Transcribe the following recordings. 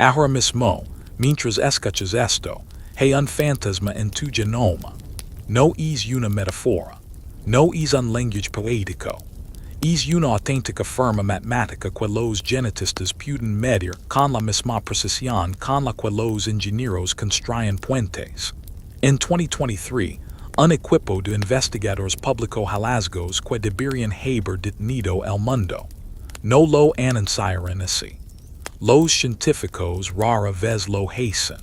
Ahora mismo, mientras escuchas esto, hay un fantasma en tu genoma. No es una metáfora. No es un lenguaje poético. Es una auténtica forma matemática que los genetistas pueden medir con la misma precisión con la que los ingenieros construyen puentes. En 2023, un equipo de investigadores publicó hallazgos que deberían haber detenido el mundo. No lo anunciaron así. Los científicos rara vez lo hacen.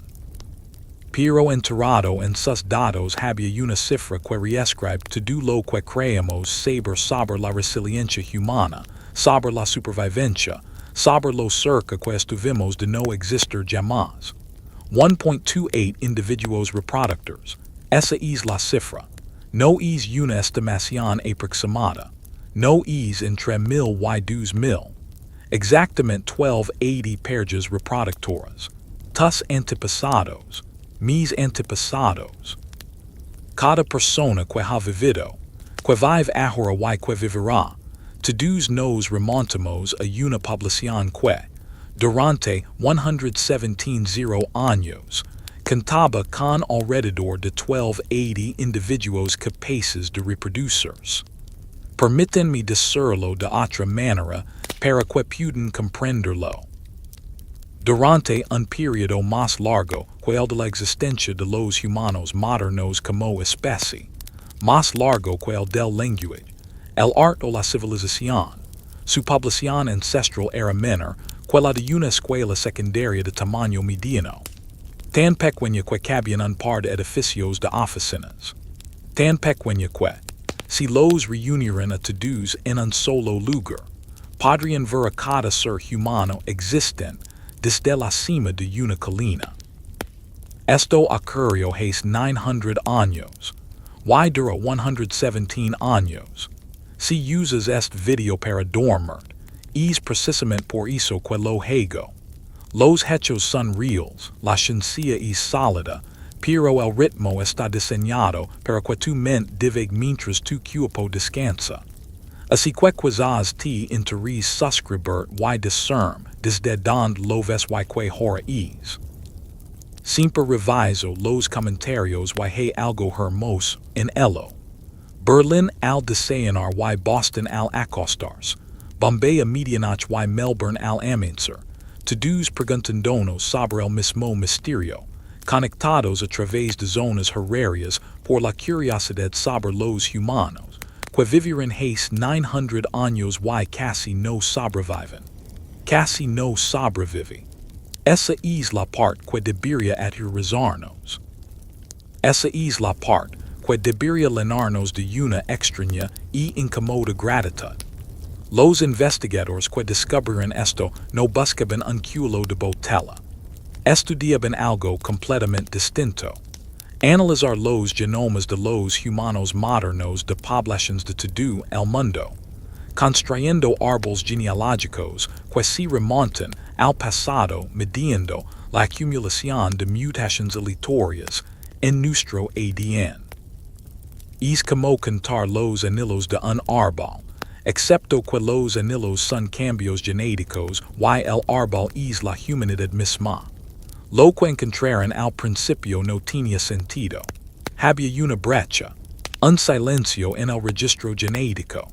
Pero enterrado en sus datos había una cifra que reescribe todo lo que creemos sobre la resiliencia humana, sobre la supervivencia, sobre lo cerca que estuvimos de no existir jamás. 1.28 individuos reproductores. Esa es la cifra. No es una estimación aproximada. No es entre 1000 y 2000. Exactamente 1280 parejas reproductoras. Tus antepasados. Mis antepasados. Cada persona que ha vivido, que vive ahora y que vivirá, todos nos remontamos a una población que, durante 117 años, contaba con alrededor de 1280 individuos capaces de reproducirse. Permítanme decirlo de otra manera para que puedan comprenderlo. Durante un periodo más largo que el de la existencia de los humanos modernos como especie, más largo que el del lenguaje, el arte o la civilización, su población ancestral era menor que la de una escuela secundaria de tamaño mediano. Tan pequeña que cabían un par de edificios de oficinas. Tan pequeña que, si los reunieran a todos en un solo lugar, podrían ver a cada ser humano existente desde la cima de una colina. Esto ocurrió hace 900 años. Y dura 117 años. Si usas este video para dormir, es precisamente por eso que lo hago. Los hechos son reales, la ciencia es sólida, pero el ritmo está diseñado para que tu mente divague mientras tu cuerpo descansa. Así que quizás te interese suscribir y discern desde donde lo ves y que hora es. Siempre reviso los comentarios y hay algo hermoso en ello. Berlin al desayunar y Boston al acostarse, Bombay a medianoche y Melbourne al amanecer, todos preguntándonos sobre el mismo misterio, conectados a través de zonas horarias por la curiosidad sobre los humanos, que vivieron hace 900 años y casi no sobreviven. Casi no sobrevive. Esa es la parte que debería aterrorizarnos. Esa es la parte que debería llenarnos de una extraña y incómoda gratitud. Los investigadores que descubrieron esto no buscaban un culo de Botella. Estudiaban algo completamente distinto. Analizar los genomas de los humanos modernos de poblaciones de todo el mundo, construyendo árboles genealógicos que se remontan al pasado mediante la acumulación de mutaciones aleatorias en nuestro ADN. Es como contar los anillos de un árbol, excepto que los anillos son cambios genéticos y el árbol es la humanidad misma. Lo que encontraron al principio no tenía sentido. Había una brecha, un silencio en el registro genético.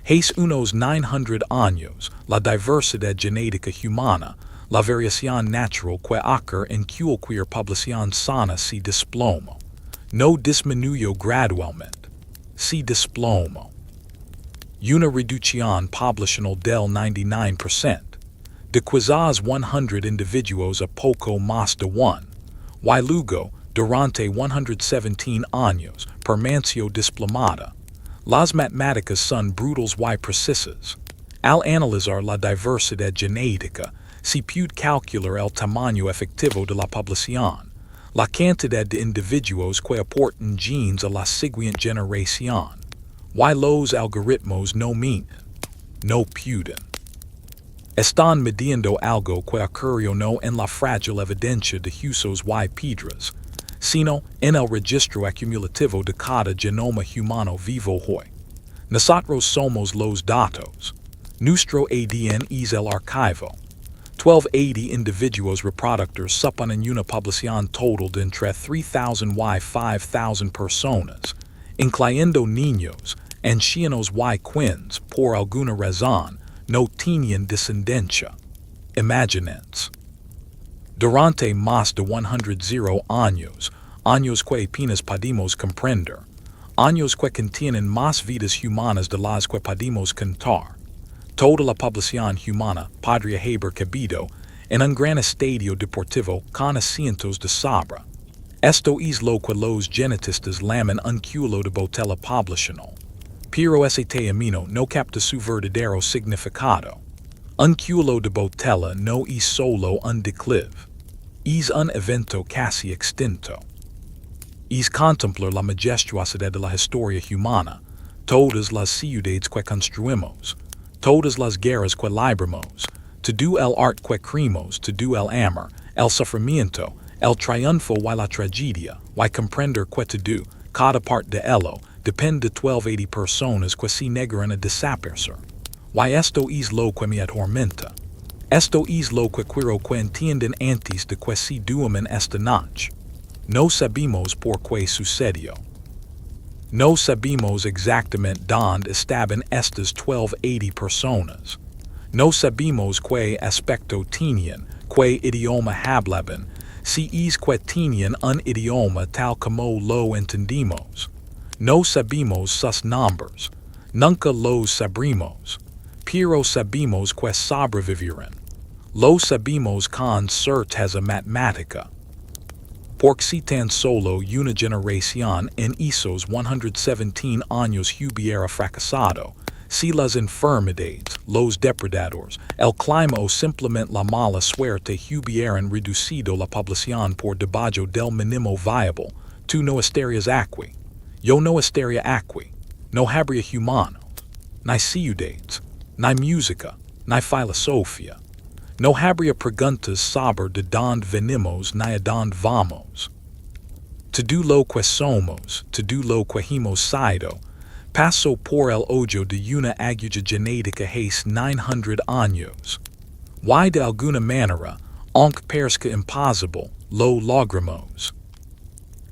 Hace unos 900 años, la diversidad genética humana, la variación natural que ocurre en cualquier población sana se desplomó. No disminuyó gradualmente, se desplomó. Una reducción poblacional del 99%. De quizás 100 individuos a poco más de 1, y luego, durante 117 años, permaneció desplomada. Las matemáticas son brutales y precisas. Al analizar la diversidad genética, se puede calcular el tamaño efectivo de la población, la cantidad de individuos que aportan genes a la siguiente generación, y los algoritmos no mienten, no pueden. Están midiendo algo que ocurrió no en la frágil evidencia de huesos y piedras, sino en el registro acumulativo de cada genoma humano vivo hoy. Nosotros somos los datos. Nuestro ADN es el archivo. 1280 individuos reproductores supan en una población total de entre 3,000 y 5,000 personas, incluyendo niños, ancianos y quienes, por alguna razón, no tenían descendencia. Imaginens. Durante más de 100 años, años que apenas podemos comprender, años que contienen más vidas humanas de las que podemos contar, toda la población humana podría haber cabido en un gran estadio deportivo con asientos de sobra. Esto es lo que los genetistas llaman un culo de botella poblacional. Pero ese término no capta su verdadero significado. Un culo de botella no es solo un declive. Es un evento casi extinto. Es contemplar la majestuosidad de la historia humana, todas las ciudades que construimos, todas las guerras que libramos, todo el arte que creamos, todo el amor, el sufrimiento, el triunfo y la tragedia, y comprender que todo, cada parte de ello, depende de 1280 personas que se negran a desaparecer. Y esto es lo que me atormenta. Esto es lo que quiero que entiendan antes de que se duerman esta noche. No sabemos por qué sucedió. No sabemos exactamente dónde estaban estas 1280 personas. No sabemos qué aspecto tenían, qué idioma hablaban, si es que tenían un idioma tal como lo entendimos. No sabemos sus nombres. Nunca los sabremos. Pero sabemos que sobrevivieron. Lo sabemos con certeza matemática. Porque si tan solo una generación en esos 117 años hubiera fracasado, si las enfermedades, los depredadores, el clima o simplemente la mala suerte hubieran reducido la población por debajo del mínimo viable, tú no estarías aquí. Yo no estaría aquí. No habría humanos, ni ciudades, ni música, ni filosofía. No habría preguntas sobre de dónde venimos ni a dónde vamos. Todo lo que somos, todo lo que hemos sido, pasó por el hoyo de una aguja genética hace 900 años. Y de alguna manera, aunque parezca imposible, lo logramos.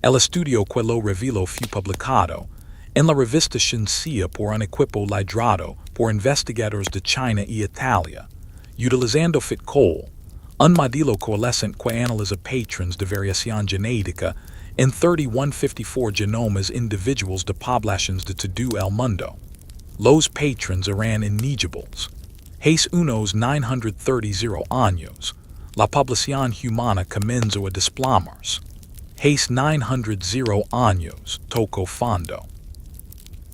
El estudio que lo reveló fue publicado en la revista Ciencia por un equipo liderado por investigadores de China y Italia, utilizando FitCol, un modelo coalescente que analiza patrones de variación genética en 3154 genomas individuals de poblaciones de todo el mundo. Los patrones eran innegables. Hace unos 930 años, la población humana comenzó a desplomarse. Hace 900 años, tocó fondo.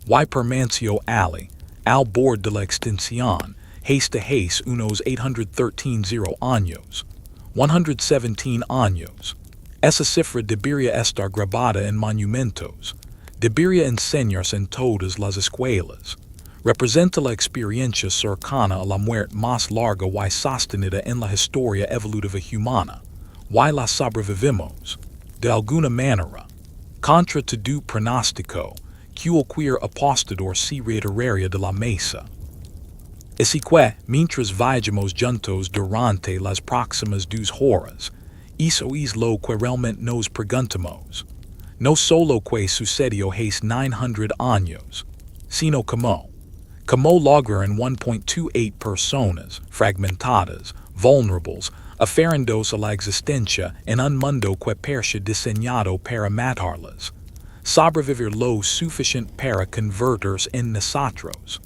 Y permaneció al borde de la extinción, hace unos 813 años, 117 años. Esa cifra debería estar grabada en monumentos, debería enseñarse en todas las escuelas. Representa la experiencia cercana a la muerte más larga y sostenida en la historia evolutiva humana, y la sobrevivimos, de alguna manera, contra todo pronóstico, cualquier apostador se retiraría de la mesa. Así que, mientras vayamos juntos durante las próximas 2 horas, eso es lo que realmente nos preguntamos. No solo que sucedió hace 900 años, sino cómo lograron 1.28 personas fragmentadas, vulnerables, aferrándose a la existencia en un mundo que parece diseñado para matarlas, sobrevivir lo suficiente para convertirse en nosotros,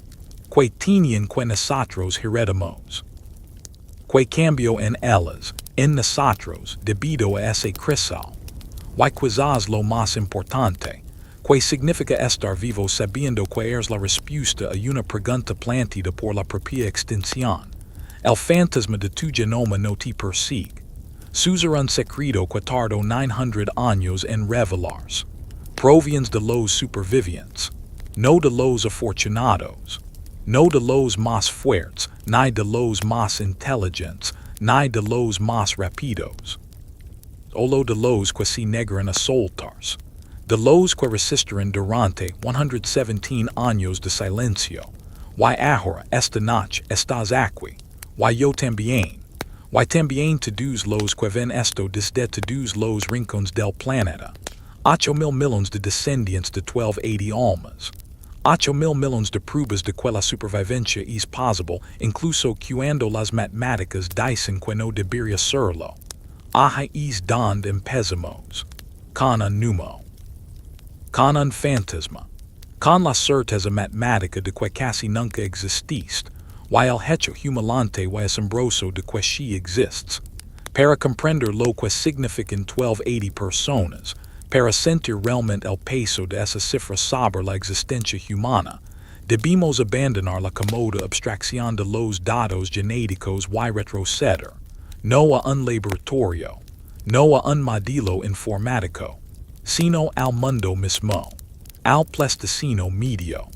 que tenían que nosotros heredamos, que cambió en ellas, en nosotros, debido a ese crisol, y quizás lo más importante, que significa estar vivo sabiendo que es la respuesta a una pregunta planteada por la propia extinción. El fantasma de tu genoma no te persigue. Suceder un secreto que tardó 900 años en revelarse. Proviene de los supervivientes, no de los afortunados, no de los más fuertes, ni de los más inteligentes, ni de los más rápidos. Solo de los que se negran a soltarse, de los que resistieron durante 117 años de silencio. Y ahora esta noche estás aquí. Y yo también. Y también todos los que ven esto desde todos los rincones del planeta. 8,000 millones de descendientes de 1280 almas. 8,000 millones de pruebas de que la supervivencia es posible, incluso cuando las matemáticas dicen que no debería serlo. Ahí es donde empezamos. Con un número. Con un fantasma. Con la certeza matemática de que casi nunca exististe, y el hecho humilante y asombroso de que sí exists. Para comprender lo que significan 1280 personas, para sentir realmente el peso de esa cifra sobre la existencia humana, debemos abandonar la cómoda abstracción de los datos genéticos y retroceder, no a un laboratorio, no a un modelo informático, sino al mundo mismo, al plasticino medio.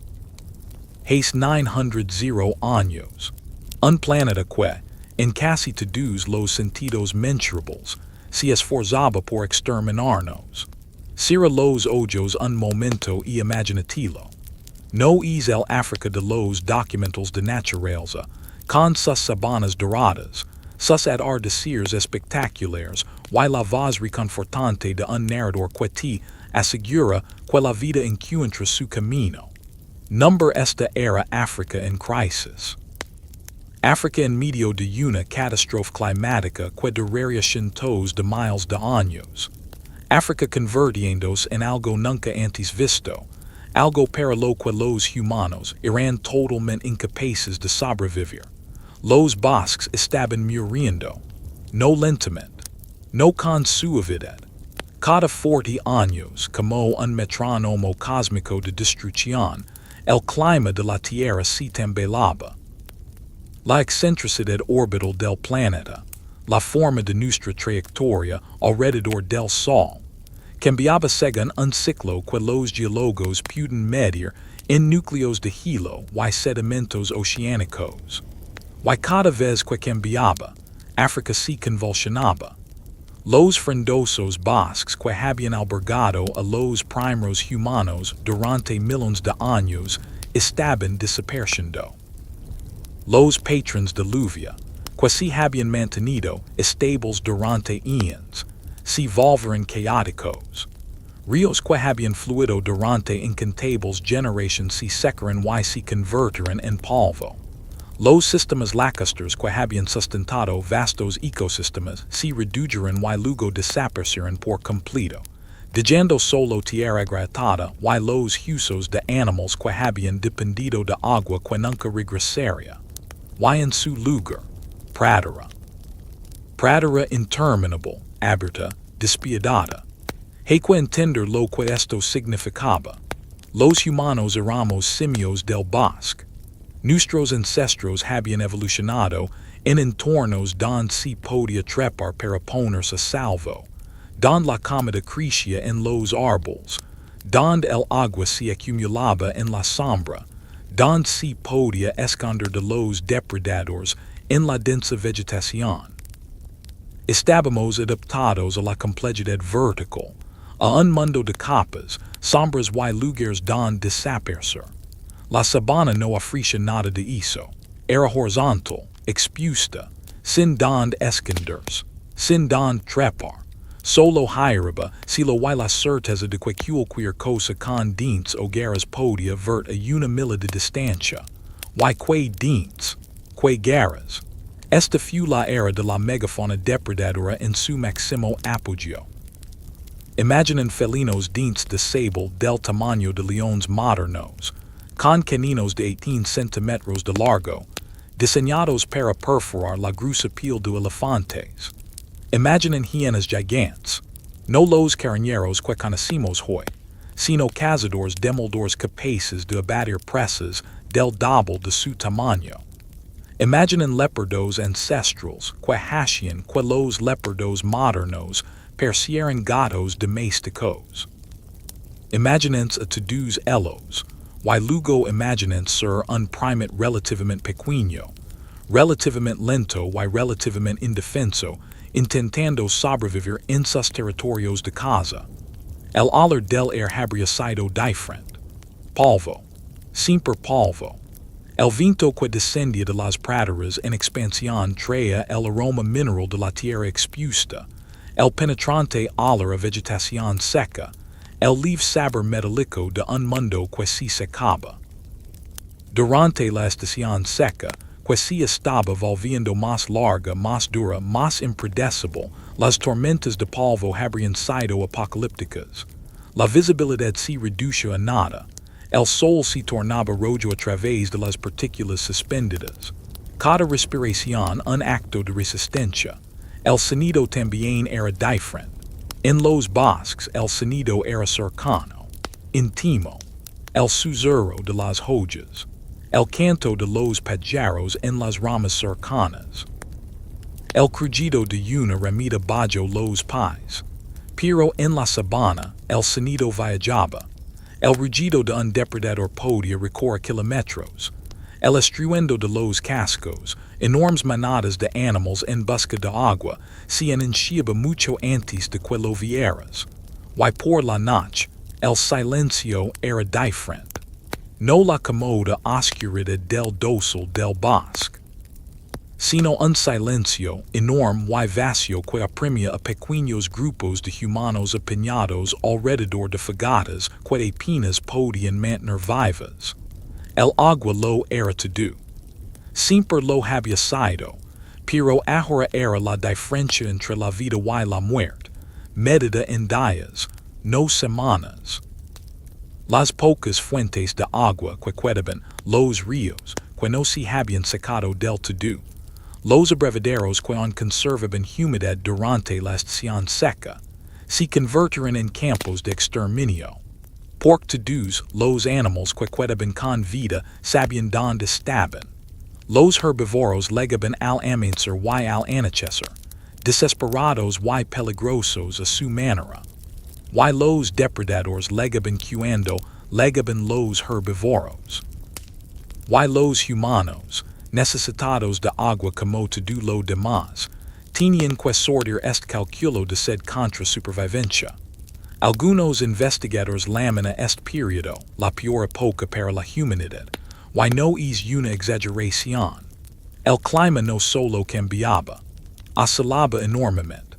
Hace 900 años, un planeta que, en casi todos los sentidos mensurables, se esforzaba por exterminarnos. Cierra los ojos un momento y imaginatilo. No es el África de los documentos de naturaleza, con sus sabanas doradas, sus atardeceres espectaculares, y la voz reconfortante de un narrador que te asegura que la vida encuentra su camino. Number esta era África en crisis. África en medio de una catástrofe climática que duraría cientos de miles de años. África convirtiéndose en algo nunca antes visto, algo para lo que los humanos eran totalmente incapaces de sobrevivir. Los bosques estaban muriendo, no lentamente, no con suavidad. Cada 40 años, como un metrónomo cósmico de destrucción, el clima de la Tierra se temblaba. La excentricidad orbital del planeta, la forma de nuestra trayectoria alrededor del Sol, cambiaba según un ciclo que los geólogos pueden medir en núcleos de hielo y sedimentos oceánicos. Y cada vez que cambiaba, África se convulsionaba. Los frondosos bosques que habían albergado a los primeros humanos durante millones de años estaban desapareciendo. Los patrons de lluvia, que se habían mantenido estables durante años, se volvieron caóticos. Ríos que habían fluido durante incontables generaciones se secaron y se convirtieron en polvo. Los sistemas lacustres que habían sustentado vastos ecosistemas se redujeron y luego desaparecieron por completo, dejando solo tierra agitada y los huesos de animales que habían dependido de agua que nunca regresaría. Y en su lugar, pradera. Pradera interminable, abierta, despiadada. Hay que entender lo que esto significaba. Los humanos éramos simios del bosque. Nuestros ancestros habían evolucionado en entornos donde se podía trepar para ponerse a salvo, donde la comida crecía en los árboles, donde el agua se acumulaba en la sombra, donde se podía esconder de los depredadores en la densa vegetación. Estábamos adaptados a la complejidad vertical, a un mundo de capas, sombras y lugares donde desaparecer. La sabana no ofrecía nada de eso. Era horizontal, expuesta, sin donde esconderse, sin donde trepar. Solo hierba, si lo y la certeza de que cualquier cosa con dientes o garras podía ver a una milla de distancia. Y que dientes, que garras. Esta fue la era de la megafauna depredadora en su máximo apogeo. Imaginen felinos dientes de sable del tamaño de leones modernos, con caninos de 18 centímetros de largo, diseñados para perforar la gruesa piel de elefantes. Imaginen hienas gigantes, no los carneros que conocemos hoy, sino cazadores demoledores capaces de abatir presas del doble de su tamaño. Imaginen leopardos ancestrales que hacían que los leopardos modernos parecieran gatos domésticos. Imaginen a todos ellos, y luego imaginen ser un primate relativamente pequeño, relativamente lento y relativamente indefenso, intentando sobrevivir en sus territorios de caza. El olor del air habría sido diferente. Polvo. Siempre polvo. El viento que descendia de las praderas en expansión traía el aroma mineral de la tierra expuesta, el penetrante olor a vegetación seca, el leve sabor metálico de un mundo que se secaba. Durante la estación seca, que se estaba volviendo más larga, más dura, más impredecible, las tormentas de polvo habrían sido apocalípticas. La visibilidad se redujo a nada. El sol se tornaba rojo a través de las partículas suspendidas. Cada respiración un acto de resistencia. El sonido también era diferente. En los bosques el sonido era cercano, íntimo. El susurro de las hojas. El canto de los pájaros en las ramas cercanas. El crujido de una ramita bajo los pies. Pero en la sabana, el sonido viajaba. El rugido de un depredador podía recorrer kilómetros. El estruendo de los cascos, enormes manadas de animales en busca de agua, se anunciaba mucho antes de que lo vieras. Y por la noche, el silencio era diferente. No la cómoda oscuridad del dosel del bosque, sino un silencio enorme y vacío que oprimía a pequeños grupos de humanos apiñados alrededor de fogatas que apenas podían mantener vivas. El agua lo era todo. Siempre lo había sido, pero ahora era la diferencia entre la vida y la muerte, medida en días, no semanas. Las pocas fuentes de agua que quedaban, los ríos, que no se habían secado del todo. Los abrevaderos que aún conservaban humedad durante la estación seca, se convirtieron en campos de exterminio. Por todos los animales que quedaban con vida sabían dónde estaban. Los herbívoros llegaban al amanecer y al anochecer, desesperados y peligrosos a su manera. Y los depredadores llegaban cuando llegaban los herbívoros. Y los humanos, necesitados de agua como todo lo demás, tenían que sortir este cálculo de sed contra supervivencia. Algunos investigadores llaman a este periodo la peor época para la humanidad, y no es una exageración. El clima no solo cambiaba, oscilaba enormemente.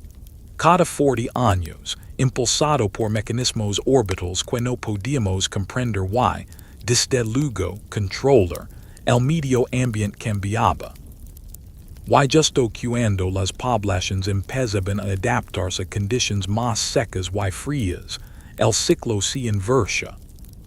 Cada 40 años, impulsado por mecanismos orbitales que no podíamos comprender y, desde luego, controlar, el medio ambiente cambiaba. Y justo cuando las poblaciones empezaban a adaptarse a condiciones más secas y frías, el ciclo se inversa.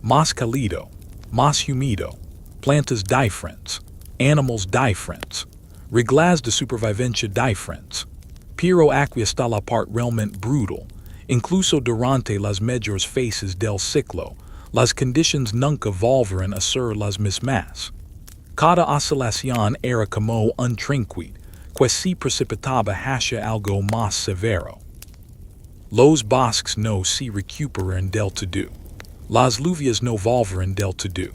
Más cálido, más húmedo, plantas diferentes, animales diferentes, reglas de supervivencia diferentes. Pero aquí está la parte realmente brutal. Incluso durante las mayores fases del ciclo, las condiciones nunca volverán a ser las mismas. Cada oscilación era como un trinquete, que se precipitaba hacia algo más severo. Los bosques no se recuperan del todo. Las lluvias no volverán del todo.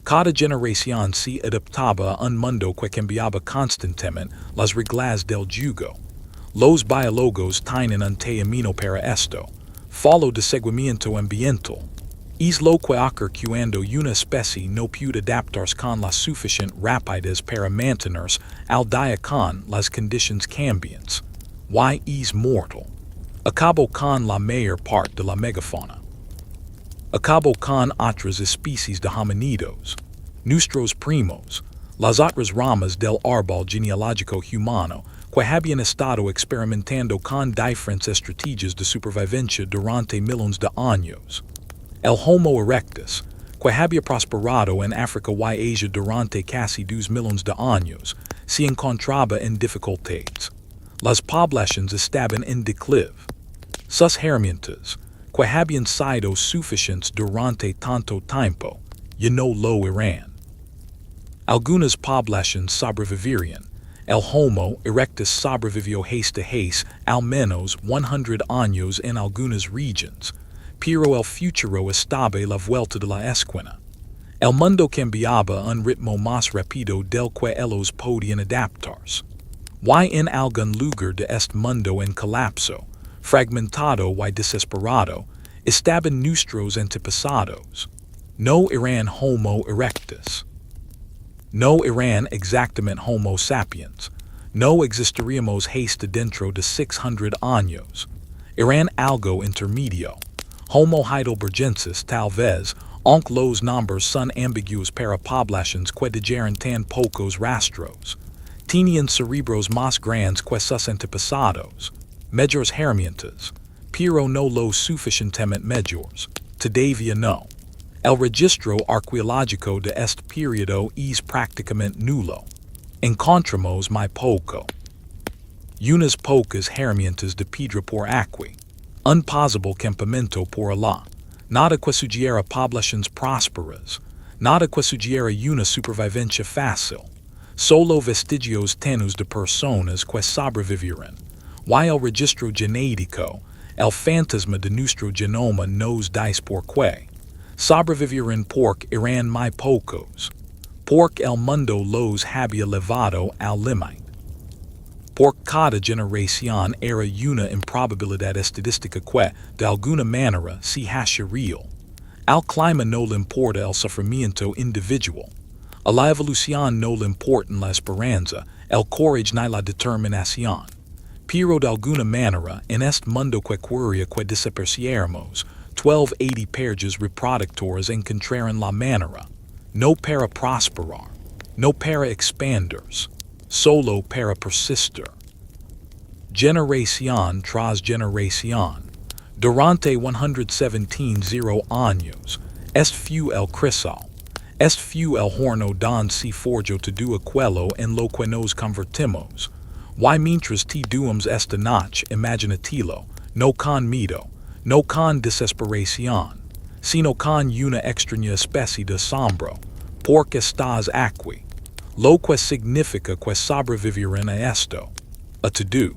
Cada generación se adaptaba a un mundo que cambiaba constantemente las reglas del juego. Los biólogos tienen un término para esto, follow de seguimiento ambiental. Es lo que ocurre cuando una especie no puede adaptarse con la suficiente rapidez para mantenerse al día con las condiciones cambiantes. Y es mortal. Acabó con la mayor parte de la megafauna. Acabó con otras especies de homínidos. Nuestros primos, las otras ramas del árbol genealógico humano, que habían estado experimentando con diferentes estrategias de supervivencia durante millones de años. El Homo erectus, que había prosperado en África y Asia durante casi 2 millones de años, se encontraba en dificultades. Las poblaciones estaban en declive. Sus herramientas, que habían sido suficientes durante tanto tiempo, ya no lo eran. Algunas poblaciones sobrevivirían. El Homo erectus sobrevivió hasta al menos 100 años en algunas regiones, pero el futuro estaba a la vuelta de la esquina. El mundo cambiaba a un ritmo más rápido del que ellos podían adaptarse. Y en algún lugar de este mundo en colapso, fragmentado y desesperado, estaban nuestros antepasados. No eran Homo erectus. No eran exactamente homo sapiens. No existiríamos hasta dentro de 600 años. Eran algo intermedio. Homo heidelbergensis tal vez, aunque los nombres son ambiguos para poblaciones que digeran tan pocos rastros. Tenían cerebros más grandes que sus antepasados. Mejores herramientas. Pero no lo suficientemente mejores. Todavía no. El registro arqueológico de este periodo es prácticamente nulo. Encontramos muy poco. Unas pocas herramientas de piedra por aquí. Un posible campamento por allá. Nada que sugiera poblaciones prósperas. Nada que sugiera una supervivencia fácil. Solo vestigios tenues de personas que sobrevivieron. Y el registro genético, el fantasma de nuestro genoma nos dice por qué. Sobrevivieron porque eran muy pocos. Porque el mundo los había levado al límite. Porque cada generación era una improbabilidad estadística que, de alguna manera, se hace real. Al clima no le importa el sufrimiento individual. A la evolución no le importan la esperanza, el courage ni la determinación. Pero de alguna manera, en este mundo que quería que desapareciéramos, 1280 parejas reproductoras encontraron la manera. No para prosperar, no para expandirse, solo para persistir. Generación tras generación. Durante 117 años, este fue el crisol. Este fue el horno donde se forjó todo aquello en lo que nos convertimos. Y mientras te duamos esta noche, imaginatilo, no con miedo, no con desesperación, sino con una extraña especie de asombro, porque estás aquí. Lo que significa que sobrevivieron a esto. A todo.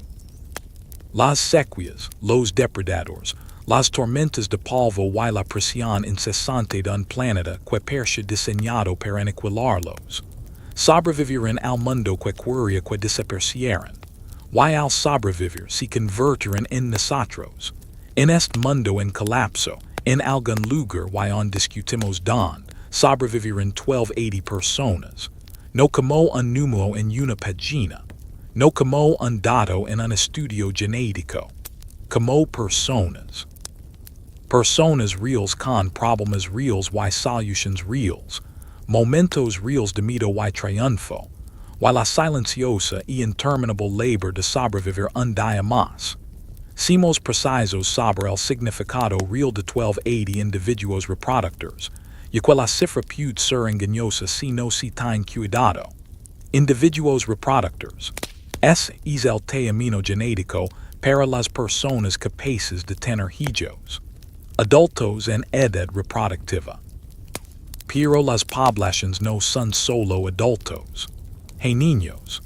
Las sequías, los depredadores, las tormentas de polvo y la presión incesante de un planeta que parece diseñado para aniquilarlos. Sobrevivieron al mundo que quería que desaparecieran. Y al sobrevivir se convirtieron en nosotros. En este mundo en colapso, en algún lugar y on discutimos don, sobrevivieron 1280 personas. No como un número en una página. No como un dato en un estudio genético. Como personas. Personas reales con problemas reales y solutions reales. Momentos reales de miedo y triunfo. Y la silenciosa y interminable labor de sobrevivir un día más. Somos precisos sobre el significado real de 1280 individuos reproductores, y que la cifra puede ser engañosa si no se tiene cuidado. Individuos reproductores. Ese es el término genético para las personas capaces de tener hijos. Adultos en edad reproductiva. Pero las poblaciones no son solo adultos. Hay niños.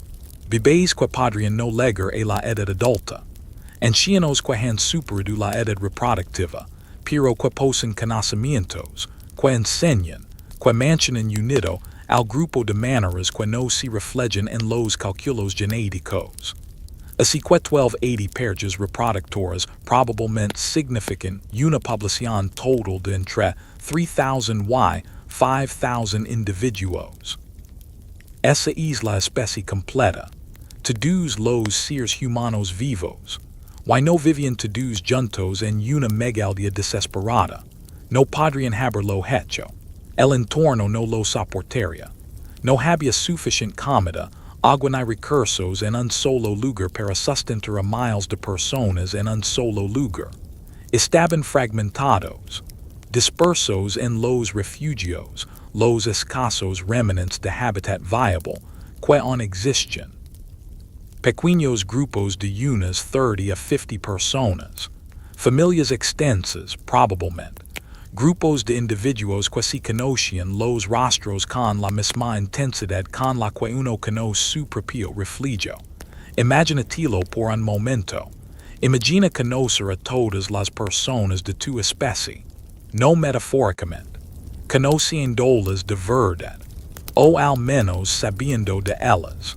Bebés que podrían no llegar a la edad adulta. Ancianos que han superado la edad reproductiva, pero que poseen conocimientos, que enseñan, que mantienen unido al grupo de maneras que no se reflejan en los cálculos genéticos. Así que 1280 parejas reproductoras probablemente significan una población total de entre 3,000 y 5,000 individuos. Esa es la especie completa. Todos los seres humanos vivos. Y no vivían todos juntos en una megaldea desesperada. No podrían haberlo hecho. El entorno no lo soportaría. No había suficiente comida, agua ni recursos en un solo lugar para sustentar a miles de personas en un solo lugar. Estaban fragmentados, dispersos en los refugios, los escasos remanentes de hábitat viable, que aún existen. Pequeños grupos de unas 30 a 50 personas. Familias extensas, probablemente. Grupos de individuos que se conocían los rostros con la misma intensidad con la que uno conoce su propio reflejo. Imaginatilo por un momento. Imagina conocer a todas las personas de tu especie. No metafóricamente. Conociéndolas de verdad. O al menos sabiendo de ellas.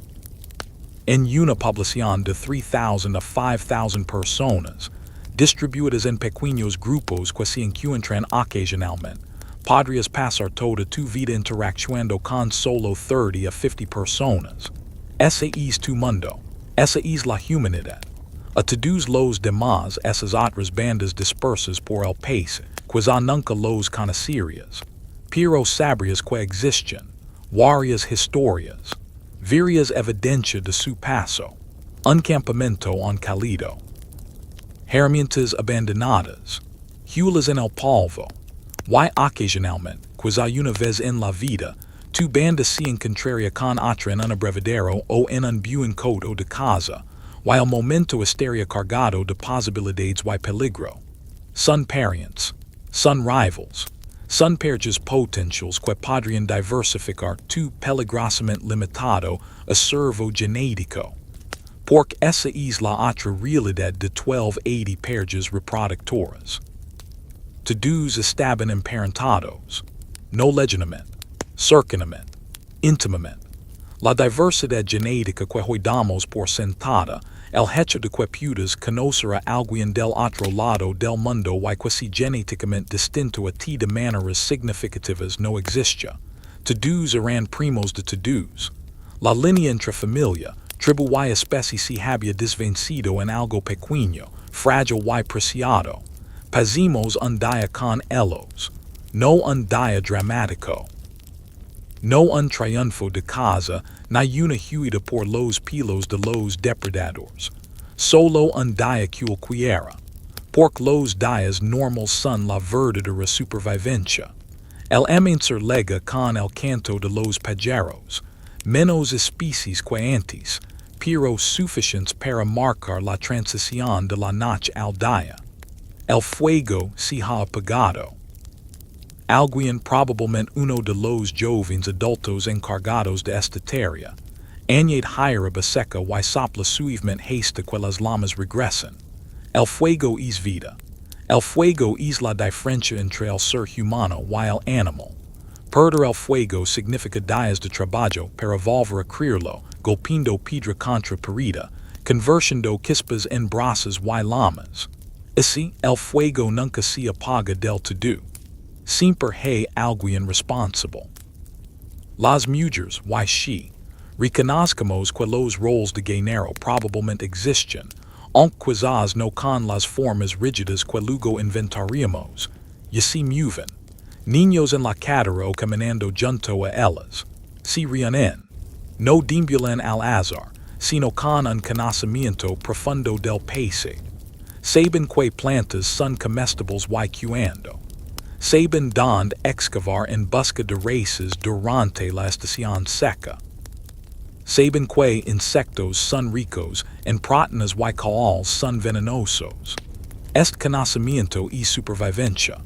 En una población de 3,000 a 5,000 personas, distribuidas en pequeños grupos que se encuentran ocasionalmente, podrías pasar toda tu vida interactuando con solo 30 a 50 personas. Ese es tu mundo. Esa es la humanidad. A todos los demás esas otras bandas dispersas por el país, quizá nunca los conocirías. Pero sabrías que existen varias historias, varias evidencia de su paso. Un campamento en cálido. Herramientas abandonadas. Hulas en el polvo. Y ocasionalmente, quizá una vez en la vida, tu banda se encontraría con otra en un abrevadero o en un buen coto de casa, y el momento estaría cargado de posibilidades y peligro. Son parientes, son rivals, son perjas potenciales que podrían diversificar tu peligrosamente limitado acervo genético. Porque esa es la otra realidad de 1280 perjas reproductoras. Todos estaban emparentados, no legalmente, cercanamente, íntimamente. La diversidad genética que hoy damos por sentada, el hecho de que puedas conocer a alguien del otro lado del mundo y que si genéticamente distinto a ti de maneras significativas no existe. Todos eran primos de todos. La línea entre familia, tribu y especie se había desvencido en algo pequeño, frágil y preciado. Pasemos un día con ellos, no un día dramático. No un triunfo de casa, ni una huida por los pelos de los depredadores. Solo un día cualquiera. Porque los días normales son la verdadera supervivencia. El amanecer lega con el canto de los pajaros. Menos especies que antes, pero suficientes para marcar la transición de la noche al día. El fuego se ha apagado. Alguien, probablemente uno de los jóvenes adultos encargados de esta tarea, añade hierba seca y sopla suavemente hasta que las llamas regresen. El fuego es vida. El fuego es la diferencia entre el ser humano y el animal. Perder el fuego significa días de trabajo para volver a crearlo, golpeando piedra contra pared, convirtiendo chispas en brasas y llamas. Así, el fuego nunca se apaga del todo. Siempre hay alguien responsable. Las mujeres y she, reconozcamos que los roles de género probablemente existen, aunque quizás no con las formas rígidas que luego inventaríamos, y se mueven. Niños en la cadera o caminando junto a ellas. Se reúnen. No deambulan al azar, sino con un conocimiento profundo del paisaje. Saben que plantas son comestibles y cuando. Saben dónde excavar en busca de raíces durante la estación seca. Saben que insectos son ricos en proteínas y caos son venenosos. Este conocimiento y supervivencia.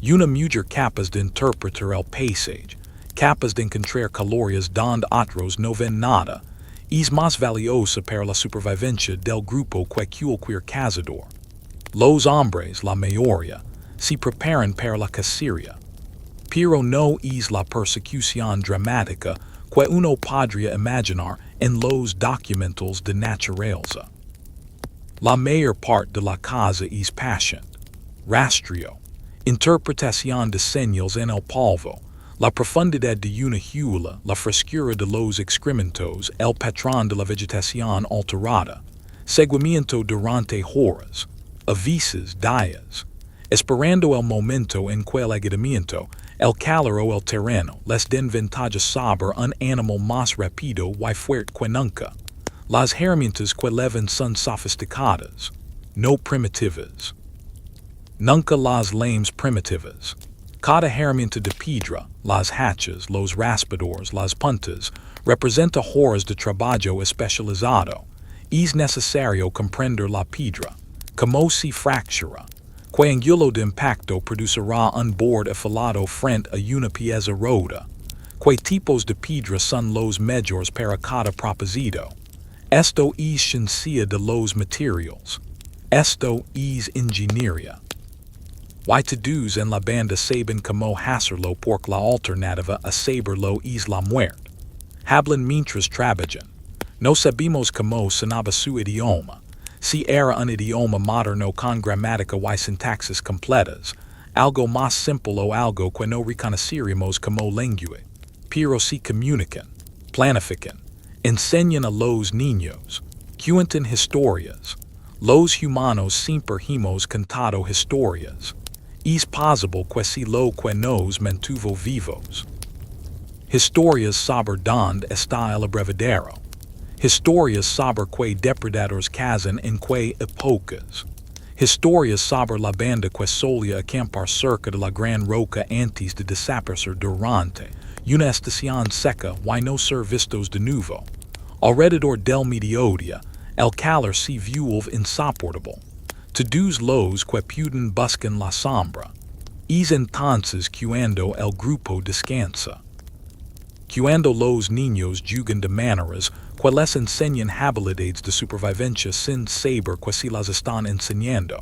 Una mujer capaz de interpretar el paisaje, capaz de encontrar calorías donde otros no ven nada, es más valiosa para la supervivencia del grupo que cualquier cazador. Los hombres, la mayoría, se preparan para la cacería. Pero no es la persecución dramática que uno podría imaginar en los documentales de naturaleza. La mayor parte de la caza es paciente, rastreo, interpretación de señales en el polvo, la profundidad de una hula, la frescura de los excrementos, el patrón de la vegetación alterada, seguimiento durante horas, a veces días, esperando el momento en que el agitamiento, el calor o el terreno les den ventaja sobre un animal más rápido y fuerte que nunca. Las herramientas que llevan son sofisticadas, no primitivas. Nunca las lames primitivas. Cada herramienta de piedra, las hachas, los raspadores, las puntas, representa horas de trabajo especializado. Es necesario comprender la piedra, cómo se fractura, que ángulo de impacto producirá un borde afilado frente a una pieza rota, qué tipos de piedra son los mejores para cada propósito. Esto es ciencia de los materiales. Esto es ingeniería. Y todos en la banda saben cómo hacerlo porque la alternativa a saberlo es la muerte. Hablan mientras trabajan. No sabemos cómo sonaba su idioma. Si era un idioma moderno con gramática y sintaxis completas, Algo más simple o algo que no reconociremos como lenguaje, pero si comunican, planifican, enseñan a los niños, cuentan historias. Los humanos siempre hemos contado historias. Es posible que si lo que nos mantuvo vivos. Historias sobre dónde está el abrevadero. Historias sobre que depredadores cazan en que épocas. Historias sobre la banda que solía acampar cerca de la gran roca antes de desaparecer durante una estación seca y no ser vistos de nuevo. Alrededor del mediodía, el calor se vuelve insoportable. Todos los que pueden buscan la sombra. Es entonces cuando el grupo descansa. Cuando los niños juegan de maneras que les enseñan habilidades de supervivencia sin saber que se las están enseñando.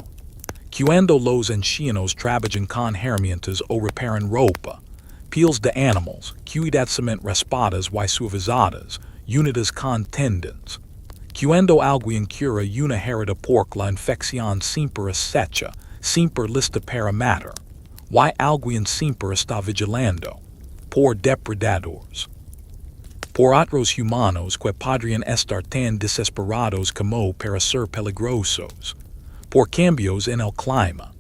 Cuando los ancianos trabajan con herramientas o reparan ropa. Pieles de animals, cuidadosamente raspadas y suavizadas, unidas con tendons. Cuando alguien cura una herida por la infección siempre acecha, siempre lista para matar. Y alguien siempre está vigilando. Por depredadores. Por otros humanos que podrían estar tan desesperados como para ser peligrosos. Por cambios en el clima.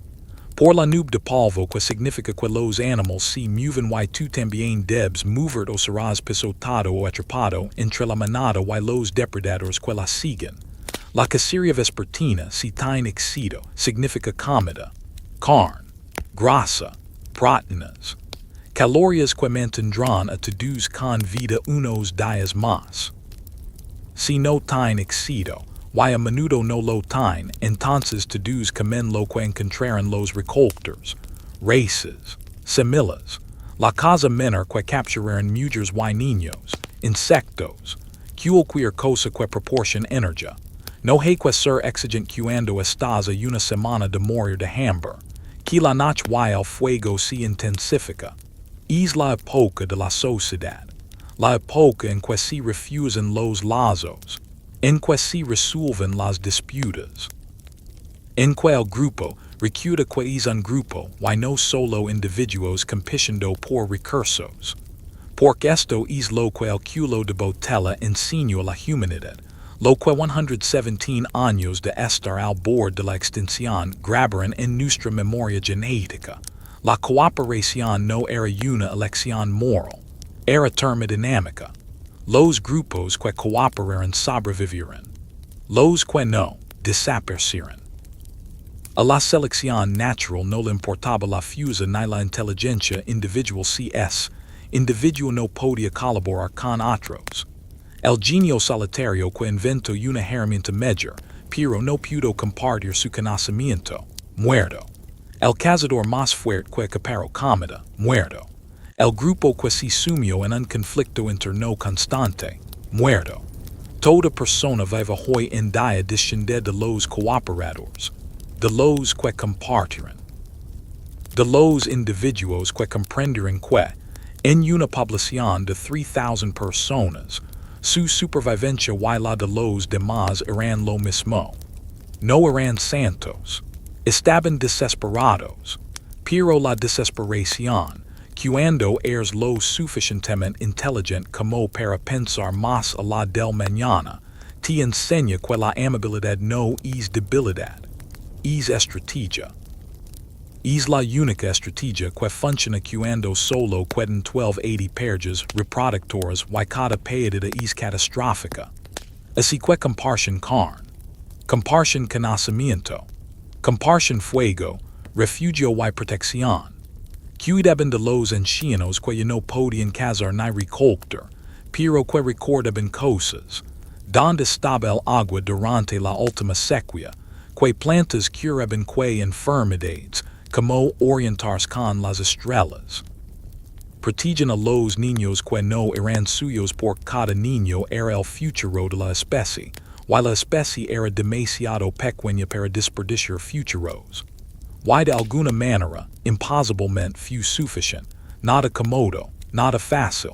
Por la nube de polvo que significa que los animales se mueven y tú también debes mover o serás pisotado o atrapado entre la manada y los depredadores que la siguen. La cacería vespertina si tiene éxito significa comida, carne, grasa, proteínas. Calorías que mantendrán a todos con vida unos días más. Si no tiene éxito, y a menudo no lo tiene, entonces todos comen lo que encontraran los recolectores, races, semillas, la cosa menor que capturaran mujeres y niños, insectos, cualquier cosa que proporcione energía. No hay que ser exigente cuando estás a una semana de morir de hambre, que la noche y el fuego se intensifica. Es la época de la sociedad, la época en que se refusan los lazos, en que se resuelven las disputas, en que el grupo recuerda que es un grupo y no solo individuos compitiendo por recursos. Porque esto es lo que el cuello de Botella enseñó a la humanidad, lo que 117 años de estar al borde de la extinción grabaron en nuestra memoria genética. La cooperación no era una elección moral, era termodinámica. Los grupos que cooperaron sobrevivieron. Los que no, desaparecieron. A la selección natural no le importaba la fuerza ni la inteligencia individual si es individuo no podía colaborar con otros. El genio solitario que inventó una herramienta mejor, pero no pudo compartir su conocimiento, muerto. El cazador más fuerte que acaparó comida, muerto. El grupo que se sumió en un conflicto interno constante, muerto. Toda persona vive hoy en día desciende de los cooperadores, de los que compartieron, de los individuos que comprendieron que, en una población de 3,000 personas, su supervivencia y la de los demás eran lo mismo. No eran santos. Estaban desesperados, pero la desesperación, cuando eres lo suficientemente inteligente como para pensar más allá del mañana, te enseña que la amabilidad no es debilidad, es estrategia. Es la única estrategia que funciona cuando solo quedan 1280 parejas reproductoras y cada pérdida es catastrófica. Así que comparten carne, comparten conocimiento, comparten fuego, refugio y protección. Cuidaban de los ancianos que no podían cazar ni recolectar, pero que recordaban cosas. Donde estaba el agua durante la última sequía, que plantas curaban que enfermedades, como orientarse con las estrellas. Protegían a los niños que no eran suyos por cada niño era el futuro de la especie, y la especie era demasiado pequeña para desperdiciar futuros. Y de alguna manera, imposiblemente fue suficiente, nada cómodo, nada fácil,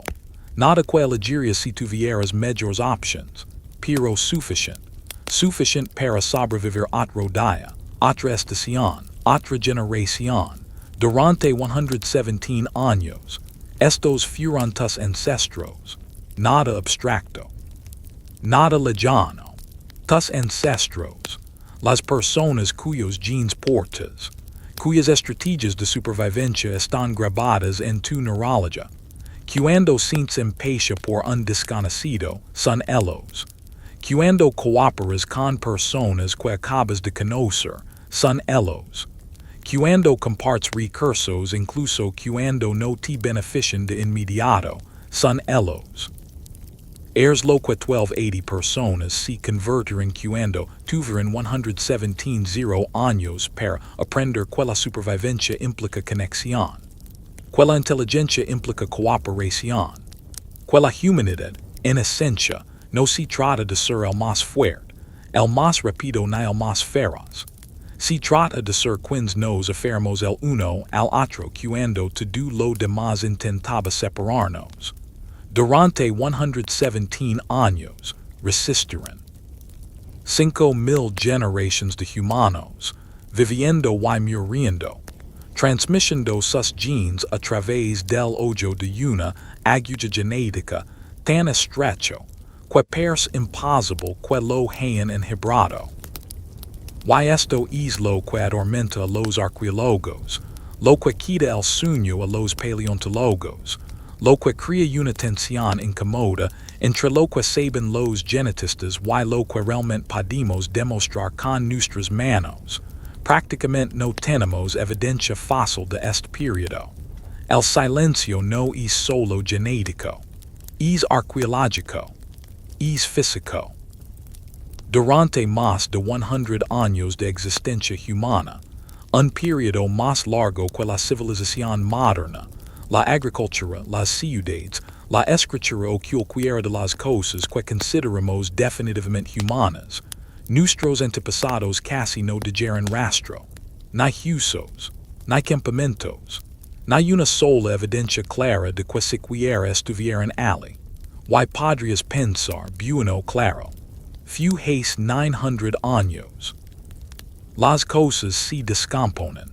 nada que elegiría si tuvieras mejores options, pero suficiente para sobrevivir otro día, otra estación, otra generación, Durante 117 años, estos fueron tus ancestros, nada abstracto, nada lejano, tus ancestros, las personas cuyos genes portas, cuyas estrategias de supervivencia están grabadas en tu neurologia, cuando sientes empatía por un desconocido, son ellos, cuando cooperas con personas que acabas de conocer, son ellos, cuando compartes recursos incluso cuando no te benefician de inmediato, son ellos. Eres lo que 1280 personas se convirtieron cuando tuvieron 117 años para aprender que la supervivencia implica conexión, que la inteligencia implica cooperación, que la humanidad, en esencia, no se trata de ser el más fuerte, el más rápido ni el más feroz. Se trata de ser quienes nos aferramos el uno al otro cuando todo lo demás intentaba separarnos. Durante 117 años, resistieron 5,000 generaciones de humanos, viviendo y muriendo, transmitiendo sus genes a través del hoyo de una aguja genética tan estrecho que parece imposible que lo hayan enhebrado. Y esto es lo que atormenta a los arqueólogos, lo que quita el sueño a los paleontólogos, lo que crea una tensión incómoda entre lo que saben los genetistas y lo que realmente podemos demostrar con nuestras manos. Prácticamente no tenemos evidencia fósil de este periodo. El silencio no es solo genético, es arqueológico, es físico. Durante más de 100 años de existencia humana, un periodo más largo que la civilización moderna, la agricultura, las ciudades, la escritura o cualquiera de las cosas que consideramos definitivamente humanas, nuestros antepasados casi no dejaron rastro, ni usos, ni campamentos, ni una sola evidencia clara de que siquiera estuvieran allí. Y podrías pensar, bueno claro, few hace 900 años. Las cosas se descomponen,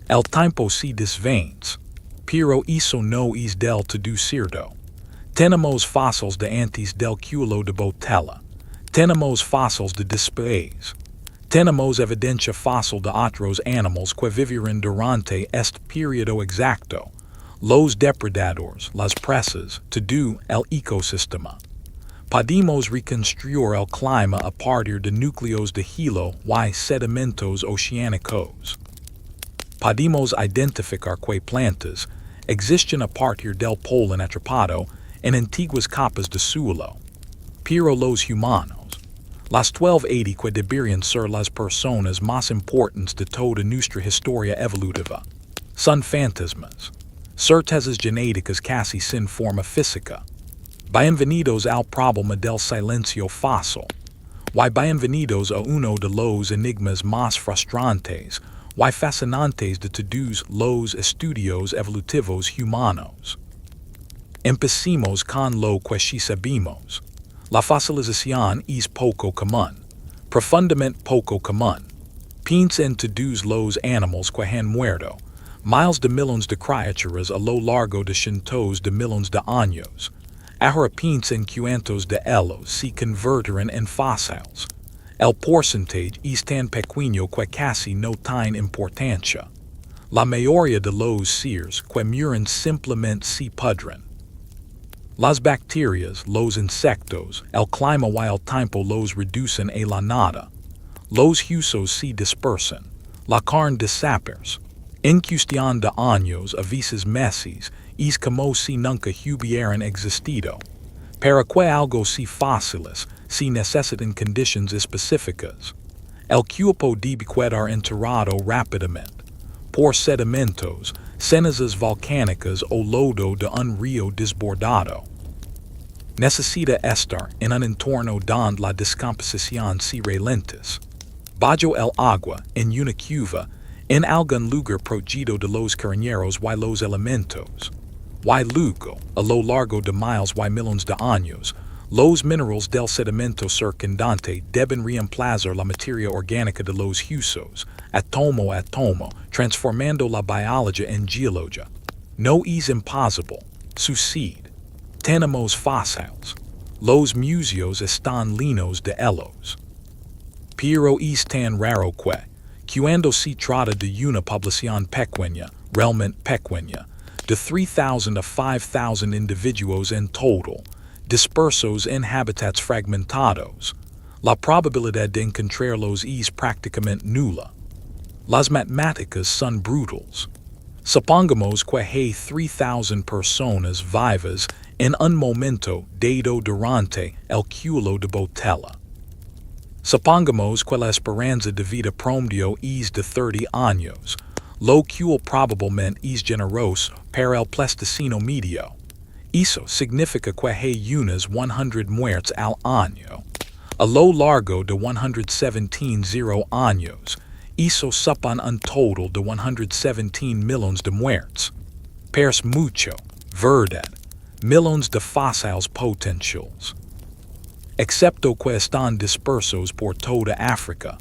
el tiempo se desvanece, pero eso no es del todo cierto. Tenemos fósiles de antes del cuello de Botella, tenemos fósiles de después, tenemos evidencia fósil de otros animales que vivieron durante este periodo exacto, los depredadores, las presas, todo el ecosistema. Podemos reconstruir el clima a partir de núcleos de hielo y sedimentos oceánicos. Podemos identificar que plantas existen a partir del polen atrapado en antiguas capas de suelo. Pero los humanos, las 1280 que deberían ser las personas más importantes de toda nuestra historia evolutiva, son fantasmas, certezas genéticas casi sin forma física. Bienvenidos al problema del silencio fósil, y bienvenidos a uno de los enigmas más frustrantes y fascinantes de todos los estudios evolutivos humanos. Empecemos con lo que sí sabemos. La fosilización es poco común, profundamente poco común. Piensa en todos los animales que han muerto, miles de millones de criaturas a lo largo de cientos de millones de años. Ahora piensa en cuantos de ellos se convertirán en fósiles. El porcentaje es tan pequeño que casi no tiene importancia. La mayoría de los seres que mueren simplemente se pudren. Las bacterias, los insectos, el clima y el tiempo los reducen a la nada. Los huesos se dispersan. La carne desaparece. En cuestión de años, a veces meses, es como si nunca hubieran existido. Para que algo se fósiles, se necesitan condiciones específicas. El cuerpo debe quedar enterrado rápidamente, por sedimentos, cenizas volcánicas o lodo de un río desbordado. Necesita estar en un entorno donde la descomposición se ralentiza. Bajo el agua, en una cueva, en algún lugar protegido de los carroñeros y los elementos. Y luego, a lo largo de miles y millones de años, Los minerals del sedimento circundante deben reemplazar la materia orgánica de los huesos, atomo a atomo, transformando la biología en geología. No es imposible. Sucede. Tenemos fósiles. Los museos están llenos de ellos. Pero es tan raro que, cuando se trata de una población pequeña, realmente pequeña, de 3,000 a 5,000 individuos en total, dispersos en hábitats fragmentados, la probabilidad de encontrarlos es prácticamente nula. Las matemáticas son brutales. Supongamos que hay 3,000 personas vivas en un momento dado durante el cuello de Botella. Supongamos que la esperanza de vida promedio es de 30 años, lo cual probablemente es generoso para el plasticino medio. Eso significa que hay unas 100 muertes al año. A lo largo de 117 años, eso supone un total de 117 millones de muertes. Pers mucho, verdad, millones de fósiles potenciales. Excepto que están dispersos por toda África,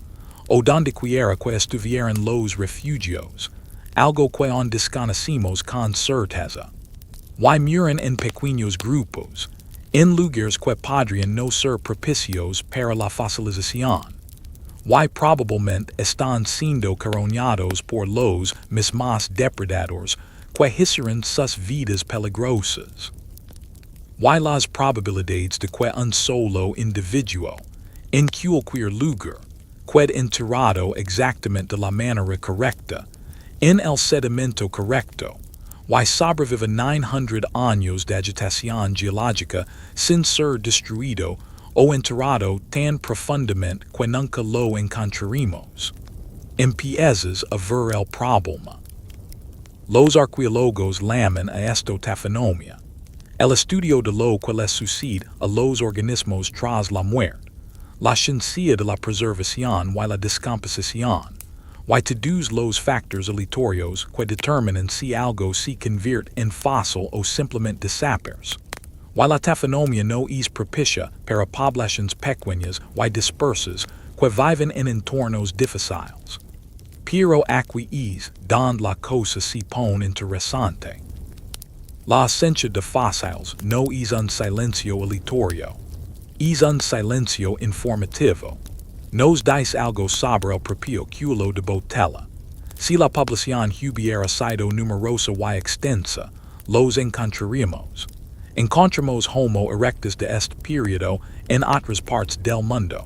o donde quiera que estuvieran los refugios, algo que aún desconocemos con certeza. Y mueren en pequeños grupos, en lugares que podrían no ser propicios para la fosilización. Y probablemente están siendo coronados por los mismos depredadores que hicieron sus vidas peligrosas. Y las probabilidades de que un solo individuo, en cualquier lugar, quede enterrado exactamente de la manera correcta, en el sedimento correcto, y sobreviva 900 años de agitación geológica sin ser destruido o enterrado tan profundamente que nunca lo encontraremos. Empiezas a ver el problema. Los arqueólogos llaman a esto taxonomía, el estudio de lo que les sucede a los organismos tras la muerte, la ciencia de la preservación y la descomposición, y todos los factores aleatorios que determinan si algo se convierte en fósil o simplemente desaparece. Y la taxonomía no es propicia para poblaciones pequeñas y dispersas que viven en entornos difíciles. Pero aquí es donde la cosa se pone interesante. La ausencia de fósiles no es un silencio aleatorio, es un silencio informativo. Nos dice algo sobre el propio cuello de Botella. Si la población hubiera sido numerosa y extensa, los encontraríamos. Encontramos Homo erectus de este periodo en otras partes del mundo.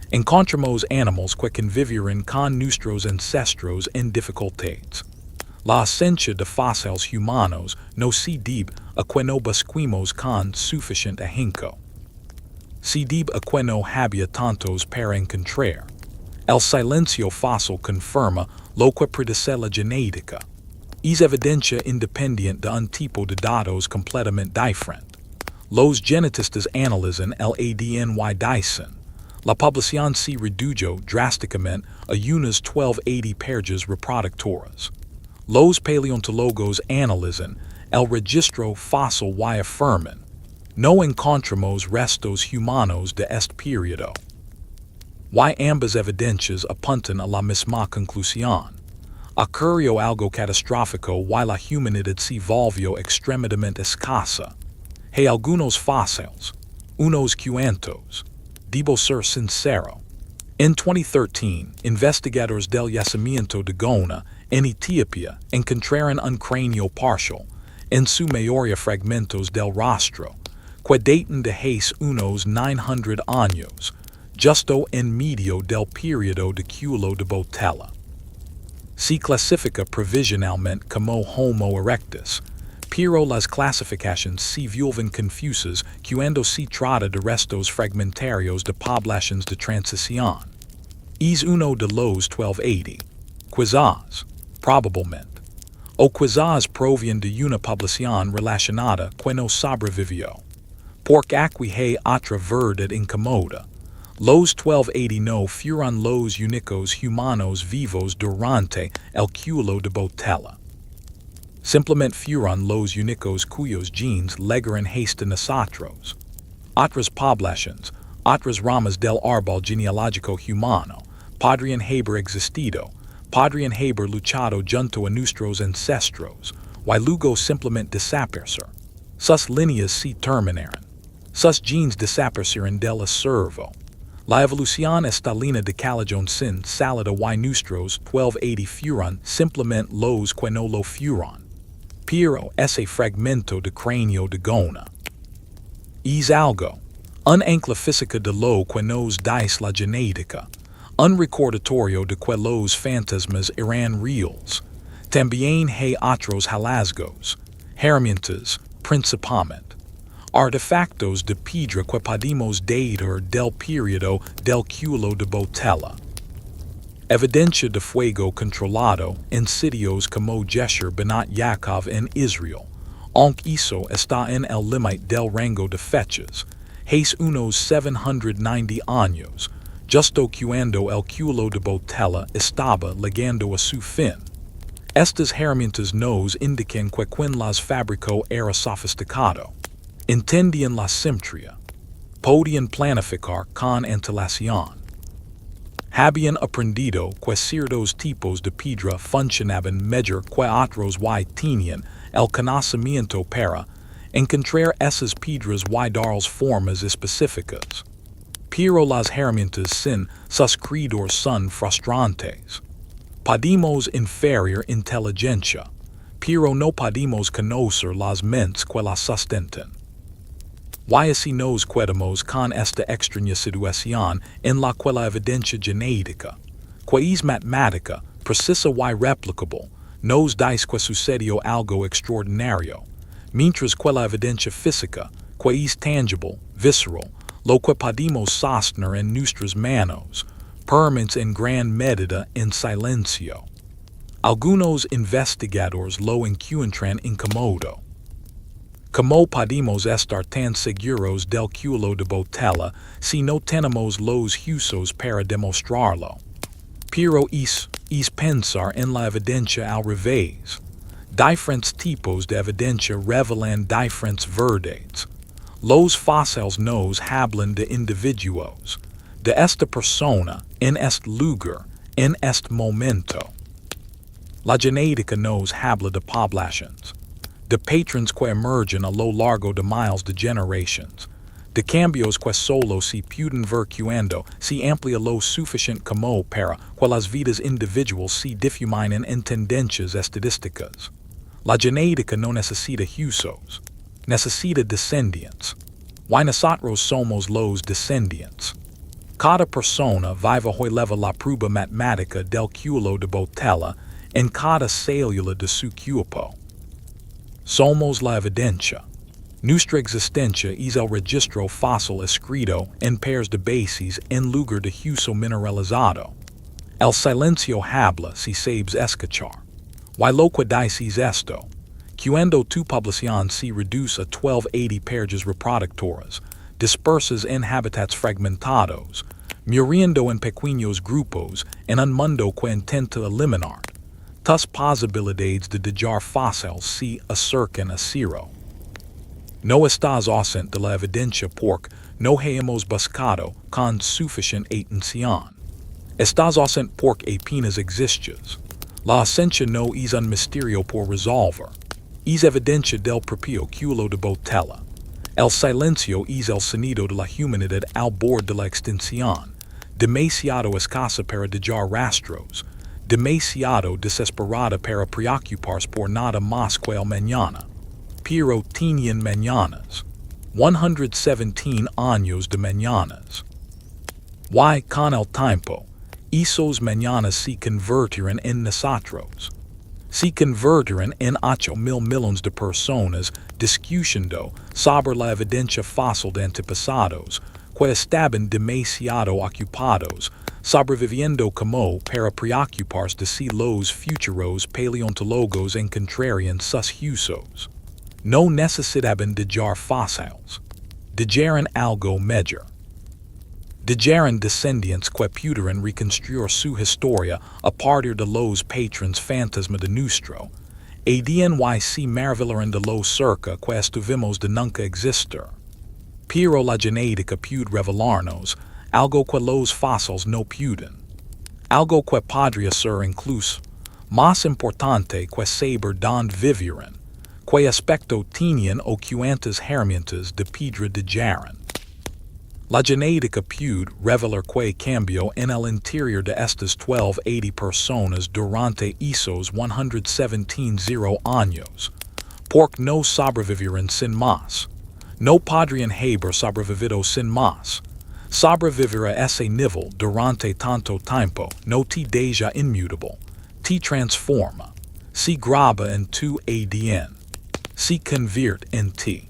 Encontramos animales que convivieron con nuestros ancestros en dificultades. La ausencia de fósiles humanos no se debe a que no busquemos con suficiente ahínco. Se debe a que no había tantos para encontrar. El silencio fósil confirma lo que predice la genética. Es evidencia independiente de un tipo de datos completamente diferente. Los genetistas analizan el ADN y dicen, la población se redujo drásticamente a unas 1280 parejas reproductoras. Los paleontólogos analizan el registro fósil y afirman, no encontramos restos humanos de este periodo. Y ambas evidencias apuntan a la misma conclusión. Ocurrió algo catastrófico y la humanidad se volvió extremadamente escasa. Hay algunos fósiles, unos cuantos. Debo ser sincero. En 2013, investigadores del yacimiento de Gona, en Etiopía, encontraron un cráneo parcial, en su mayoría fragmentos del rostro, que datan de hace unos 900 años, justo en medio del periodo de cuello de Botella. Se clasifica provisionalmente como Homo erectus, pero las clasificaciones se vuelven confusas cuando se trata de restos fragmentarios de poblaciones de transición. Es uno de los 1280. Quizás, probablemente, o quizás proviene de una población relacionada que no sobrevivió. Porque aquí hay otra verdad incómoda. Los 1280 no fueron los únicos humanos vivos durante el cuello de Botella. Simplemente fueron los únicos cuyos genes legaron haste a nosotros. otras poblaciones, otras ramas del árbol genealógico humano, podrían haber existido, podrían haber luchado junto a nuestros ancestros, y luego simplemente desaparecer. Sus líneas se terminaron. Sus genes desaparecieron del acervo. La evolución estalina de callejón sin salida y nuestros 1280 fueron simplemente los que no lo fueron. Pero ese fragmento de cráneo de gona es algo, un ancla física de lo que nos dice la genética, un recordatorio de que los fantasmas eran reales. También hay otros hallazgos, herramientas, principalmente, artefactos de piedra que podemos datar del periodo del cuello de Botella. Evidencia de fuego controlado en sitios como Gesher Benat Yaakov en Israel, aunque eso está en el límite del rango de fechas, hace unos 790 años, justo cuando el cuello de Botella estaba llegando a su fin. Estas herramientas nos indican que quien las fabricó era sofisticado. Entendían la simetría. Podían planificar con antelación. Habían aprendido que ciertos tipos de piedra funcionaban mejor que otros y tenían el conocimiento para encontrar esas piedras y darles formas específicas. Pero las herramientas sin sus creadores son frustrantes. Podemos inferir inteligencia, pero no podemos conocer las mentes que las sustentan. Y así nos quedamos con esta extraña situación en la que la evidencia genética, que es matemática, precisa y replicable, nos dice que sucedió algo extraordinario, mientras que la evidencia física, que es tangible, visceral, lo que podemos sostener en nuestras manos, permanece en gran medida en silencio. Algunos investigadores lo encuentran incómodo. ¿Cómo podemos estar tan seguros del cuello de Botella si no tenemos los usos para demostrarlo? Pero es pensar en la evidencia al revés. Diferentes tipos de evidencia revelan diferentes verdades. Los fósiles nos hablan de individuos, de esta persona, en este lugar, en este momento. La genética nos habla de poblaciones, de patrones que emergen a lo largo de miles de generaciones, de cambios que solo se pueden ver cuando se amplía lo suficiente como para que las vidas individuales se difuminen en tendencias estadísticas. La genética no necesita usos, necesita descendientes. Y nosotros somos los descendientes. Cada persona vive hoy leva la prueba matemática del cuello de Botella en cada célula de su cuerpo. Somos la evidencia. Nuestra existencia es el registro fósil escrito en pairs de bases en lugar de uso mineralizado. El silencio habla si sabes escuchar. Y lo que dice es esto. Cuando tu población se reduce a 1280 parejas reproductoras, dispersas en hábitats fragmentados, muriendo en pequeños grupos en un mundo que intenta eliminar, tus posibilidades de dejar fósiles se acercan a cero. No estás ausente de la evidencia porque no hemos buscado con suficiente atención. Estás ausente porque apenas existes. La ausencia no es un misterio por resolver. Es evidencia del propio cuello de Botella. El silencio es el sonido de la humanidad al borde de la extinción, demasiado escasa para dejar rastros, demasiado desesperada para preocuparse por nada más que el mañana. Pero tenían mañanas, 117 años de mañanas. Y con el tiempo, esos mañanas se convertirán en nosotros. Se convertirán en 8,000 millones de personas discutiendo sobre la evidencia fósil de antepasados que estaban demasiado ocupados sobreviviendo como para preocuparse de si los futuros paleontólogos encontrarían sus usos. No necesitaban dejar fósiles. Dejaron algo mejor. Dejaron descendientes que pudieran reconstruir su historia a partir de los patrones fantasma de nuestro, y se maravillaron de lo cerca que estuvimos de nunca existir. Pero la genética puede revelarnos algo que los fósiles no pueden. Algo que podría ser incluso más importante que saber dónde vivieron, que aspecto tenían o cuántas herramientas de piedra dejaron. La genética puede revelar que cambió en el interior de estas 1280 personas durante esos 117 años, porque no sobrevivieron sin más. No podrían haber sobrevivido sin más. Sobrevivir a ese nivel durante tanto tiempo no te deja inmutable, te transforma, se graba en tu ADN, se convierte en ti.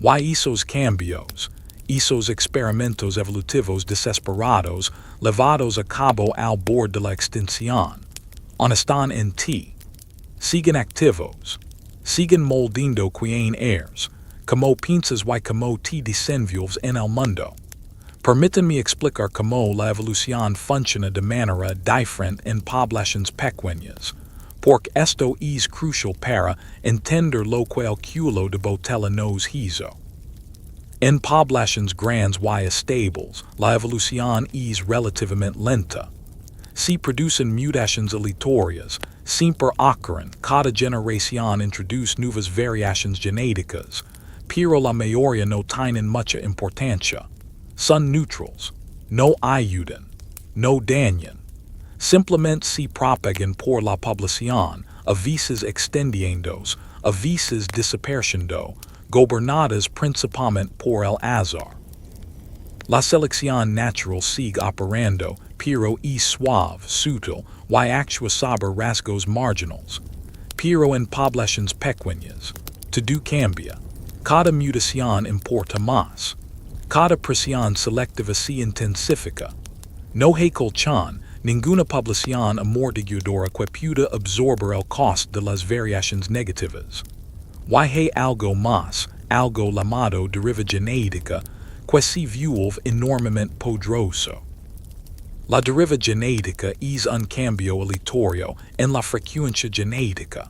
Y esos cambios, esos experimentos evolutivos desesperados llevados a cabo al borde de la extinción, aún están en ti. Siguen activos, siguen moldando quien eres, como piensas y como te desenvuelves en el mundo. Permítanme explicar cómo la evolución funciona de manera diferente en poblaciones pequeñas, porque esto es crucial para entender lo que el cuello de Botella nos hizo. En poblaciones grandes y estables, la evolución es relativamente lenta. Se producen mutaciones aleatorias, siempre ocurren, cada generación introduce nuevas variaciones genéticas, pero la mayoría no tienen mucha importancia. Son neutrales, no ayudan, no dañan. Simplemente se propagan por la población, a veces extendiéndose, a veces desapareciendo, gobernadas principalmente por el azar. La selección natural sigue operando, pero es suave, sutil, y actúa sobre rasgos marginales. Pero en poblaciones pequeñas, todo cambia. Cada mutación importa más. Cada presión selectiva se intensifica. No hay colchón, ninguna población amortiguadora que pueda absorber el costo de las variaciones negativas. Y hay algo más, algo llamado deriva genética, que se vuelve enormemente poderoso. La deriva genética es un cambio aleatorio en la frecuencia genética.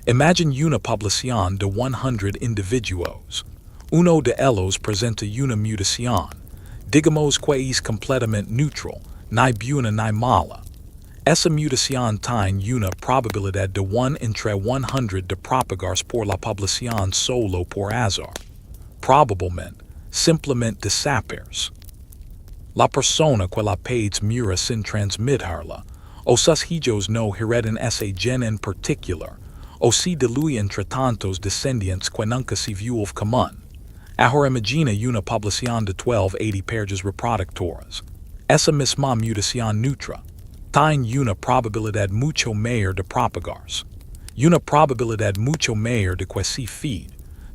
Imagine una población de 100 individuos. Uno de ellos presenta una mutación. Digamos que es completamente neutral, ni buena ni mala. Esa mutación tiene una probabilidad de 1 entre 100 de propagarse por la población solo por azar. Probablemente, simplemente desaparece. La persona que la pades mura sin transmitirla, o sus hijos no heredan ese gen en particular, o se diluye entre tantos descendientes que nunca se vuelve común. Ahora imagina una población de 1280 parejas reproductoras. Esa misma mutación neutra tiene una probabilidad mucho mayor de propagarse. Una probabilidad mucho mayor de que se feed,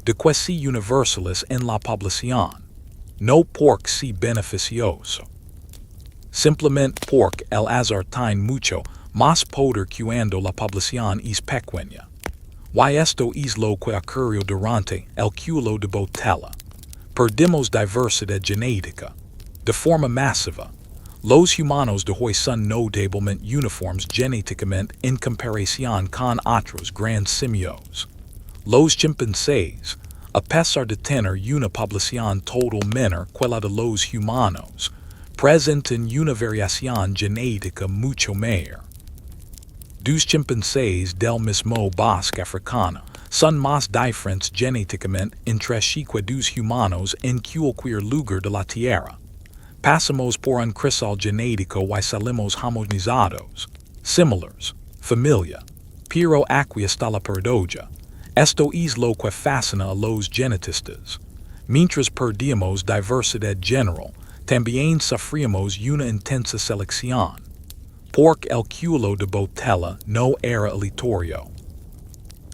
de que se universalice en la población. No porque sea beneficioso. Simplemente porque el azar tiene mucho más poder cuando la población es pequeña. Y esto es lo que ocurrió durante el cuello de Botella. Perdimos diversidad genética. De forma masiva, los humanos de hoy son notablemente uniformes genéticamente en comparación con otros grandes simios. Los chimpancés, a pesar de tener una población total menor que la de los humanos, presentan una variación genética mucho mayor. Dos chimpancés del mismo bosque africano son más diferentes genéticamente entre sí que dos humanos en cualquier lugar de la Tierra. Pasamos por un crisol genético y salimos homogenizados, similares, familia, pero aquí está la paradoja. Esto es lo que fascina a los genetistas. Mientras perdíamos diversidad general, también sufrimos una intensa selección. Porque el cuello de Botella no era aleatorio.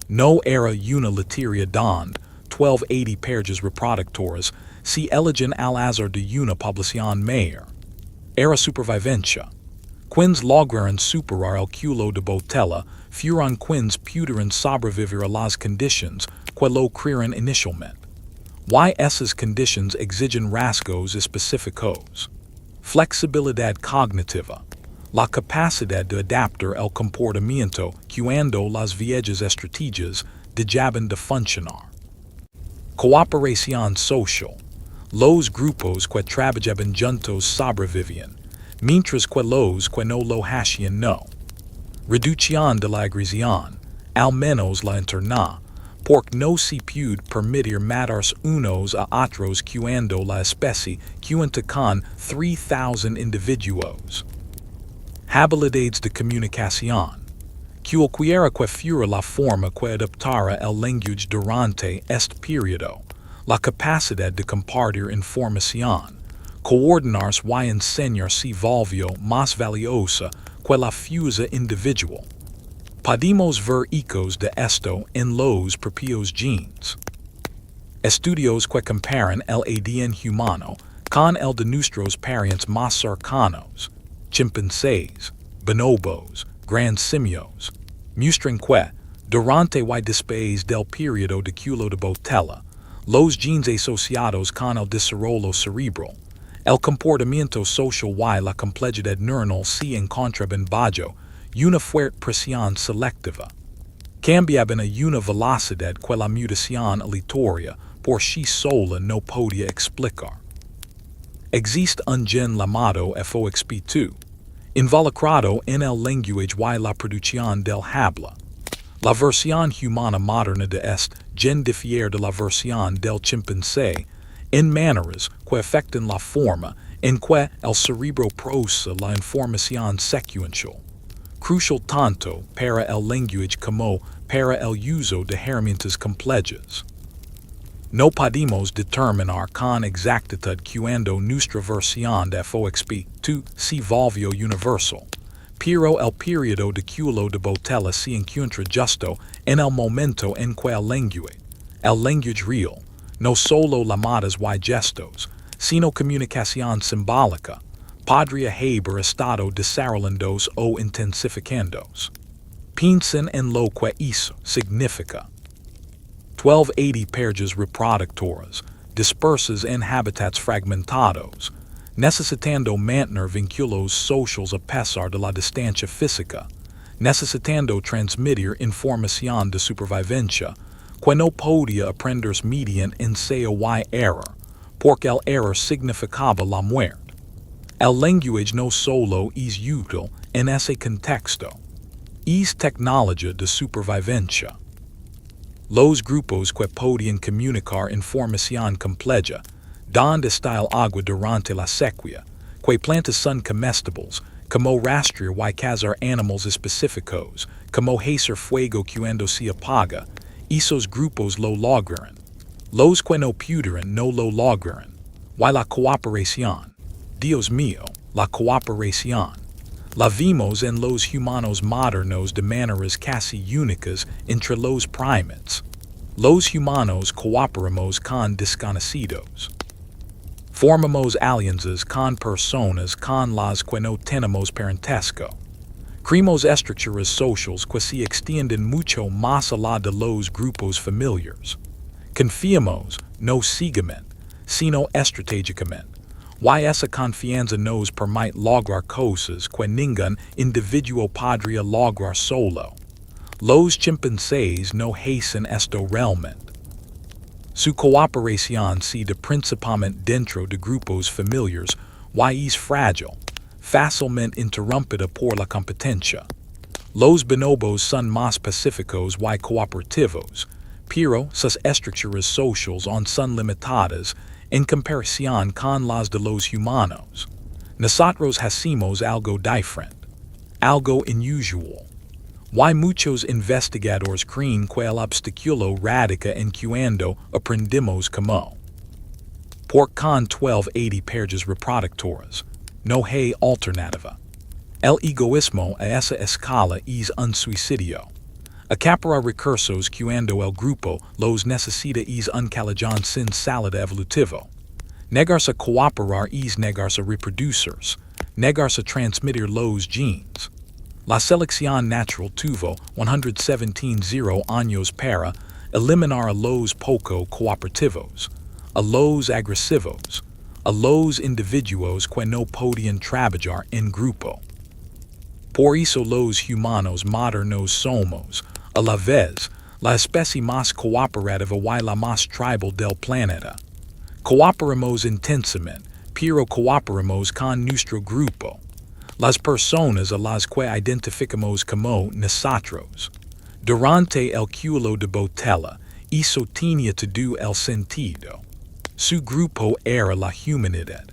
No era una lotería donde 1280 parejas reproductoras se eligen al azar de una población mayor. Era supervivencia. Quienes lograron superar el cuello de Botella fueron quienes pudieron sobrevivir a las condiciones que lo crearon inicialmente. Y esas condiciones exigen rasgos específicos. Flexibilidad cognitiva. La capacidad de adaptar el comportamiento cuando las viejas estrategias dejaban de funcionar. Cooperación social. Los grupos que trabajan juntos sobreviven, mientras que los que no lo hacen no. Reducción de la agresión, al menos la interna, porque no se puede permitir matarse unos a otros cuando la especie cuenta con 3,000 individuos. Habilidades de comunicación. Cualquiera que fuera la forma que adoptara el lenguaje durante este periodo, la capacidad de compartir información, coordinarse y enseñar se volvió más valiosa que la fuerza individual. Podemos ver ecos de esto en los propios genes. Estudios que comparan el ADN humano con el de nuestros parientes más cercanos, chimpancés, bonobos, grandes simios, muestran que, durante y después del periodo de cuello de Botella, los genes asociados con el desarrollo cerebral, el comportamiento social y la complejidad neuronal se encontraban bajo una fuerte presión selectiva. Cambiaban a una velocidad que la mutación aleatoria por sí sola no podía explicar. Existe un gen llamado FOXP2, involucrado en el lenguaje y la producción del habla. La versión humana moderna de este gen difiere de la versión del chimpancé en maneras que afectan la forma en que el cerebro procesa la información secuencial, crucial tanto para el lenguaje como para el uso de herramientas complejas. No podemos determinar con exactitud cuando nuestra versión de FOXP2 se volvió universal, pero el periodo de cuello de Botella se encuentra justo en el momento en que el lenguaje real, no solo llamadas y gestos, sino comunicación simbólica, podría haber estado desarrollándose o intensificándose. Piensen en lo que eso significa. 1280 parejas reproductoras, dispersas en hábitats fragmentados, necesitando mantener vínculos sociales a pesar de la distancia física, necesitando transmitir información de supervivencia, que no podía aprenderse mediante ensayo y error, porque el error significaba la muerte. El lenguaje no solo es útil en ese contexto, es tecnología de supervivencia. Los grupos que podían comunicar información compleja, donde está el agua durante la sequía, que plantas son comestibles, como rastrear y cazar animales específicos, como hacer fuego cuando se apaga, esos grupos lo lograron. Los que no pudieron no lo lograron. Y la cooperación. Dios mío, la cooperación. La vimos en los humanos modernos de maneras casi únicas entre los primates. Los humanos cooperamos con desconocidos. Formamos alianzas con personas con las que no tenemos parentesco. Creamos estructuras sociales que se extienden mucho más allá de los grupos familiares. Confiamos, no ciegamente, sino estratégicamente. Y esa confianza nos permite lograr cosas que ningún individuo podría lograr solo. Los chimpancés no hacen esto realmente. Su cooperación se da principalmente dentro de grupos familiares y es frágil, fácilmente interrumpida por la competencia. Los bonobos son más pacíficos y cooperativos, pero sus estructuras sociales son limitadas en comparación con las de los humanos. Nosotros hacemos algo diferente, algo inusual. Y muchos investigadores creen que el obstáculo radica en cuando aprendemos como. Por con 1280 parejas reproductoras, no hay alternativa. El egoísmo a esa escala es un suicidio. Acaparar recursos cuando el grupo los necesita es un callejón sin salida evolutivo. Negarse a cooperar es negarse a reproducirse, negarse a transmitir los genes. La selección natural tuvo 117 años para eliminar a los poco cooperativos, a los agresivos, a los individuos que no podían trabajar en grupo. Por eso los humanos modernos somos, a la vez, la especie más cooperativa y la más tribal del planeta. Cooperamos intensamente, pero cooperamos con nuestro grupo. Las personas a las que identificamos como nosotros. Durante el cuello de Botella, eso tenía todo el sentido. Su grupo era la humanidad.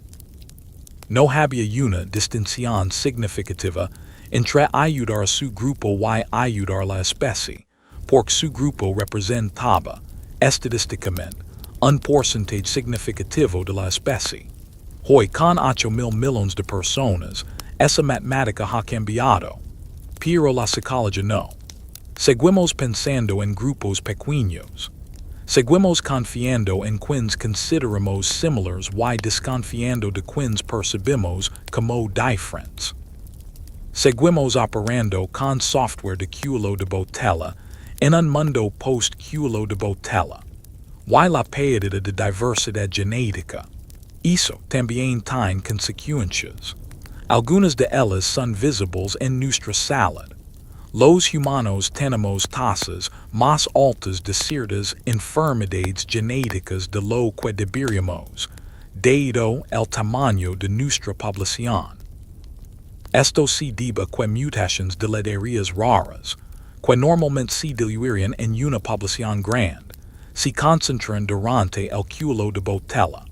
No había una distinción significativa entre ayudar a su grupo y ayudar a la especie, porque su grupo representaba, estadísticamente, un porcentaje significativo de la especie. Hoy, con 8.000 millones de personas, esa matemática ha cambiado, pero la psicología no. Seguimos pensando en grupos pequeños. Seguimos confiando en quienes consideramos similares y desconfiando de quienes percibimos como diferentes. Seguimos operando con software de cuello de Botella en un mundo post-cuello de Botella. Y la pérdida de diversidad genética. Eso también tiene consecuencias. Algunas de ellas son visibles en nuestra salud. Los humanos tenemos tasas más altas de ciertas enfermedades genéticas de lo que deberíamos, dado el tamaño de nuestra población. Esto se debe a que mutaciones de heredarias raras, que normalmente se diluirían en una población grande, se concentran durante el cuello de Botella.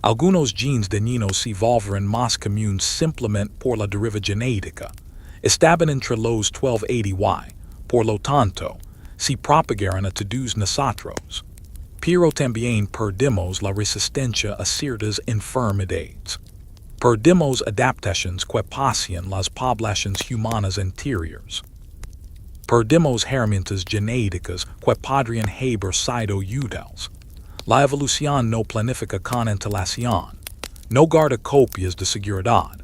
Algunos genes dañinos se volvieron más comunes simplemente por la deriva genética. Estaban entre los 1280 y, por lo tanto, se propagaron a todos nosotros. Pero también perdimos la resistencia a ciertas enfermedades. Perdimos adaptaciones que poseían las poblaciones humanas anteriores. Perdimos herramientas genéticas que podrían haber sido útiles. La evolución no planifica con antelación, no guarda copias de seguridad.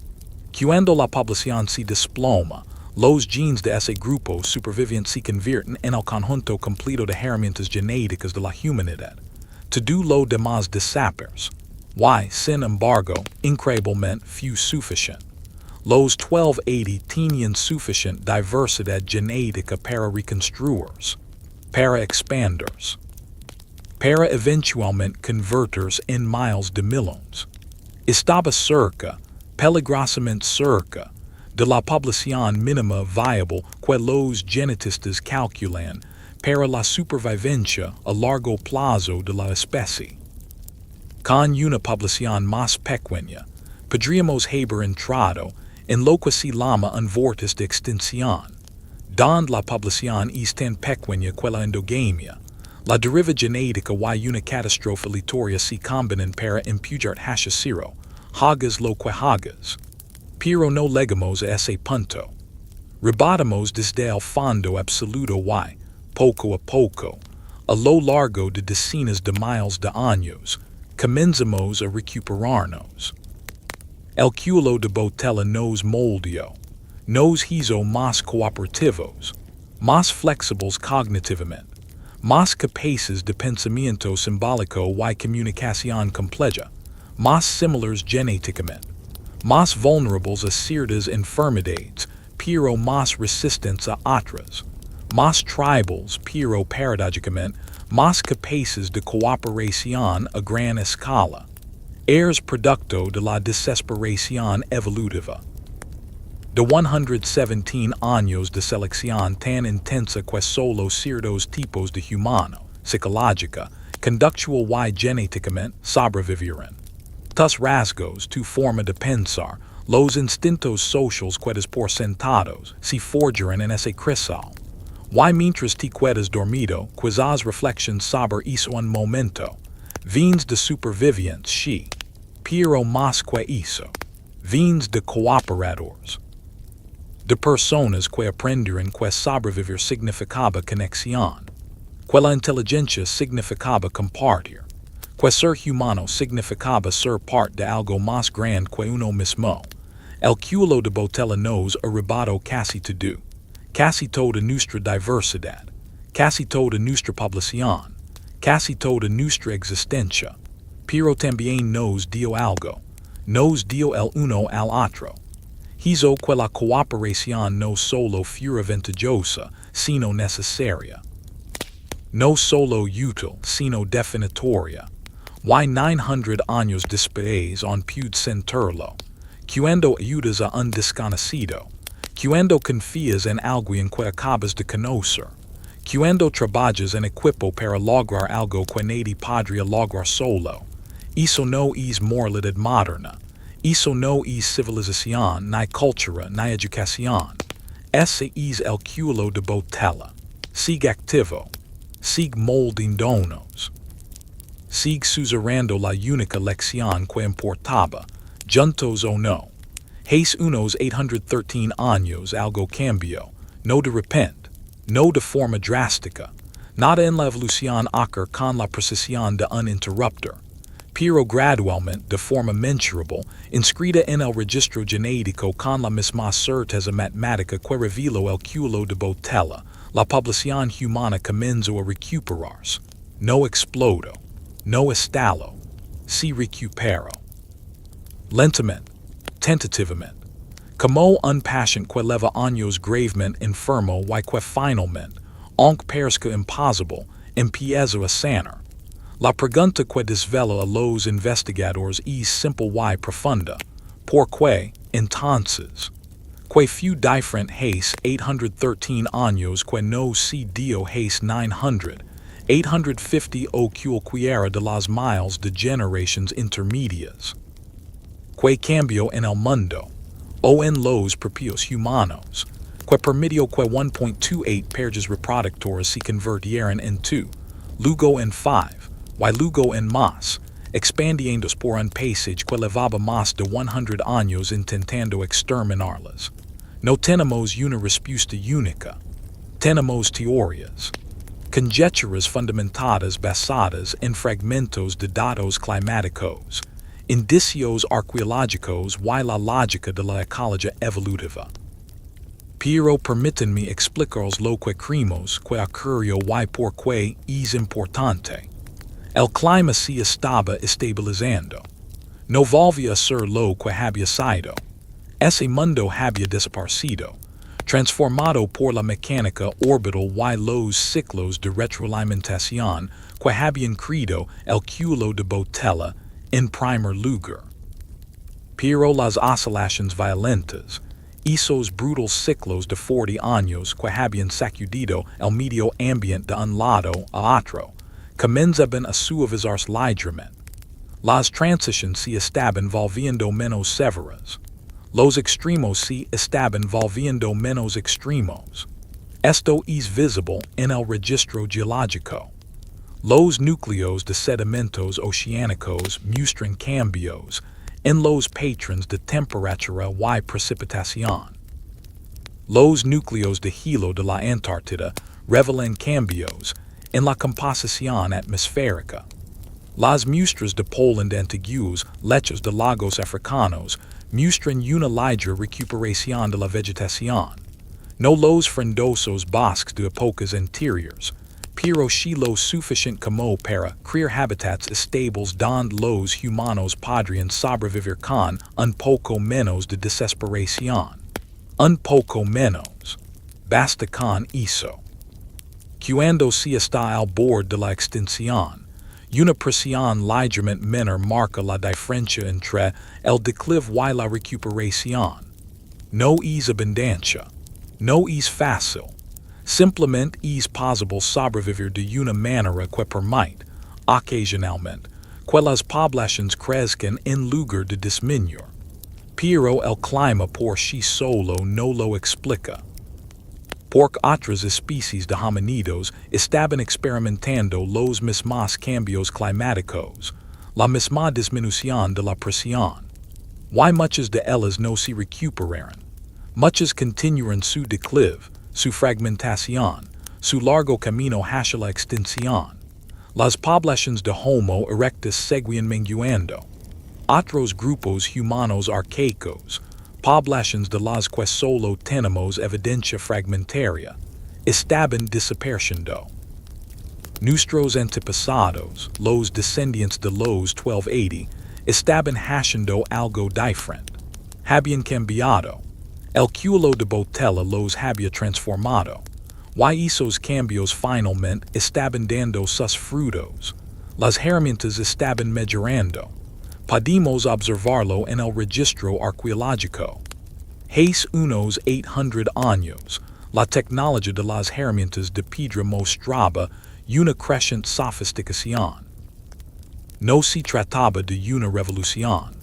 Cuando la población se desploma, los genes de ese grupo superviviente se convierten en el conjunto completo de herramientas genéticas de la humanidad. Todo lo demás desaparece. Y, sin embargo, increíblemente fue suficiente. Los 1280 tenían suficiente diversidad genética para reconstruirse, para expandirse, para eventualmente convertirse en miles de millones. Estaba cerca, peligrosamente cerca, de la población mínima viable que los genetistas calculan para la supervivencia a largo plazo de la especie. Con una población más pequeña, podríamos haber entrado en lo que se llama un vórtice de extinción, donde la población es tan pequeña que la endogamia, la deriva genética y una catástrofe aleatoria se combinan para empujar hacia cero, hagas lo que hagas. Pero no llegamos a ese punto. Rebotamos desde el fondo absoluto y, poco a poco, a lo largo de decenas de miles de años, comenzamos a recuperarnos. El cuello de Botella nos moldeó, nos hizo más cooperativos, más flexibles cognitivamente, más capaces de pensamiento simbólico y comunicación compleja, más similares genéticamente, más vulnerables a ciertas enfermedades, pero más resistentes a otras, más tribals, pero paradójicamente, más capaces de cooperación a gran escala. Es producto de la desesperación evolutiva. De 117 años de selección tan intensa que solo ciertos tipos de humano, psicológica, conductual y genéticamente, sobrevivieron. Tus rasgos, tu forma de pensar, los instintos sociales que des por sentados, se forjaron en ese crisol. Y mientras te quedas dormido, quizás reflexiones sobre eso un momento. Vins de supervivientes, sí. Pero más que eso. Vins de cooperadores. De personas que aprendieron que sobrevivir significaba conexión. Que la inteligencia significaba compartir. Que ser humano significaba ser parte de algo más grande que uno mismo. El cuello de Botella nos arrebató casi todo. Casi toda nuestra diversidad. Casi toda nuestra población. Casi toda nuestra existencia. Pero también nos dio algo. Nos dio el uno al otro. Hizo que la cooperación no solo fuera ventajosa, sino necesaria. no solo útil, sino definitoria. Y 900 años después on pude sentirlo. Cuando ayudas a un desconocido. Cuando confías en alguien que acabas de conocer. Cuando trabajas en equipo para lograr algo que nadie podría lograr solo. Eso no es moralidad moderna. Eso no es civilización, ni cultura, ni educación. Ese es el culo de Botella. Sigue activo. Sigue moldándonos. Sigue suzerando la única lección que importaba, juntos o no. Hace unos 813 años algo cambió, no de repente, no de forma drástica, nada en la evolución ocurre con la precisión de un interruptor, pero gradualmente de forma mensurable, inscrita en el registro genético con la misma certeza matemática que reveló el culo de Botella, la población humana comenzó a recuperarse. No explodó, no estaló, se recuperó. Lentamente, tentativamente, como un paciente que lleva años gravemente enfermo y que finalmente, aunque parezca imposible, empieza a sanar. La pregunta que desvela a los investigadores es simple y profunda. ¿Por qué, entonces? Que fue diferente hace 813 años que no se dio hace 900, 850 o cualquiera de las miles de generaciones intermedias. Que cambió en el mundo, o en los propios humanos, que permitió que 1.28 parejas reproductoras se convirtieran en 2, luego en 5, y luego en más, expandiéndose por un pasaje que llevaba más de 100 años intentando exterminarlas. No tenemos una respuesta única. Tenemos teorías. Conjeturas fundamentadas basadas en fragmentos de datos climáticos, indicios arqueológicos y la lógica de la ecología evolutiva. Pero permítanme explicaros lo que creemos que ocurrió y por qué es importante. El clima se estaba estabilizando. No volvía a ser lo que había sido. Ese mundo había desaparecido, transformado por la mecánica orbital y los ciclos de retroalimentación que habían creado el culo de Botella en primer lugar. Pero las oscilaciones violentas, esos brutales ciclos de 40 años que habían sacudido el medio ambiente de un lado a otro, comenzaban a suavizarse ligeramente. Las transiciones se estaban volviendo menos severas. Los extremos se estaban volviendo menos extremos. Esto es visible en el registro geológico. Los núcleos de sedimentos oceánicos muestran cambios en los patrones de temperatura y precipitación. Los núcleos de hielo de la Antártida revelan cambios en la composición atmosférica. Las muestras de polen de antiguos lechos de lagos africanos muestran una ligeira recuperación de la vegetación. No los frondosos bosques de épocas anteriores, pero sí lo suficiente como para crear hábitats estables donde los humanos podrían sobrevivir con un poco menos de desesperación. Un poco menos. Basta con eso. Cuando se está al borde de la extinción, una presión ligeramente menor marca la diferencia entre el declive y la recuperación. No es abundancia. No es fácil. Simplemente es posible sobrevivir de una manera que permite, ocasionalmente, que las poblaciones crezcan en lugar de disminuir. Pero el clima por sí solo no lo explica. Porque otras especies de homínidos estaban experimentando los mismos cambios climáticos, la misma disminución de la presión. Y muchas de ellas no se recuperaron. Muchas continuaron su declive, su fragmentación, su largo camino hacia la extinción. Las poblaciones de Homo erectus seguían menguando. Otros grupos humanos arcaicos, poblaciones de las que solo tenemos evidencia fragmentaria, estaban desapareciendo. Nuestros antepasados, los descendientes de los 1280, estaban haciendo algo diferente. Habían cambiado. El culo de Botella los había transformado. Why esos cambios finalmente estaban dando sus frutos. Las herramientas estaban mejorando. Podemos observarlo en el registro arqueológico. Hace unos 800 años, la tecnología de las herramientas de piedra mostraba una creciente sofisticación. No se trataba de una revolución.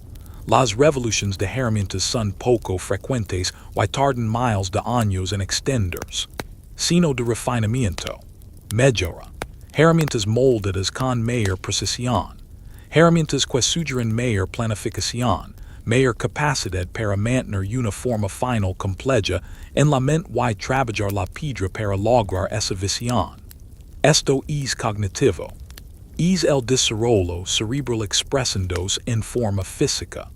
Las revoluciones de herramientas son poco frecuentes y tardan miles de años en extenderse, sino de refinamiento. Mejora. Herramientas moldadas con mayor precisión. Herramientas que sugieren mayor planificación, mayor capacidad para mantener una forma final compleja en la mente y trabajar la piedra para lograr esa visión. Esto es cognitivo. Es el desarrollo cerebral expresándose en forma física.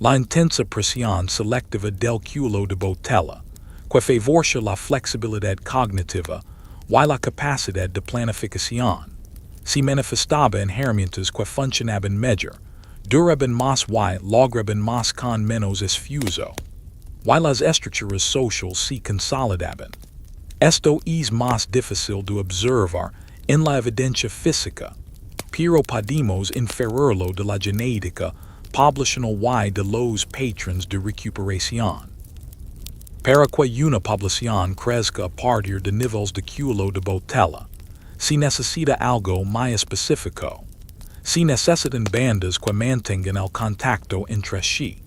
La intensa presión selectiva del cuello de Botella, que favorece la flexibilidad cognitiva y la capacidad de planificación, se manifestaba en herramientas que funcionaban mejor, duraban más y lograban más con menos esfuerzo, y las estructuras sociales se consolidaban. Esto es más difícil de observar en la evidencia física, pero podemos inferirlo de la genética poblacional y de los patrones de recuperación. Para que una población crezca a partir de niveles de cuello de Botella, se necesita algo más específico. Se necesitan bandas que mantengan el contacto entre sí.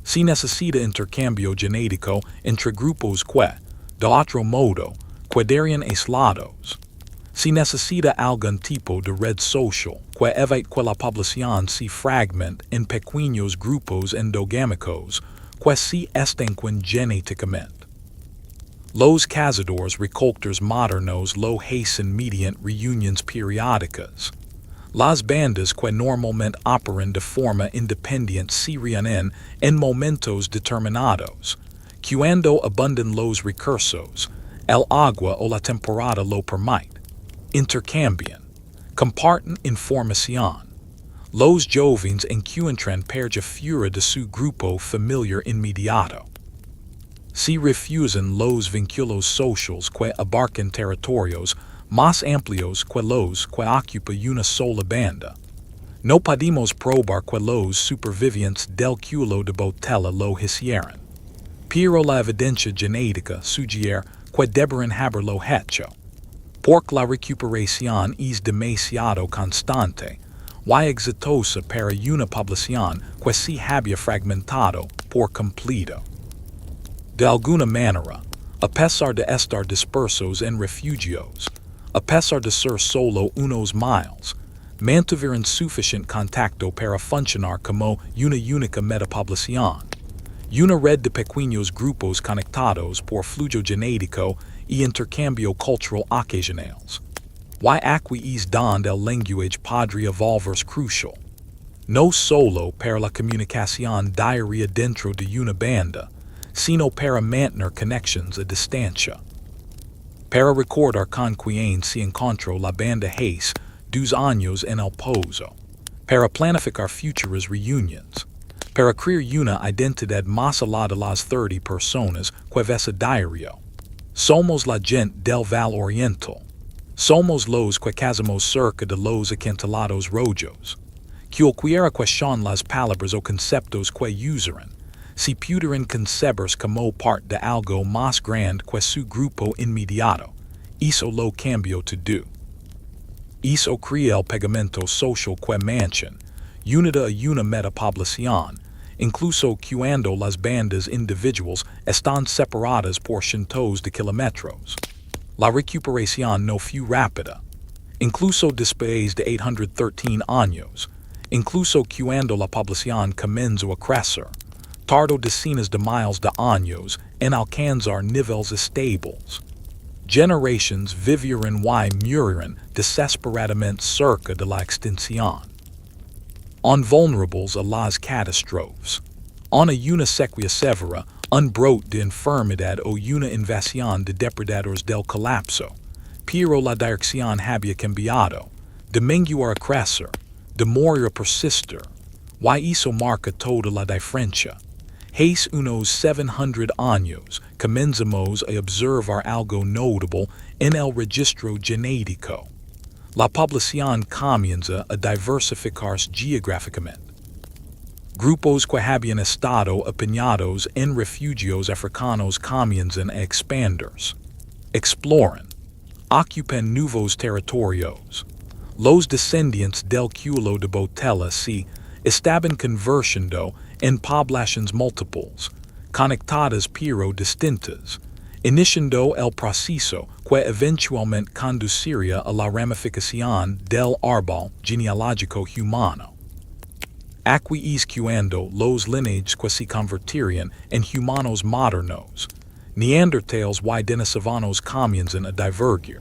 Se necesita intercambio genético entre grupos que, de otro modo, quedarían aislados. Se necesita algún tipo de red social que evite que la población se fragmente en pequeños grupos endogámicos que se extinguen genéticamente. Los cazadores recolectores modernos lo hacen mediante reuniones periódicas. Las bandas que normalmente operan de forma independiente se reúnen en momentos determinados, cuando abundan los recursos, el agua o la temporada lo permite. Intercambian, comparten información. Los jóvenes encuentran perja fuera de su grupo familiar inmediato. Se refusan los vínculos sociales que abarcan territorios más amplios que los que ocupa una sola banda. No podemos probar que los supervivientes del cuello de Botella lo hicieron, pero la evidencia genética sugiere que deberán haberlo hecho. Porque la recuperación es demasiado constante y exitosa para una población que se había fragmentado por completo. De alguna manera, a pesar de estar dispersos en refugios, a pesar de ser solo unos miles, mantuvieron suficiente contacto para funcionar como una única metapoblación, una red de pequeños grupos conectados por flujo genético y intercambio cultural ocasionales. Y aquí es donde el lenguaje podría volverse crucial, no solo para la comunicación diaria dentro de una banda, sino para mantener conexiones a distancia. Para recordar con quién se encontró la banda Hace 2 años en el pozo, para planificar futuras reuniones, para crear una identidad más allá de las 30 personas que ves a diario. Somos la gente del Val Oriental. Somos los que cazamos cerca de los acantilados rojos. Cualquiera que son las palabras o conceptos que usaran, se pudieran conceberse como parte de algo más grande que su grupo inmediato. Eso lo cambio todo. Eso crea el pegamento social que manchan, unida a una metapoblación, incluso cuando las bandas individuales están separadas por cientos de kilómetros. La recuperación no fue rápida. Incluso después de 813 años, incluso cuando la población comenzó a crecer, tardó decenas de miles de años en alcanzar niveles estables. Generations vivieron y murieron desesperadamente cerca de la extinción. Invulnerables a las catástrofes. Una sequía severa, un brote de enfermedad o una invasión de depredadores del colapso, pero la dirección había cambiado, de menguar a crecer, de morir a persistir, y eso marca toda la diferencia. Hace unos 700 años, comenzamos a observar algo notable en el registro genético. La población comienza a diversificarse geográficamente. Grupos que habían estado apiñados en refugios africanos comienzan a expandirse. Exploran. Ocupan nuevos territorios. Los descendientes del Cuello de Botella se estaban convirtiendo en poblaciones múltiples, conectadas pero distintas, iniciando el proceso que eventualmente conduciría a la ramificación del árbol genealógico humano. Aquí es cuando los lineajes que se convertirían en humanos modernos, Neandertales y denisovanos comienzan a divergir.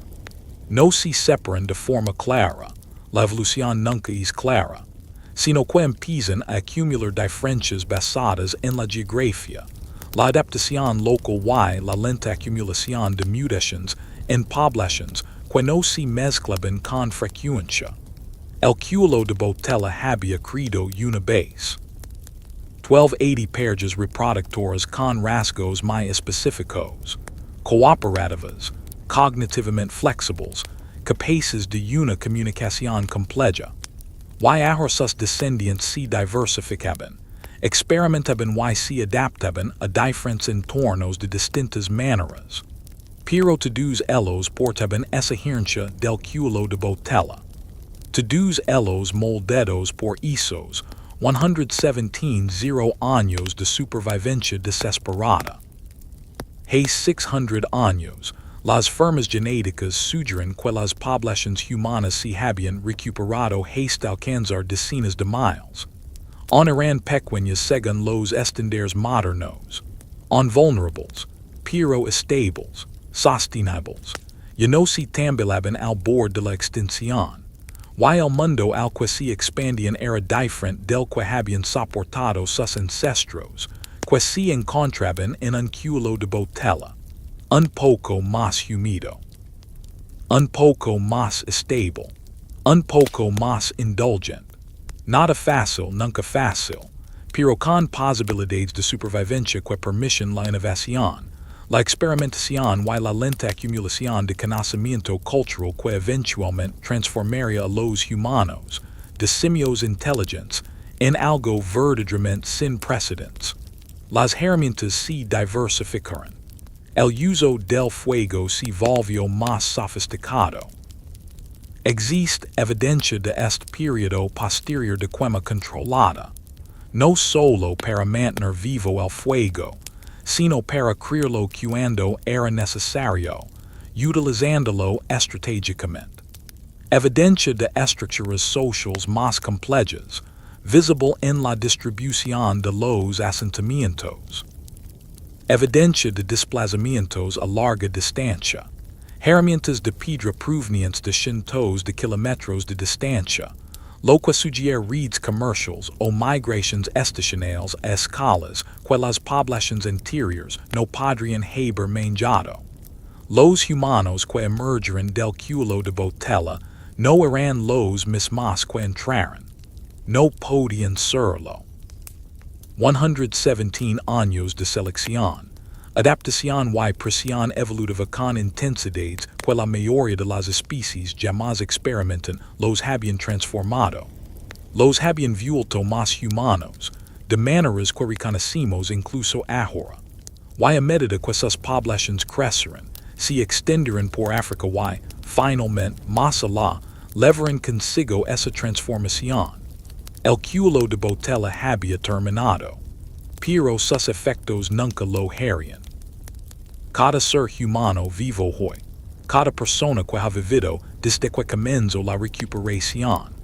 No se separan de forma clara, la evolución nunca es clara, sino que empiezan a acumular diferencias basadas en la geografía, la adaptación local y la lenta acumulación de mutaciones en poblaciones que no se mezclaban con frecuencia. El Cuello de Botella había creado una base. 1280 parejas reproductoras con rasgos muy específicos, cooperativas, cognitivamente flexibles, capaces de una comunicación compleja. Y ahora sus descendientes se diversificaban, experimentaban y se adaptaban a diferentes entornos de distintas maneras. Pero todos ellos portaban esa herencia del Cuello de Botella. Todos ellos moldeados por esos 117 años de supervivencia desesperada. Hace 600 años, las formas genéticas sugieren que las poblaciones humanas se habían recuperado hasta alcanzar decenas de miles. Eran pequeñas según los estándares modernos. Invulnerables, pero estables, sostenibles. Y no se tambaleaban al borde de la extinción. Y el mundo al que se expandían era diferente del que habían soportado sus ancestros, que se encontraban en un Cuello de Botella. Un poco más húmedo, un poco más estable, un poco más indulgente. Nada fácil, nunca fácil, pero con posibilidades de supervivencia que permiten la innovación, la experimentación y la lenta acumulación de conocimiento cultural que eventualmente transformaría a los humanos, de simios inteligentes, en algo verdaderamente sin precedentes. Las herramientas se diversificaron. El uso del fuego se volvió más sofisticado. Existe evidencia de este periodo posterior de quema controlada, no solo para mantener vivo el fuego, sino para crearlo cuando era necesario, utilizándolo estratégicamente. Evidencia de estructuras sociales más complejas, visible en la distribución de los asentamientos. Evidencia de desplazamientos a larga distancia. Herramientas de piedra provenientes de cientos de kilómetros de distancia, lo que sugiere redes comerciales o migraciones estacionales a escalas que las poblaciones interiores no podrían haber manejado. Los humanos que emergieron del Cuello de Botella no eran los mismos que entraron. No podían serlo. 117 años de selección, adaptación y presión evolutiva con intensidades que la mayoría de las especies jamás experimentan los habían transformado. Los habían vuelto más humanos, de maneras que reconocimos incluso ahora. Y a medida que sus poblaciones crecieron, se extendieron por África y, finalmente, más allá, llevaron consigo esa transformación. El Cuello de Botella había terminado, pero sus efectos nunca lo harían. Cada ser humano vivo hoy, cada persona que ha vivido desde que comenzó la recuperación,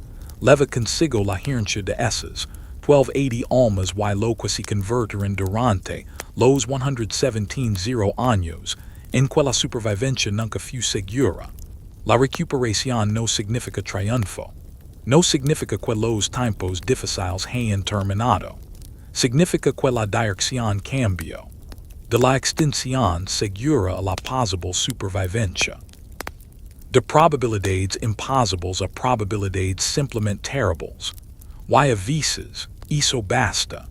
lleva consigo la herencia de esas 1280 almas y lo que se convirtieron durante los 117 años en que la supervivencia nunca fue segura. La recuperación no significa triunfo. No significa que los tiempos difíciles hayan terminado. Significa que la dirección cambió. De la extinción segura a la posible supervivencia. De probabilidades imposibles a probabilidades simplemente terribles. Y a veces, eso basta.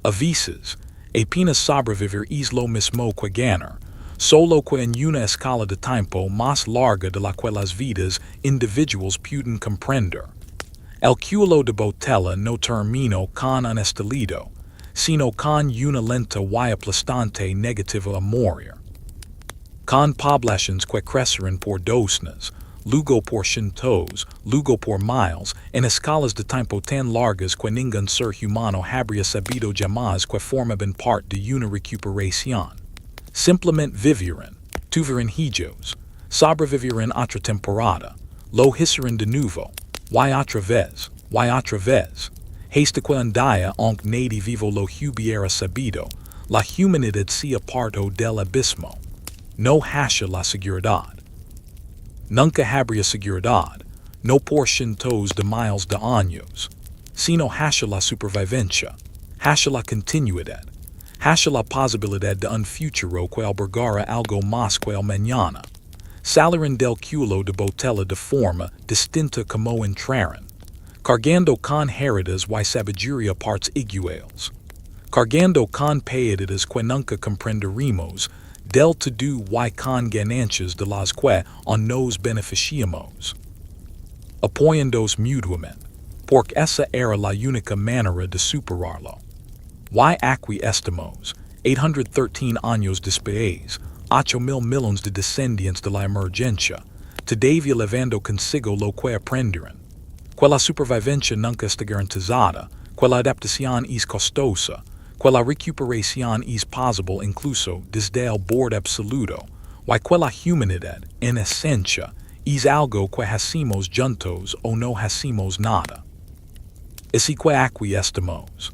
A veces, apenas sobrevivir es lo mismo que ganar, solo que en una escala de tiempo más larga de la que las vidas individuals pueden comprender. El cuello de Botella no terminó con un estallido, sino con una lenta y aplastante negativa a morir. Con poblaciones que crecieron por docenas, luego por cientos, luego por miles, en escalas de tiempo tan largas que ningún ser humano habría sabido jamás que formaban parte de una recuperación. Simplemente vivieron, tuvieron hijos, sobrevivieron otra temporada, lo hicieron de nuevo, y otra vez, hasta que un día aunque nadie vivo lo hubiera sabido, la humanidad se apartó del abismo. No hasha la seguridad. Nunca habría seguridad, no por cientos de miles de años, sino hasha la supervivencia, hasha la continuidad, hasha la posibilidad de un futuro que albergara algo más que el mañana. Salieron del cuello de Botella de forma distinta como entraron, cargando con heridas y sabiduría partes iguales, cargando con piedades que nunca comprenderemos, del todo y con ganancias de las que on nos beneficiamos. Apoyándonos mutuamente, porque esa era la única manera de superarlo. Y aquí estamos, 813 años después, 8,000 millones de descendientes de la emergencia, todavía levando consigo lo que aprendieron. Que la supervivencia nunca está garantizada, que la adaptación es costosa, que la recuperación es posible incluso desde el borde absoluto, y que la humanidad, en esencia, es algo que hacemos juntos o no hacemos nada. Así que aquí estamos.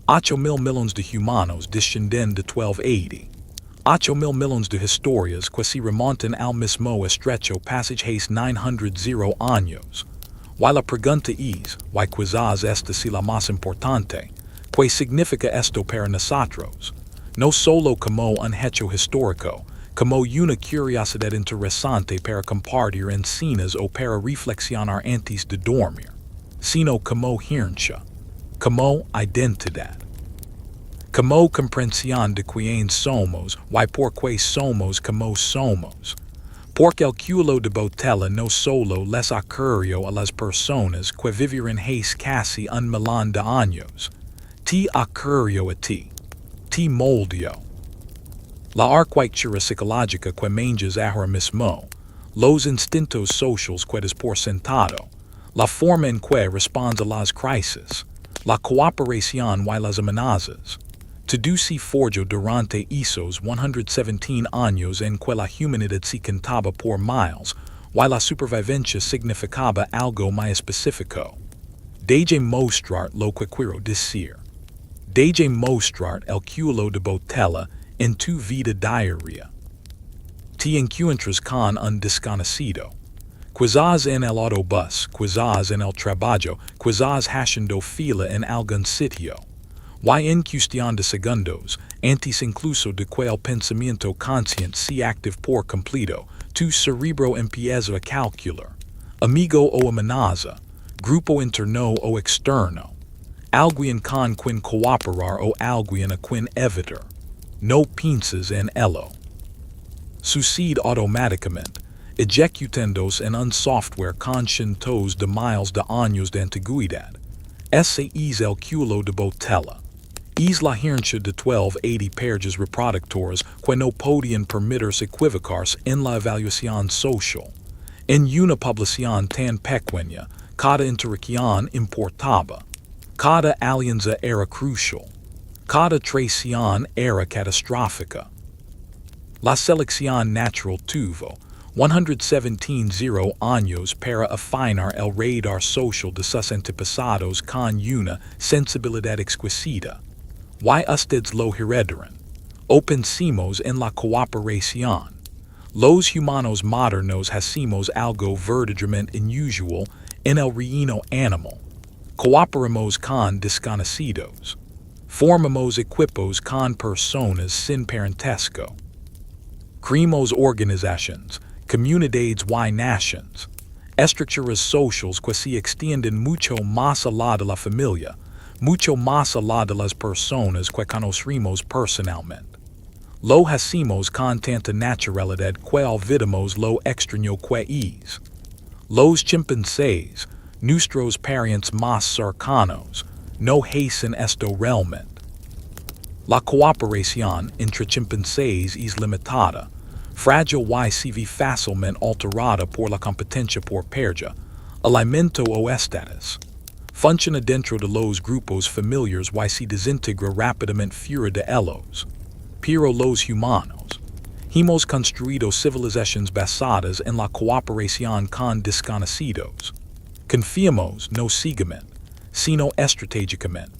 8,000 millones de humanos descienden de 1280. 8,000 millones de historias que se remontan al mismo estrecho passage hace 900 años. Y la pregunta es, y quizás esta sea la más importante, ¿qué significa esto para nosotros? No solo como un hecho histórico, como una curiosidad interesante para compartir en cenas o para reflexionar antes de dormir, sino como herencia, como identidad, como comprensión de quién somos y por qué somos como somos. Porque el cuello de Botella no solo les ocurrió a las personas que vivieron hace casi un millón de años, te ocurrió a ti, te moldeó. La arquitectura psicológica que manjas ahora mismo, los instintos sociales que das por sentado, la forma en que respondes a las crisis, la cooperación y las amenazas, todo se forjó durante esos 117 años en que la humanidad se contaba por miles, y la supervivencia significaba algo más específico. Deje mostrar lo que quiero decir. Deje mostrar el cuello de Botella en tu vida diaria. Te encuentras con un desconocido. Quizás en el autobús, quizás en el trabajo, quizás haciendo fila en algún sitio. Y en cuestión de segundos, antes incluso de que el pensamiento consciente se active por completo, tu cerebro empieza a calcular. Amigo o amenaza, grupo interno o externo, alguien con quien cooperar o alguien a quien evitar. No piensas en ello. Sucede automáticamente, ejecutándose en un software con cientos de miles de años de antigüedad. Ese es el cuello de Botella. Es la herencia de 1280 parejas reproductoras que no podían permitirse equivocarse en la evaluación social. En una población tan pequeña, cada interacción importaba. Cada alianza era crucial. Cada traición era catastrófica. La selección natural tuvo 117 años para afinar el radar social de sus antepasados con una sensibilidad exquisita. Y ustedes lo heredaron. O pensemos en la cooperación. Los humanos modernos hacemos algo verdaderamente inusual en el reino animal. Cooperamos con desconocidos. Formamos equipos con personas sin parentesco. Creamos organizaciones, comunidades y nations. Estructuras sociales que se extienden mucho más allá de la familia, mucho más allá de las personas que conocemos personalmente. Lo hacemos con tanta naturalidad que olvidamos lo extraño que es. Los chimpancés, nuestros parientes más cercanos, no hacen esto realmente. La cooperación entre chimpancés es limitada, frágil y se ve fácilmente alterada por la competencia por pérdida, alimento o estatus. Funciona dentro de los grupos familiares y se desintegra rápidamente fuera de ellos. Pero los humanos hemos construido civilizaciones basadas en la cooperación con desconocidos. Confiamos no ciegamente, sino estratégicamente,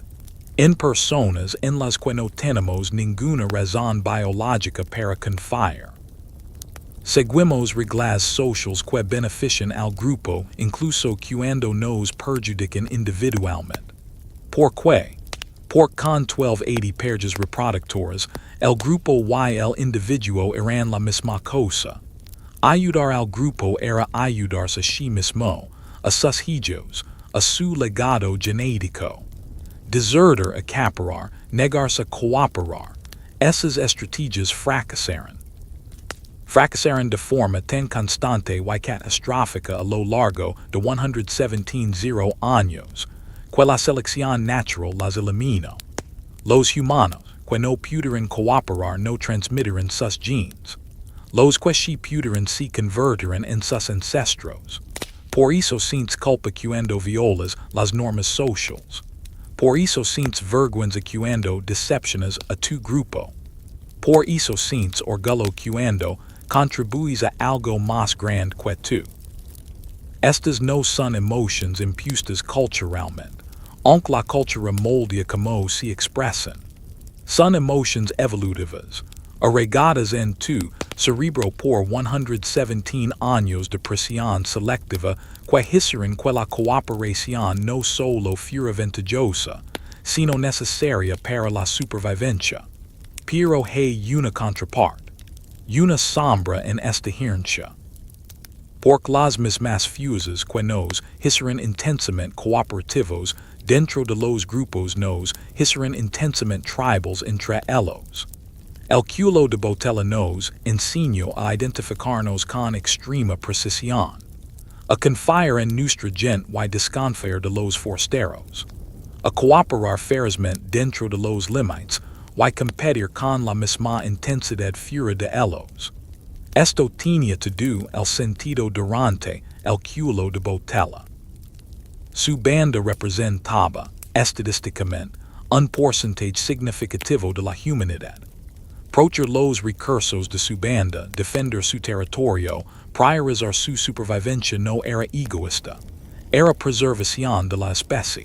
en personas en las que no tenemos ninguna razón biológica para confiar. Seguimos reglas sociales que benefician al grupo incluso cuando nos perjudican individualmente. ¿Por qué? Por con 1280 parejas reproductoras, el grupo y el individuo eran la misma cosa. Ayudar al grupo era ayudarse a sí mismo, a sus hijos, a su legado genético. Deserter acaparar, negarse a cooperar. Esas estrategias fracasaron. Fracasaron de forma tan constante y catastrófica a lo largo de 117 años, que la selección natural las eliminó. Los humanos, que no pudieron cooperar, no transmitieron sus genes. Los que sí pudieron se convirtieron en sus ancestros. Por eso sientes culpa cuando violas las normas sociales. Por eso sientes vergüenza cuando decepcionas a tu grupo. Por eso sientes orgullo cuando contribuyes a algo más grande que tú. Estas no son emociones impuestas culturalmente, aunque la cultura moldea como se expresan. Son emociones evolutivas, arraigadas en tu cerebro por 117 años de presión selectiva que hicieron que la cooperación no solo fuera ventajosa, sino necesaria para la supervivencia. Pero hay una contraparte, una sombra en esta herencia. Porque las mismas fuerzas que nos hicieron intensamente cooperativos dentro de los grupos nos hicieron intensamente tribals entre ellos. El cuello de Botella nos enseñó a identificarnos con extrema precisión, a confiar en nuestra gente y desconfiar de los forsteros, a cooperar ferozmente dentro de los límites y competir con la misma intensidad fuera de ellos. Esto tenía todo el sentido durante el cuello de Botella. Su banda representaba, estadísticamente, un porcentaje significativo de la humanidad. Proteger los recursos de su banda, defender su territorio, priorizar su supervivencia no era egoísta, era preservación de la especie.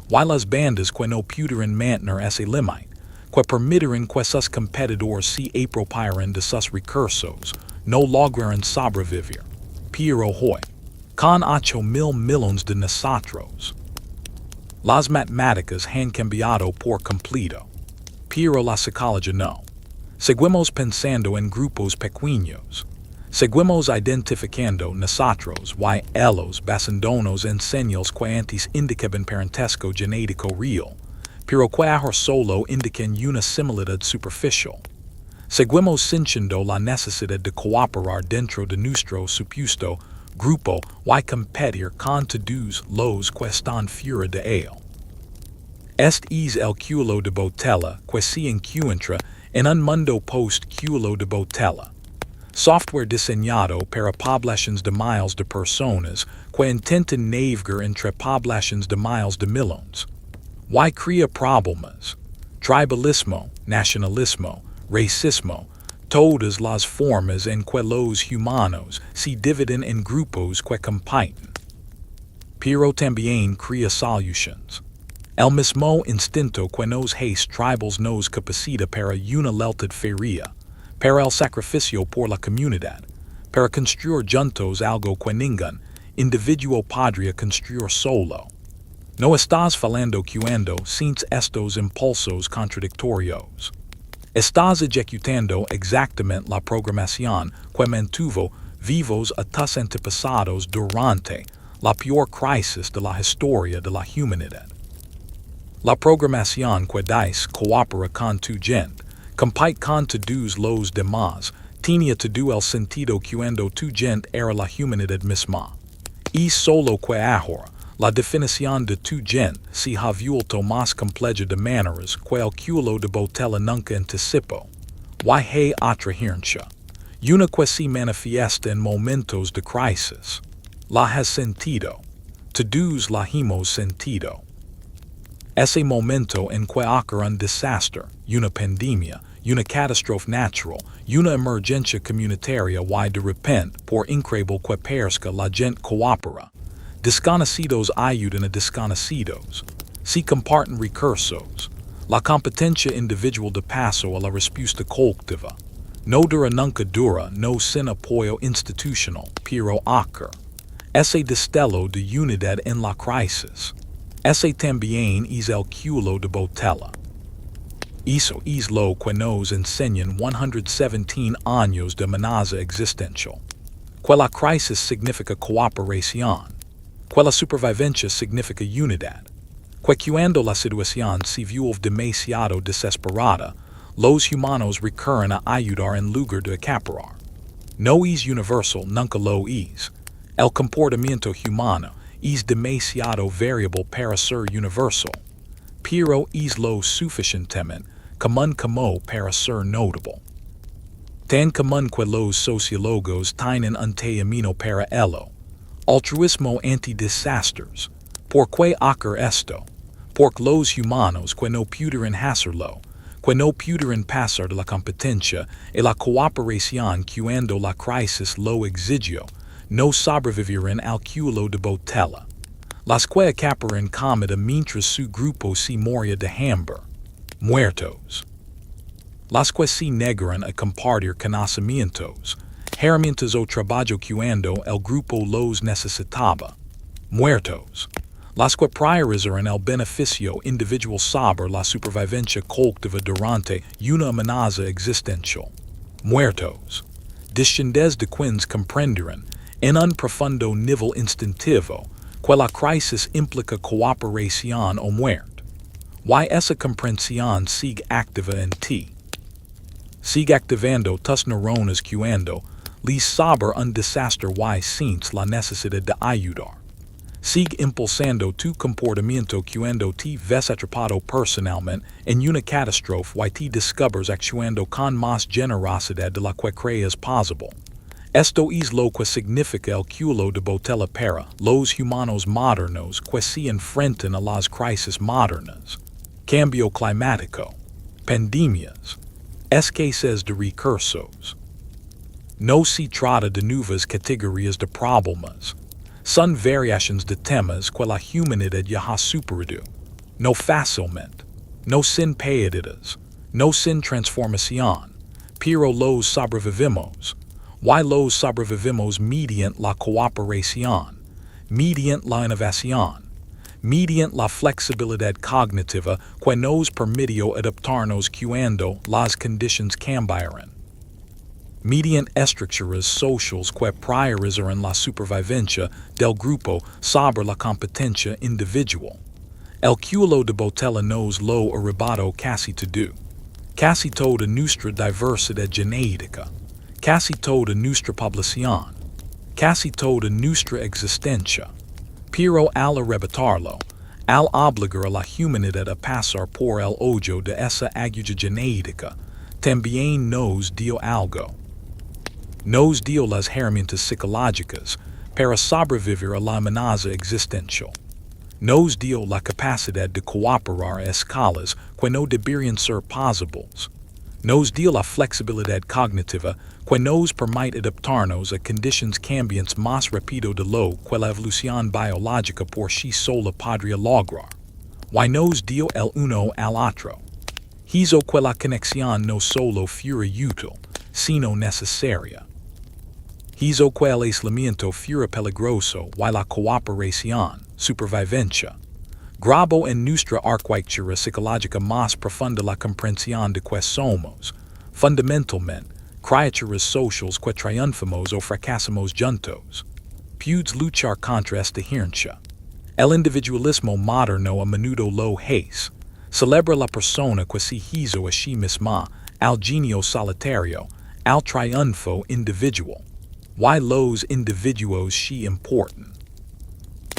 Y las bandas que no pudieron mantener ese límite, que permitieron que sus competidores se apropiaran de sus recursos, no lograron sobrevivir. Pero hoy, con 8,000 millones de nosotros, las matemáticas han cambiado por completo, pero la psicología no. Seguimos pensando en grupos pequeños. Seguimos identificando nosotros y ellos basándonos en señales que antes indicaban parentesco genético real, pero que ahora solo indican una similaridad superficial. Seguimos sintiendo la necesidad de cooperar dentro de nuestro supuesto grupo y competir con todos los que están fuera de él. Este es el cuello de Botella que se encuentra en un mundo post-cuello de Botella. Software diseñado para poblaciones de miles de personas que intentan navegar entre poblaciones de miles de millones. Y crea problemas. Tribalismo, nacionalismo, racismo, todas las formas en que los humanos se dividen en grupos que compiten. Pero también crea soluciones. El mismo instinto que nos hace tribals nos capacita para una lealtad férrea, para el sacrificio por la comunidad, para construir juntos algo que ningún individuo podría construir solo. No estás falando cuando sientes estos impulsos contradictorios. Estás ejecutando exactamente la programación que mantuvo vivos a tus antepasados durante la peor crisis de la historia de la humanidad. La programación que dice coopera con tu gente, compite con todos los demás, tenía todo el sentido cuando tu gente era la humanidad misma. Y solo que ahora, la definición de tu gente se ha vuelto más compleja de maneras que el culo de Botella nunca anticipó. Y hay otra herencia. Una que se manifiesta en momentos de crisis. La has sentido. Todos la hemos sentido. Ese momento en que ocurre un desastre, una pandemia, una catástrofe natural, una emergencia comunitaria y de repente, por increíble que parezca, la gente coopera. Desconocidos ayudan a desconocidos. Se comparten recursos. La competencia individual de paso a la respuesta colectiva. No dura nunca dura, no sin apoyo institucional, pero ocurre. Ese destello de unidad en la crisis. Ese también es el culo de Botella. Eso es lo que nos enseñan 117 años de amenaza existencial. Que la crisis significa cooperación. Que la supervivencia significa unidad. Que cuando la situación se vuelve demasiado desesperada, los humanos recurren a ayudar en lugar de acaparar. No es universal, nunca lo es. El comportamiento humano es demasiado variable para ser universal, pero es lo suficientemente común como para ser notable. Tan común que los sociólogos tienen un término para ello, altruismo anti-desastres. ¿Por qué ocurre esto? Porque los humanos que no pudieron hacerlo, que no pudieron pasar de la competencia y la cooperación cuando la crisis lo exigió, no sobrevivieron al culo de Botella. Las que acaparan comida mientras su grupo se moría de hambre. Muertos. Las que se negaron a compartir conocimientos, herramientas o trabajo cuando el grupo los necesitaba. Muertos. Las que priorizaron el beneficio individual sobre la supervivencia colectiva durante una amenaza existencial. Muertos. Descendes de quienes comprenderán, en un profundo nivel instintivo, que la crisis implica cooperación o muerte. Y esa comprensión sigue activa en ti. Sigue activando tus neuronas cuando les sobre un desastre y sientes la necesidad de ayudar. Sigue impulsando tu comportamiento cuando te ves atrapado personalmente en una catástrofe y te descubres actuando con más generosidad de la que crees posible. Esto es lo que significa el culo de Botella para los humanos modernos que se enfrentan a las crisis modernas. Cambio climático. Pandemias. Escasez de recursos. No se trata de nuevas categorías de problemas. Son variaciones de temas que la humanidad ya ha superado. No fácilmente. No sin pérdidas. No sin transformación. Pero los sobrevivimos. Y los sobrevivimos mediante la cooperación, mediante la innovación, mediante la flexibilidad cognitiva que nos permitió adaptarnos cuando las condiciones cambiaron, mediante estructuras sociales que priorizaron la supervivencia del grupo sobre la competencia individual. El culo de Botella nos lo arrebató casi todo. Casi toda nuestra diversidad genética. Casi toda nuestra población, casi toda nuestra existencia, pero al arrebatarlo, al obligar a la humanidad a pasar por el hoyo de esa aguja genética, también nos dio algo. Nos dio las herramientas psicológicas para sobrevivir a la amenaza existencial. Nos dio la capacidad de cooperar a escalas que no deberían ser posibles. Nos dio la flexibilidad cognitiva que nos permite adaptarnos a condiciones cambiantes más rápido de lo que la evolución biológica por sí sola podría lograr. Y nos dio el uno al otro. Hizo que la conexión no solo fuera útil, sino necesaria. Hizo que el aislamiento fuera peligroso y la cooperación, supervivencia. Grabó en nuestra arquitectura psicológica más profunda la comprensión de que somos, fundamentalmente, criaturas sociales que triunfamos o fracasamos juntos. Puedes luchar contra esta herencia. El individualismo moderno a menudo lo hace. Celebra la persona que se hizo a sí misma, al genio solitario, al triunfo individual. Why los individuos se importan.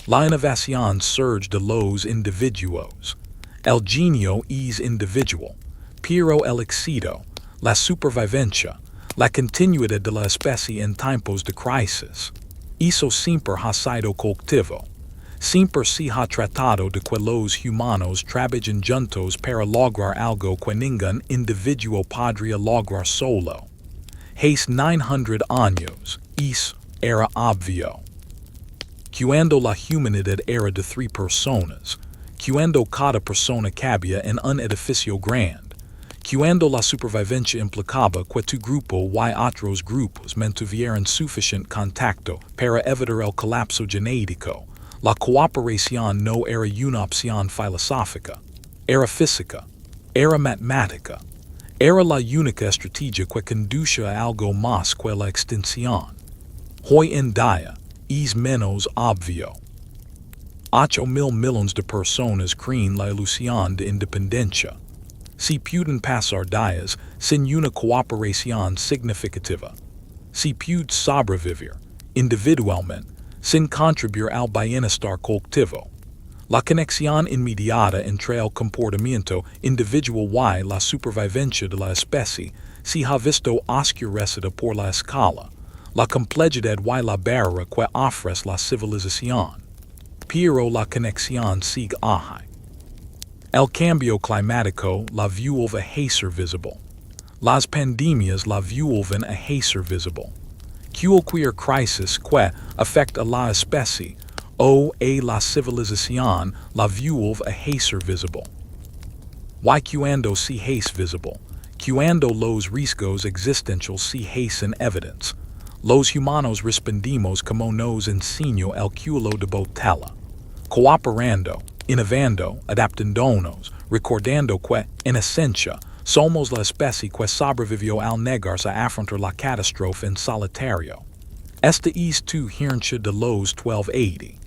La innovación surge de los individuos. El genio es individual, pero el éxito, la supervivencia, la continuidad de la especie en tiempos de crisis. Eso siempre ha sido colectivo. Siempre se ha tratado de que los humanos trabajen juntos para lograr algo que ningún individuo podría lograr solo. Hace 900 años, eso era obvio. Cuando la humanidad era de 3 personas, cuando cada persona cabía en un edificio grande, cuando la supervivencia implicaba que tu grupo y otros grupos mantuvieran suficiente contacto para evitar el colapso genético, la cooperación no era una opción filosófica, era física, era matemática, era la única estrategia que conduce a algo más que la extinción. Hoy en día, es menos obvio. 8.000 millones de personas creen la ilusión de independencia. Si pueden pasar días sin una cooperación significativa. Si pueden sobrevivir, individualmente, sin contribuir al bienestar colectivo. La conexión inmediata entre el comportamiento individual y la supervivencia de la especie se ha visto oscurecida por la escala, la complejidad y la barrera que ofrece la civilización. Pero la conexión sigue ahí. El cambio climático la vuelve a ser visible. Las pandemias la vuelven a ser visible. Cualquier crisis que afecta a la especie o a la civilización la vuelve a ser visible. Y cuando se hace visible, cuando los riesgos existenciales se hacen evidentes, los humanos respondimos como nos enseñó el cuello de Botella, cooperando, innovando, adaptándonos, recordando que, en esencia, somos la especie que sobrevivió al negarse a afrontar la catástrofe en solitario. Esta es tu herencia de los 1280.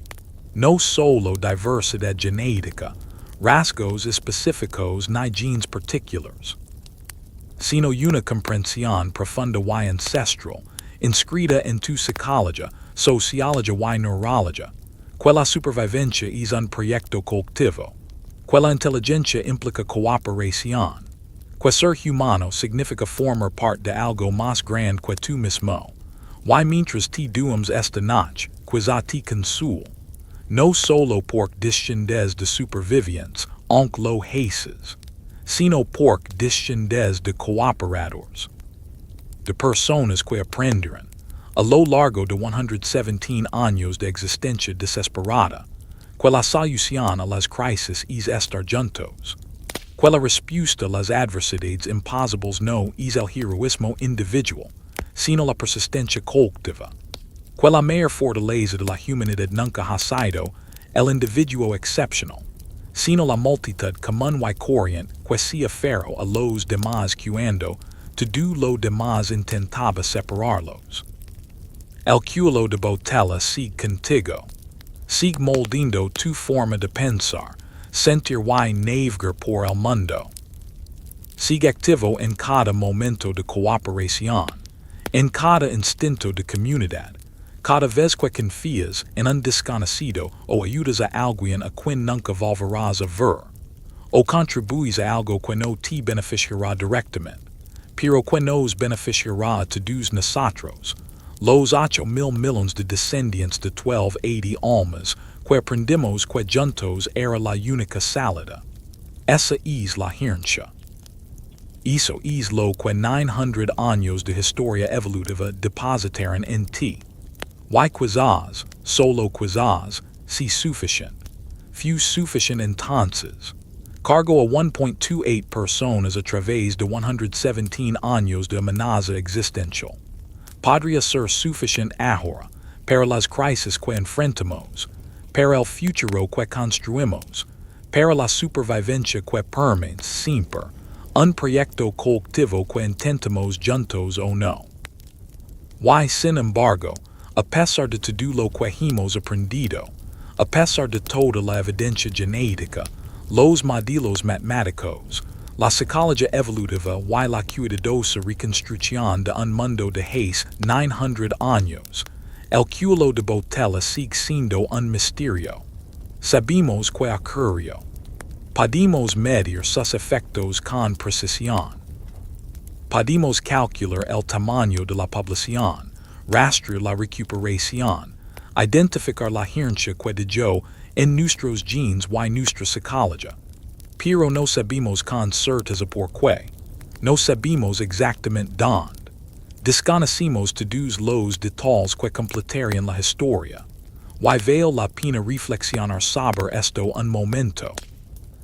No solo diversidad genética, rasgos específicos ni genes particulares, sino una comprensión profunda y ancestral, inscrita en tu psicología, sociología y neurología, que la supervivencia es un proyecto colectivo, que la inteligencia implica cooperación, que ser humano significa formar parte de algo más grande que tú mismo, y mientras te duemos esta noche, quizá te consuelo, no solo porque descendes de supervivientes, aunque lo haces, sino porque descendes de cooperadores, de personas que aprendieron, a lo largo de 117 años de existencia desesperada, que la solución a las crisis es estar juntos, que la respuesta a las adversidades imposibles no es el heroísmo individual, sino la persistencia colectiva, que la mayor fortaleza de la humanidad nunca ha sido el individuo excepcional, sino la multitud común y corriente que se aferró a los demás cuando todo lo demás intentaba separarlos. El cuello de Botella sigue contigo, sigue moldando tu forma de pensar, sentir y navegar por el mundo. Sigue activo en cada momento de cooperación, en cada instinto de comunidad, cada vez que confías en un desconocido o ayudas a alguien a quien nunca volverás a ver, o contribuyes a algo que no te beneficiará directamente, pero que nos beneficiará a todos nosotros, los 8.000 millones de descendientes de 1280 almas que aprendimos que juntos era la única salida. Esa es la herencia. Eso es lo que 900 años de historia evolutiva depositaron en ti. Y quizás, solo quizás, si suficiente. Fue suficiente entonces. Cargo a 1.28 personas a través de 117 años de amenaza existencial. Podría ser suficiente ahora para las crisis que enfrentamos, para el futuro que construimos, para la supervivencia que permite siempre, un proyecto colectivo que intentemos juntos o no. Y sin embargo, a pesar de todo lo que hemos aprendido, a pesar de toda la evidencia genética, los modelos matemáticos, la psicología evolutiva y la cuidadosa reconstrucción de un mundo de hace 900 años, el cuello de Botella sigue siendo un misterio. Sabemos que ocurrió. Podemos medir sus efectos con precisión. Podemos calcular el tamaño de la población, rastrear la recuperación, identificar la herencia que dejó en nuestros genes y nuestra psicología. Pero no sabemos con certeza por qué. No sabemos exactamente dónde. Desconocemos todos los detalles que completarían la historia. Y vale la pena reflexionar sobre esto un momento.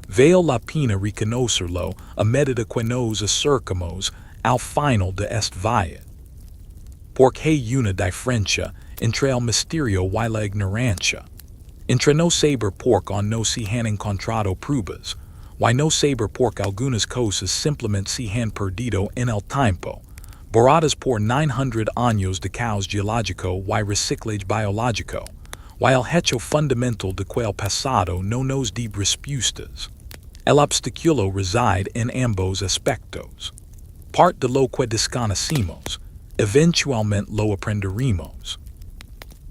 Vale la pena reconocerlo a medida que nos acercamos al final de este viaje. Porque hay una diferencia entre el misterio y la ignorancia. Entre no saber por qué no se han encontrado pruebas, y no saber por qué algunas cosas simplemente se han perdido en el tiempo, borradas por 900 años de caos geológico y reciclaje biológico, y el hecho fundamental de que el pasado no nos da respuestas. El obstáculo reside en ambos aspectos. Parte de lo que desconocemos, eventualmente lo aprenderemos.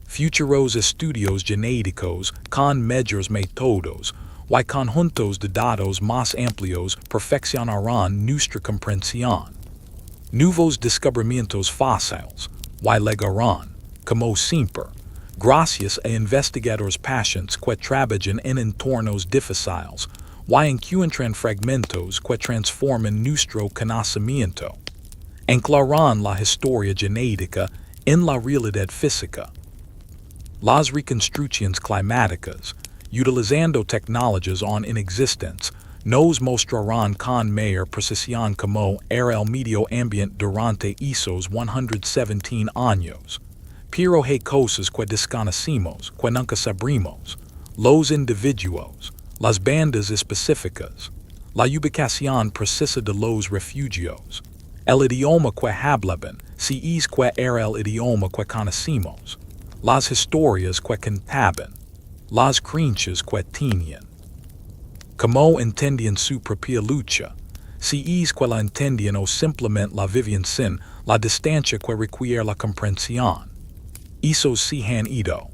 Futuros estudios genéticos con mejores métodos y conjuntos de datos más amplios perfeccionarán nuestra comprensión. Nuevos descubrimientos fáciles y llegarán, como siempre, gracias a investigadores pacientes que trabajan en entornos difíciles y encuentran fragmentos que transforman nuestro conocimiento. Anclarán la historia genética en la realidad física. Las reconstrucciones climáticas, utilizando tecnologías aún inexistentes, nos mostrarán con mayor precisión cómo era el medio ambiente durante esos 117 años. Pero hay cosas que desconocemos, que nunca sabremos. Los individuos, las bandas específicas, la ubicación precisa de los refugios, el idioma que hablaban, si es que era el idioma que conocimos, las historias que contaban, las creencias que tenían. Cómo entendían su propia lucha, si es que la entendían o simplemente la vivían sin la distancia que requiere la comprensión. Esos se han ido.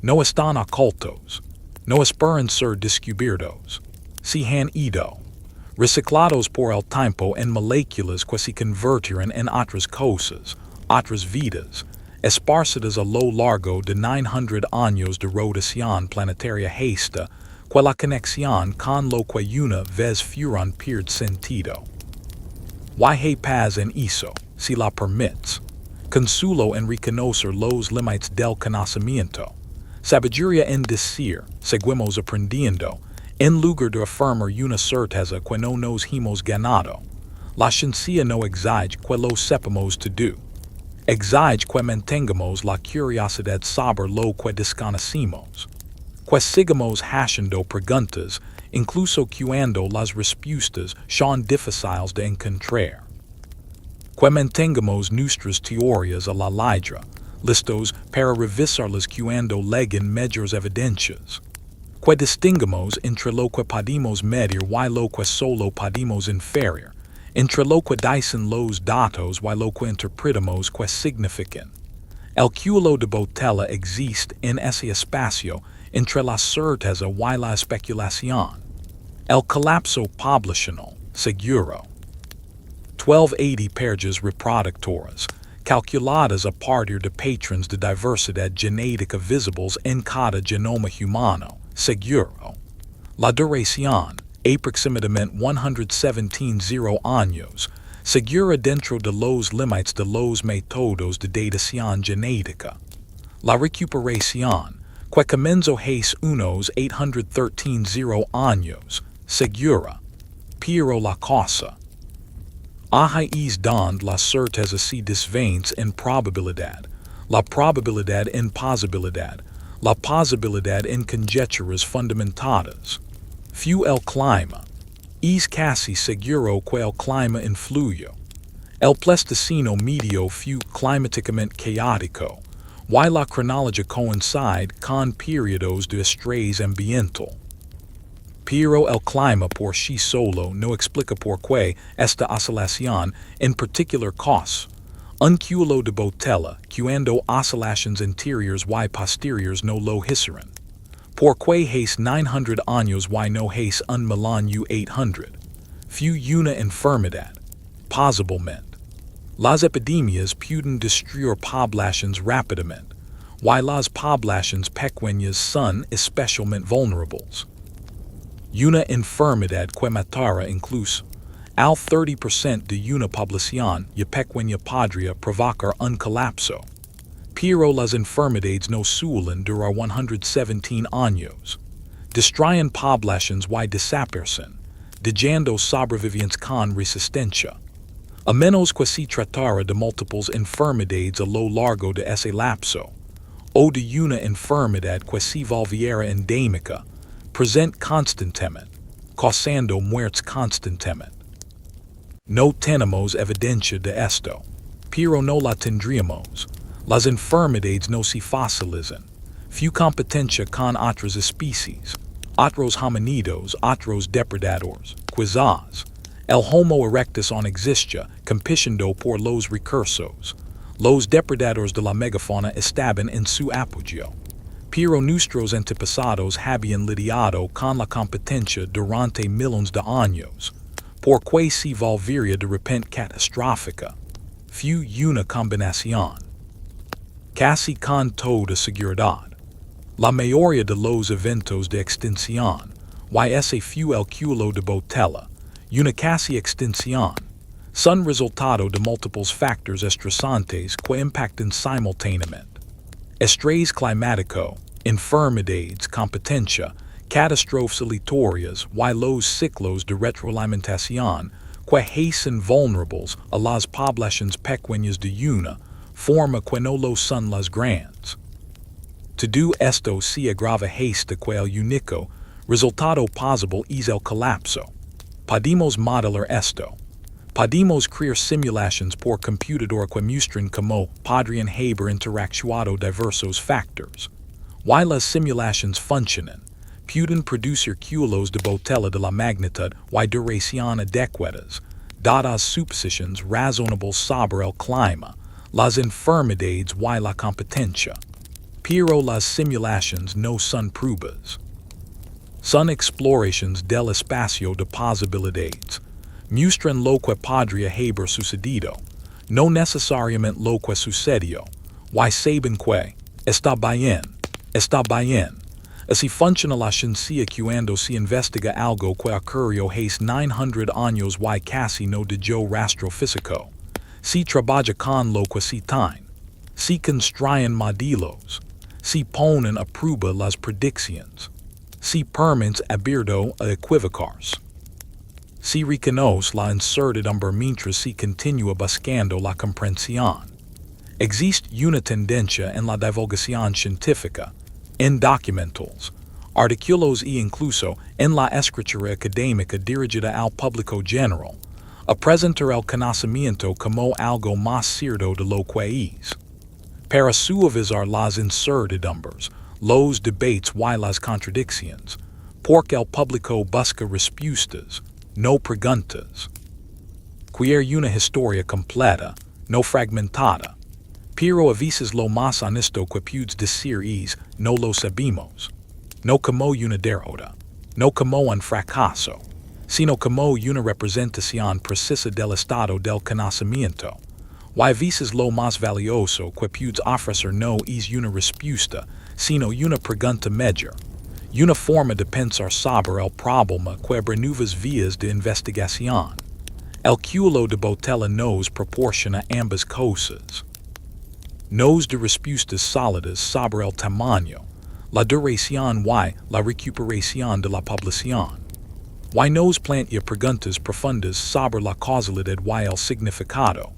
No están ocultos. No esperan ser descubiertos. Se han ido. Reciclados por el tiempo en moléculas que se convertirán en otras cosas, otras vidas, esparcidas a lo largo de 900 años de rotación planetaria hasta que la conexión con lo que una vez fueron pierde sentido. Y hay paz en eso, si la permites. Consuelo en reconocer los límites del conocimiento. Sabiduría en decir, seguimos aprendiendo, en lugar de afirmar una certeza que no nos hemos ganado. La ciencia no exige que lo sepamos todo. Exige que mantengamos la curiosidad sobre lo que desconocemos. Que sigamos haciendo preguntas, incluso cuando las respuestas son difíciles de encontrar. Que mantengamos nuestras teorías a la ligera, listos para revisarlas cuando lleguen mayores evidencias. Que distingamos entre lo que podemos medir y lo que solo podemos inferir, entre lo que dicen los datos y lo que interpretamos que significan. El cuello de Botella existe en ese espacio entre la certeza y la especulación. El colapso poblacional, seguro. 1280 parejas reproductoras, calculadas a partir de patrones de diversidad genética visibles en cada genoma humano, seguro. La duración, aproximadamente 117 años, segura dentro de los límites de los métodos de datación genética. La recuperación, que comenzó hace unos 813 años, segura. Pero la cosa. Ahí es donde la certeza se desvanece en probabilidad, la probabilidad en posibilidad, la posibilidad en conjeturas fundamentadas. Fu el clima. Es casi seguro que el clima influyó. El Pleistoceno medio fu climáticamente caótico, Why la cronologia coincide con periodos de estrés ambiental. Pero el clima por sí solo no explica por qué esta oscilación en particular cause. Un culo de Botella, cuando oscillations interiors y posteriors no lo hicieron. Por qué hace 900 años y no hace un millón u 800. Fu una enfermedad. Posiblemente. Las epidemias pueden destruir poblaciones rápidamente, y las poblaciones pequeñas son especialmente vulnerables. Una enfermedad que matara incluso al 30% de una población y pequeña podría provocar un colapso. Pero las enfermedades no suelen durar 117 años. Destruyen poblaciones y desaparecen, dejando sobrevivientes con resistencia. A menos que se tratara de múltiples enfermedades a lo largo de ese lapso, o de una enfermedad que se volviera endémica, presente constantemente, causando muertes constantemente. No tenemos evidencia de esto, pero no la tendríamos. Las enfermedades no se facilizan. Fu competencia con otras especies, otros hominidos, otros depredadores, quizás. El Homo erectus aún existe, compitiendo por los recursos. Los depredadores de la megafauna estaban en su apogeo. Pero nuestros antepasados habían lidiado con la competencia durante millones de años. Por qué se volvería de repente catastrófica. Fu una combinación. Casi con toda seguridad. La mayoría de los eventos de extinción, y ese fu el culo de Botella, una casi extinción, son resultado de múltiples factores estresantes que impactan simultáneamente. Estrés climático, enfermedades, competencia, catástrofes aleatorias y los ciclos de retroalimentación que hacen vulnerables a las poblaciones pequeñas de una forma que no lo son las grandes. Todo esto se agrava hasta que el único resultado posible es el colapso. Podemos modelar esto. Podemos crear simulaciones por computador que muestran cómo podrían haber interactuado diversos factores. Y las simulaciones funcionan, pueden producir culos de Botella de la magnitud y duración adecuadas, dadas suposiciones razonables sobre el clima, las enfermedades y la competencia. Pero las simulaciones no son pruebas. Son exploraciones del espacio de posibilidades. Muestran lo que podría haber sucedido, no necesariamente lo que sucedió, y saben que está bien. Así funciona la ciencia cuando se investiga algo que ocurrió hace 900 años y casi no dejó rastro físico. Se trabaja con lo que se tiene. Se construyen modelos. Se ponen a prueba las predicciones. Se permite abierto a equivocarse. Se reconoce la incertidumbre mientras se continúa buscando la comprensión. Existe una tendencia en la divulgación científica, en documentals, artículos e incluso en la escritura académica dirigida al público general, a presentar el conocimiento como algo más cierto de lo que es. Para suavizar las incertidumbres, los debates y las contradicciones, porque el público busca respuestas, no preguntas. Crear una historia completa, no fragmentada. Pero a veces lo más honesto que puedes decir es, no lo sabemos. No como una derrota, no como un fracaso, sino como una representación precisa del estado del conocimiento. Y a veces lo más valioso que puedes ofrecer no es una respuesta, sino una pregunta mayor. Una forma de pensar sobre el problema que abre nuevas vías de investigación. El culo de Botella nos proporciona ambas cosas. Nos de respuestas sólidas sobre el tamaño, la duración y la recuperación de la población. Y nos plantea preguntas profundas sobre la causalidad y el significado,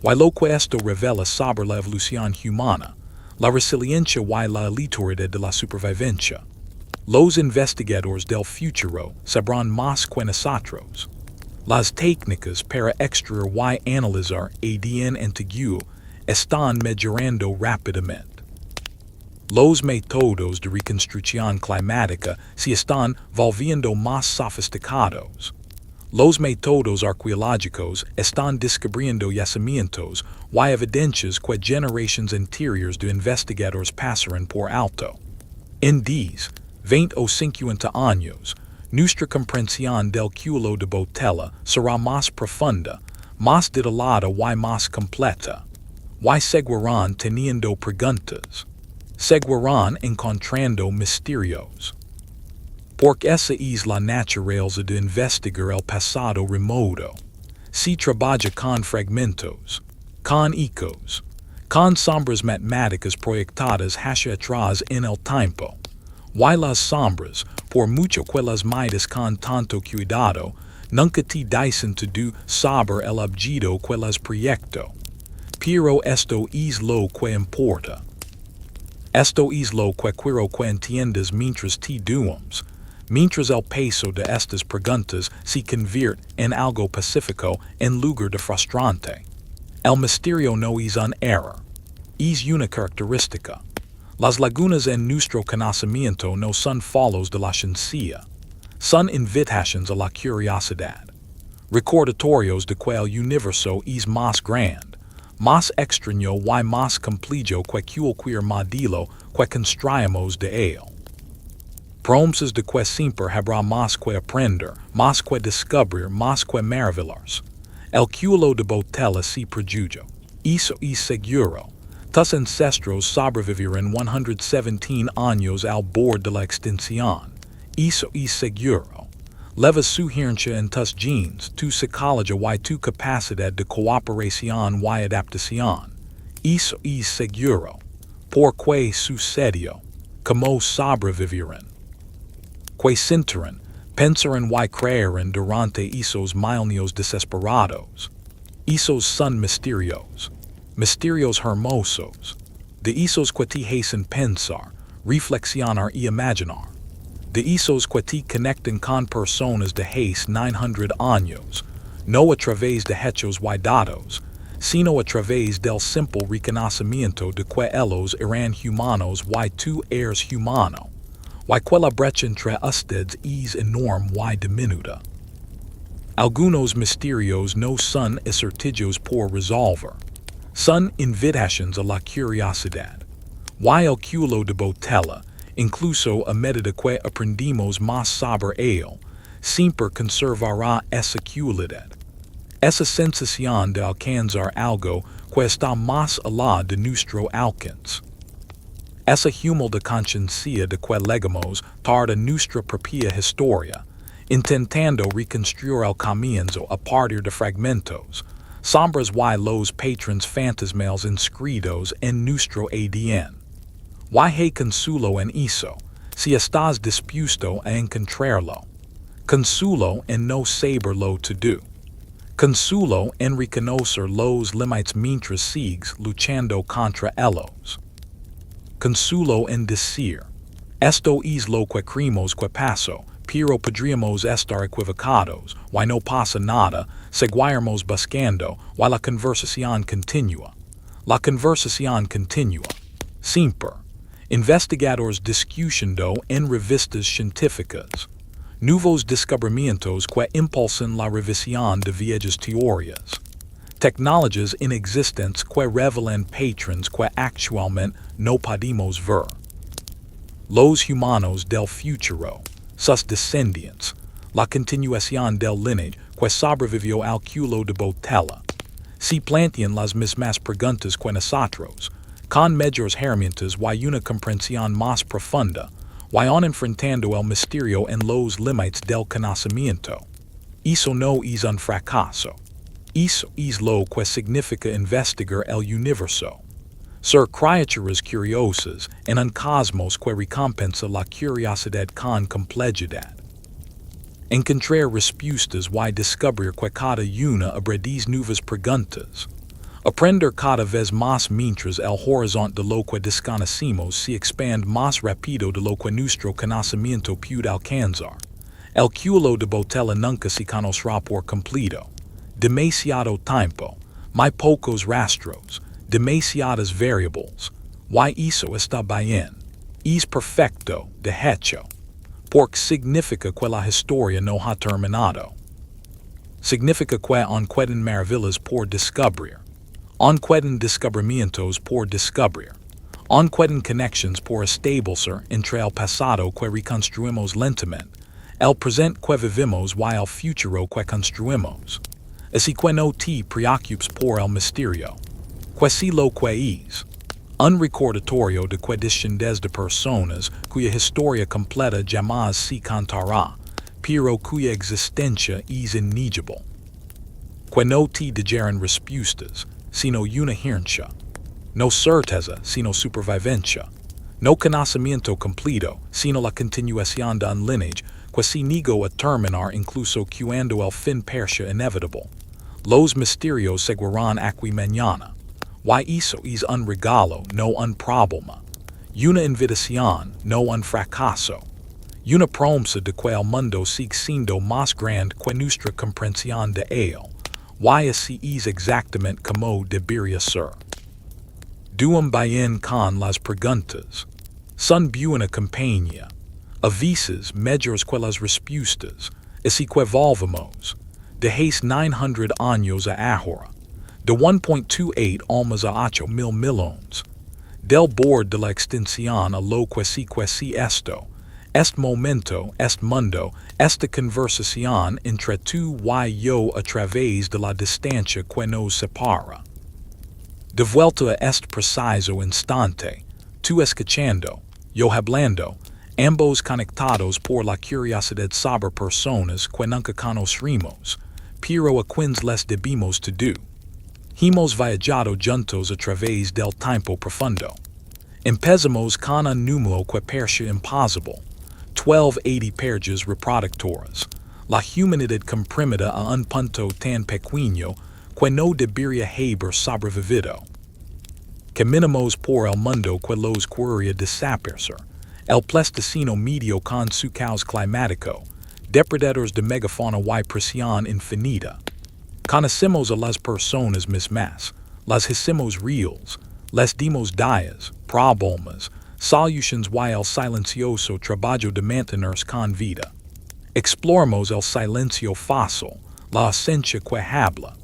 y lo que esto revela sobre la evolución humana, la resiliencia y la aleatoriedad de la supervivencia. Los investigadores del futuro sabrán más que nosotros. Las técnicas para extraer y analizar ADN antiguo están mejorando rápidamente. Los métodos de reconstrucción climática se están volviendo más sofisticados. Los métodos arqueológicos están descubriendo yacimientos y evidencias que generaciones anteriores de investigadores pasaron por alto. En 10, 20 o 50 años, nuestra comprensión del cuello de Botella será más profunda, más detallada y más completa. Y seguirán teniendo preguntas. Seguirán encontrando misterios. Porque esa es la naturaleza de investigar el pasado remoto. Se trabaja con fragmentos, con ecos, con sombras matemáticas proyectadas hacia atrás en el tiempo. Y las sombras, por mucho que las mides con tanto cuidado, nunca te dicen todo sobre el objeto que las proyecto. Pero esto es lo que importa. Esto es lo que quiero que entiendas mientras te duermes, mientras el peso de estas preguntas se convierte en algo pacífico en lugar de frustrante. El misterio no es un error, es una característica. Las lagunas en nuestro conocimiento no son fallos de la ciencia, son invitaciones a la curiosidad. Recordatorios de que el universo es más grande, más extraño y más complejo que cualquier modelo que construimos de él. Promesas de que siempre habrá más que aprender, más que descubrir, más que maravillarse. El cuello de Botella se produjo. Eso es seguro. Tus ancestros sobrevivieron 117 años al borde de la extinción. Eso es seguro. Leva su herencia en tus genes, tu psicología y tu capacidad de cooperación y adaptación. Eso es seguro. ¿Por qué sucedió? ¿Cómo sobrevivieron? Que sintieron, pensaron y creyeron durante esos milenios desesperados. Esos son misterios. Misterios hermosos. De esos que te hacen pensar, reflexionar y imaginar. De esos que te conectan con personas de hace 900 años, no a través de hechos y datos, sino a través del simple reconocimiento de que ellos eran humanos y tú eres humano. Y que la brecha entre ustedes es enorme y diminuta. Algunos misterios no son acertijos por resolver. Son invitaciones a la curiosidad. Y el cuello de Botella, incluso a medida que aprendimos más sobre él, siempre conservará esa cualidad. Esa sensación de alcanzar algo que está más allá de nuestro alcance. Esa humilde conciencia de que legamos tarde nuestra propia historia, intentando reconstruir el comienzo a partir de fragmentos, sombras y los patrones fantasmales inscritos en nuestro ADN. Y hay consuelo en eso, si estás dispuesto a encontrarlo. Consuelo en no saberlo todo. Consuelo en reconocer los límites mientras sigues luchando contra ellos. Consuelo en decir, esto es lo que creemos que pasó, pero podríamos estar equivocados, y no pasa nada, seguiremos buscando, y la conversación continúa. La conversación continúa. Siempre. Investigadores discutiendo en revistas científicas. Nuevos descubrimientos que impulsan la revisión de viejas teorías. Tecnologías inexistentes que revelan patrones que actualmente no podemos ver. Los humanos del futuro, sus descendientes, la continuación del linaje que sobrevivió al cuello de Botella, se plantean las mismas preguntas que nosotros, con mayores herramientas y una comprensión más profunda, y aún enfrentando el misterio en los límites del conocimiento. Eso no es un fracaso. Eso es lo que significa investigar el universo. Ser criaturas curiosas en un cosmos que recompensa la curiosidad con complejidad. Encontrar respuestas y descubrir que cada una abre nuevas preguntas. Aprender cada vez más mientras el horizonte de lo que desconocemos se expande más rápido de lo que nuestro conocimiento puede alcanzar. El cuello de Botella nunca se conocerá por completo. Demasiado tiempo, muy pocos rastros, demasiadas variables. Y eso está bien. es perfecto, de hecho, porque significa que la historia no ha terminado. Significa que aún quedan maravillas por descubrir, aún quedan descubrimientos por descubrir, aún quedan conexiones por establecer entre el pasado que reconstruimos lentamente, el presente que vivimos y el futuro que construimos. Así que no te preocupes por el misterio, que si lo que es. Un recordatorio de que desciendes de personas cuya historia completa jamás se contará, pero cuya existencia es innegable. Que no te digeran respuestas, sino una herencia. No certeza, sino supervivencia. No conocimiento completo, sino la continuación de un lineage que se negó a terminar incluso cuando el fin parecía inevitable. Los misterios seguirán aquí mañana. Y eso es un regalo, no un problema. Una invitación, no un fracaso. Una promesa de que el mundo sigue siendo más grande que nuestra comprensión de él. Y así es exactamente como debería ser. Duem bien con las preguntas. Son buena compañía. A veces mejores que las respuestas. Así que volvemos. De hace 900 años a ahora. De 1.28 almas a 8,000 millones. Del borde de la extinción a lo que si esto. Este momento, este mundo, esta conversación entre tú y yo a través de la distancia que nos separa. De vuelta a este preciso instante, tú escuchando, yo hablando, ambos conectados por la curiosidad sobre personas que nunca conocimos, pero a quienes les debemos todo. Hemos viajado juntos a través del tiempo profundo. Empezamos con un número que parecía imposible. 1280 parejas reproductoras. La humanidad comprimida a un punto tan pequeño que no debería haber sobrevivido. Caminamos por el mundo que los quería desaparecer. El plasticino medio con su caos climático. Depredadores de megafauna y presión infinita. Conocemos a las personas mismas, las hicimos reales, les dimos días, problemas, solutions y el silencioso trabajo de mantenerse con vida. Exploramos el silencio fácil, la ausencia que habla.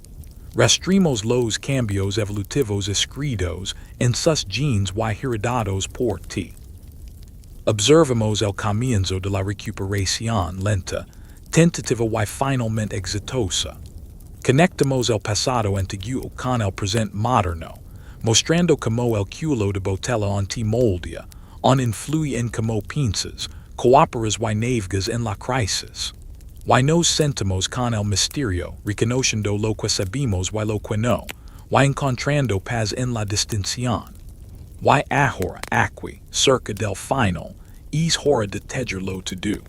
Rastrimos los cambios evolutivos escritos en sus genes y heredados por ti. Observamos el comienzo de la recuperación lenta, tentativa y finalmente exitosa. Conectamos el pasado antiguo con el presente moderno, mostrando cómo el culo de Botella te moldia, influye en cómo piensas, cooperas y navegas en la crisis. Y nos sentimos con el misterio, reconociendo lo que sabemos y lo que no, y encontrando paz en la distinción. Y ahora, aquí, cerca del final, es hora de tenerlo todo.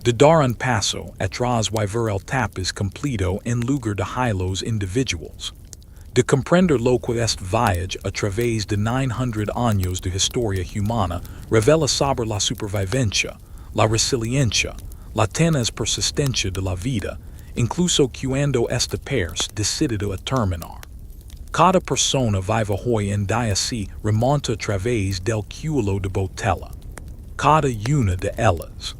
De dar un paso atrás y ver el tapiz completo en lugar de hilos individuals. De comprender lo que este viaje a través de 900 años de historia humana revela sobre la supervivencia, la resiliencia, la tenaz persistencia de la vida, incluso cuando esta parece decidido a terminar. Cada persona viva hoy en día se remonta a través del culo de Botella. Cada una de ellas.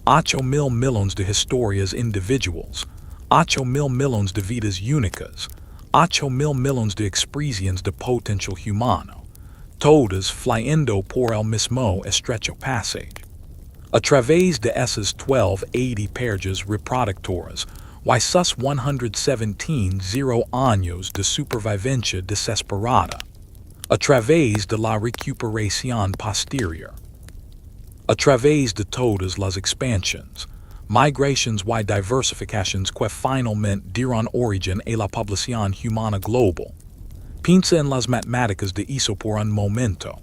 8,000 millones de historias individuals, 8,000 millones de vidas únicas, 8,000 millones de expresiones de potencial humano, todas fluyendo por el mismo estrecho passage. A través de esas 1280 parejas reproductoras, y sus 117 años de supervivencia desesperada. A través de la recuperación posterior. A través de todas las expansiones, migrations y diversifications que finalmente dieron origen a la población humana global. Piensa en las matemáticas de eso por un momento.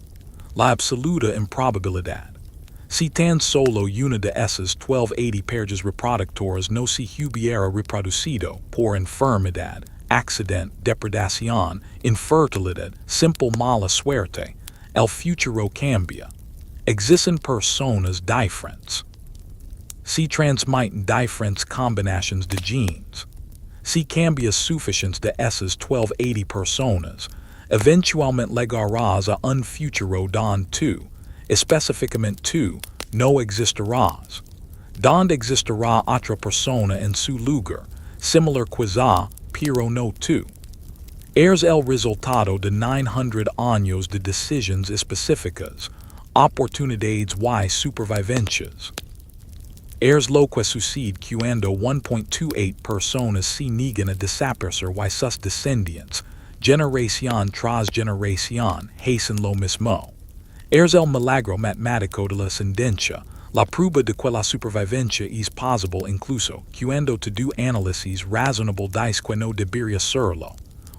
La absoluta improbabilidad. Si tan solo una de esas 1280 parejas reproductoras no se hubiera reproducido por enfermedad, accidente, depredación, infertilidad, simple mala suerte, el futuro cambia. Existen personas diferentes. Se transmiten diferentes combinaciones de genes. Si cambia suficientes de esas 1280 personas, eventualmente llegarás a un futuro donde tú, especificamente tu, no existirás. Donde existirá otra persona en su lugar, similar quizá, pero no tú. Es el resultado de 900 años de decisiones específicas, oportunidades y supervivencias. Es lo que sucede cuando 1.28 personas se niegan a desaparecer y sus descendientes, generación tras generación, hacen lo mismo. Es el milagro matemático de la ascendencia, la prueba de que la supervivencia es posible incluso cuando tu análisis razonable dice que no debería serlo.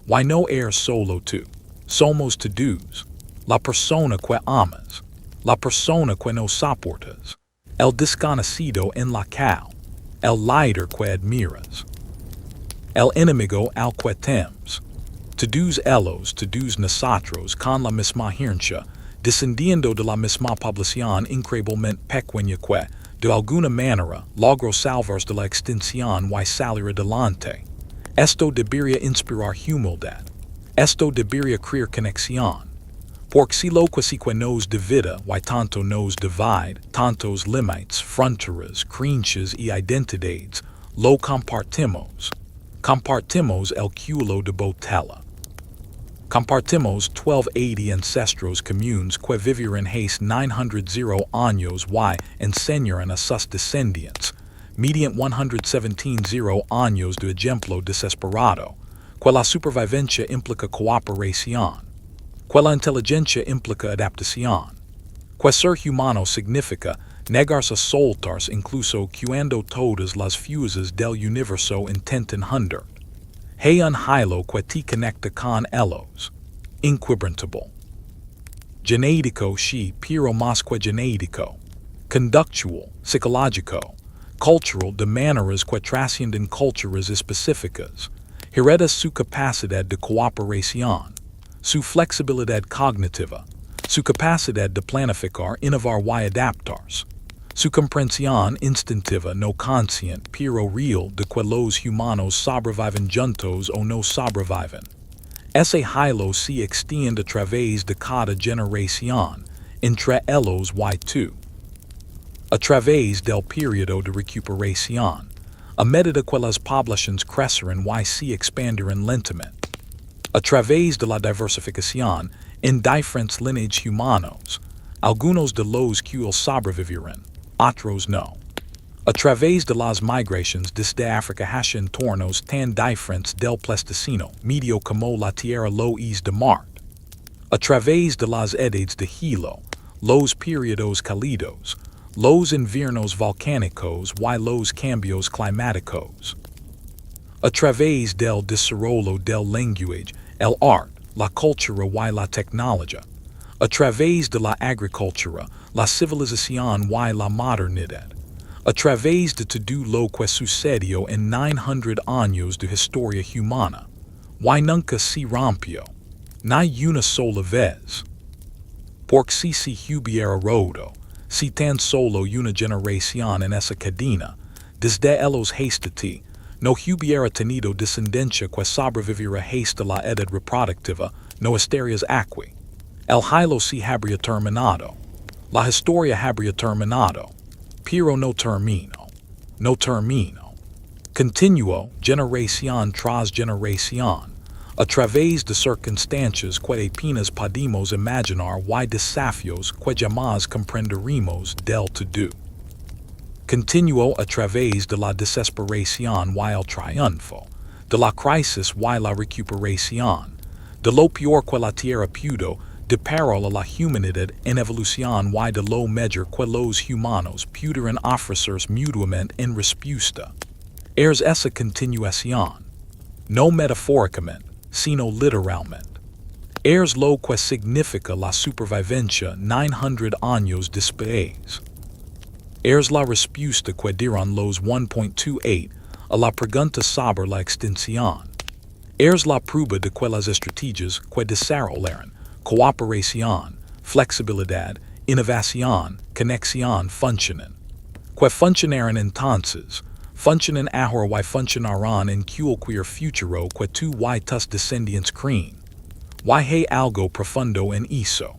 Y no eres solo tú. Somos todos. La persona que amas. La persona que no soportas. El desconocido en la calle. El líder que admiras. El enemigo al que temes. Todos ellos, todos nosotros, con la misma herencia, descendiendo de la misma población increíblemente pequeña que, de alguna manera, logró salvarse de la extinción y salir adelante. Esto debería inspirar humildad. Esto debería crear conexión. Porque si lo que sí que nos divide y tanto nos divide, tantos límites, fronteras, creencias y identidades, lo compartimos. Compartimos el culo de Botella. Compartimos 1280 ancestros comunes que vivieron hace 900 años y enseñaron a sus descendientes, mediante 117 años de ejemplo desesperado, que la supervivencia implica cooperación, que la inteligencia implica adaptación, que ser humano significa negarse a soltarse incluso cuando todas las fuerzas del universo intentan hundir. Hay un hilo que te conecta con ellos. Inquebrantable. Genético sí, pero más que genético. Conductual, psicológico. Cultural de maneras que trascienden culturas específicas. Hereda su capacidad de cooperación. Su flexibilidad cognitiva. Su capacidad de planificar, innovar y adaptarse. Su comprensión instintiva no consciente pero real de que los humanos sobreviven juntos o no sobreviven. Ese hilo se extiende a través de cada generación, entre ellos y tú. A través del periodo de recuperación, a medida que las poblaciones crecen y se expanden lentamente. A través de la diversificación en diferentes lineajes humanos, algunos de los que sobrevivieron, otros no. A través de las migraciones desde África hacia entornos tan diferentes del Pleistoceno, medio como la Tierra lo es de Marte. A través de las edades de hielo, los periodos cálidos, los inviernos volcánicos y los cambios climáticos. A través del desarrollo del lenguaje, el arte, la cultura y la tecnología. A través de la agricultura, la civilización y la modernidad. A través de todo lo que sucedió en 900 años de historia humana. Y nunca se rompió. Ni una sola vez. Porque si se hubiera roto, si tan solo una generación en esa cadena, desde ellos hasta ti, no hubiera tenido descendencia que sobreviviera hasta la edad reproductiva, no estarías aquí. El hilo se habría terminado. La historia habría terminado. Pero no termino. No termino. Continuo, generación tras generación, a través de circunstancias que apenas podemos imaginar y desafíos que jamás comprenderemos del todo. Continuo a través de la desesperación y el triunfo, de la crisis y la recuperación, de lo peor que la tierra pudo, de parola la humanidad en evolución y de lo mejor que los humanos pudieron ofrecerse mutuamente en respuesta. Es esa continuación, no metafóricamente, sino literalmente. Es lo que significa la supervivencia 900 años después. Es la respuesta que dieron los 1.28 a la pregunta sobre la extinción. Es la prueba de que las estrategias que desarrollaron cooperación, flexibilidad, innovación, conexión funcionan. Que funcionaron entonces, funcionan ahora y funcionarán en cualquier futuro que tú y tus descendientes creen. Y hay algo profundo en eso.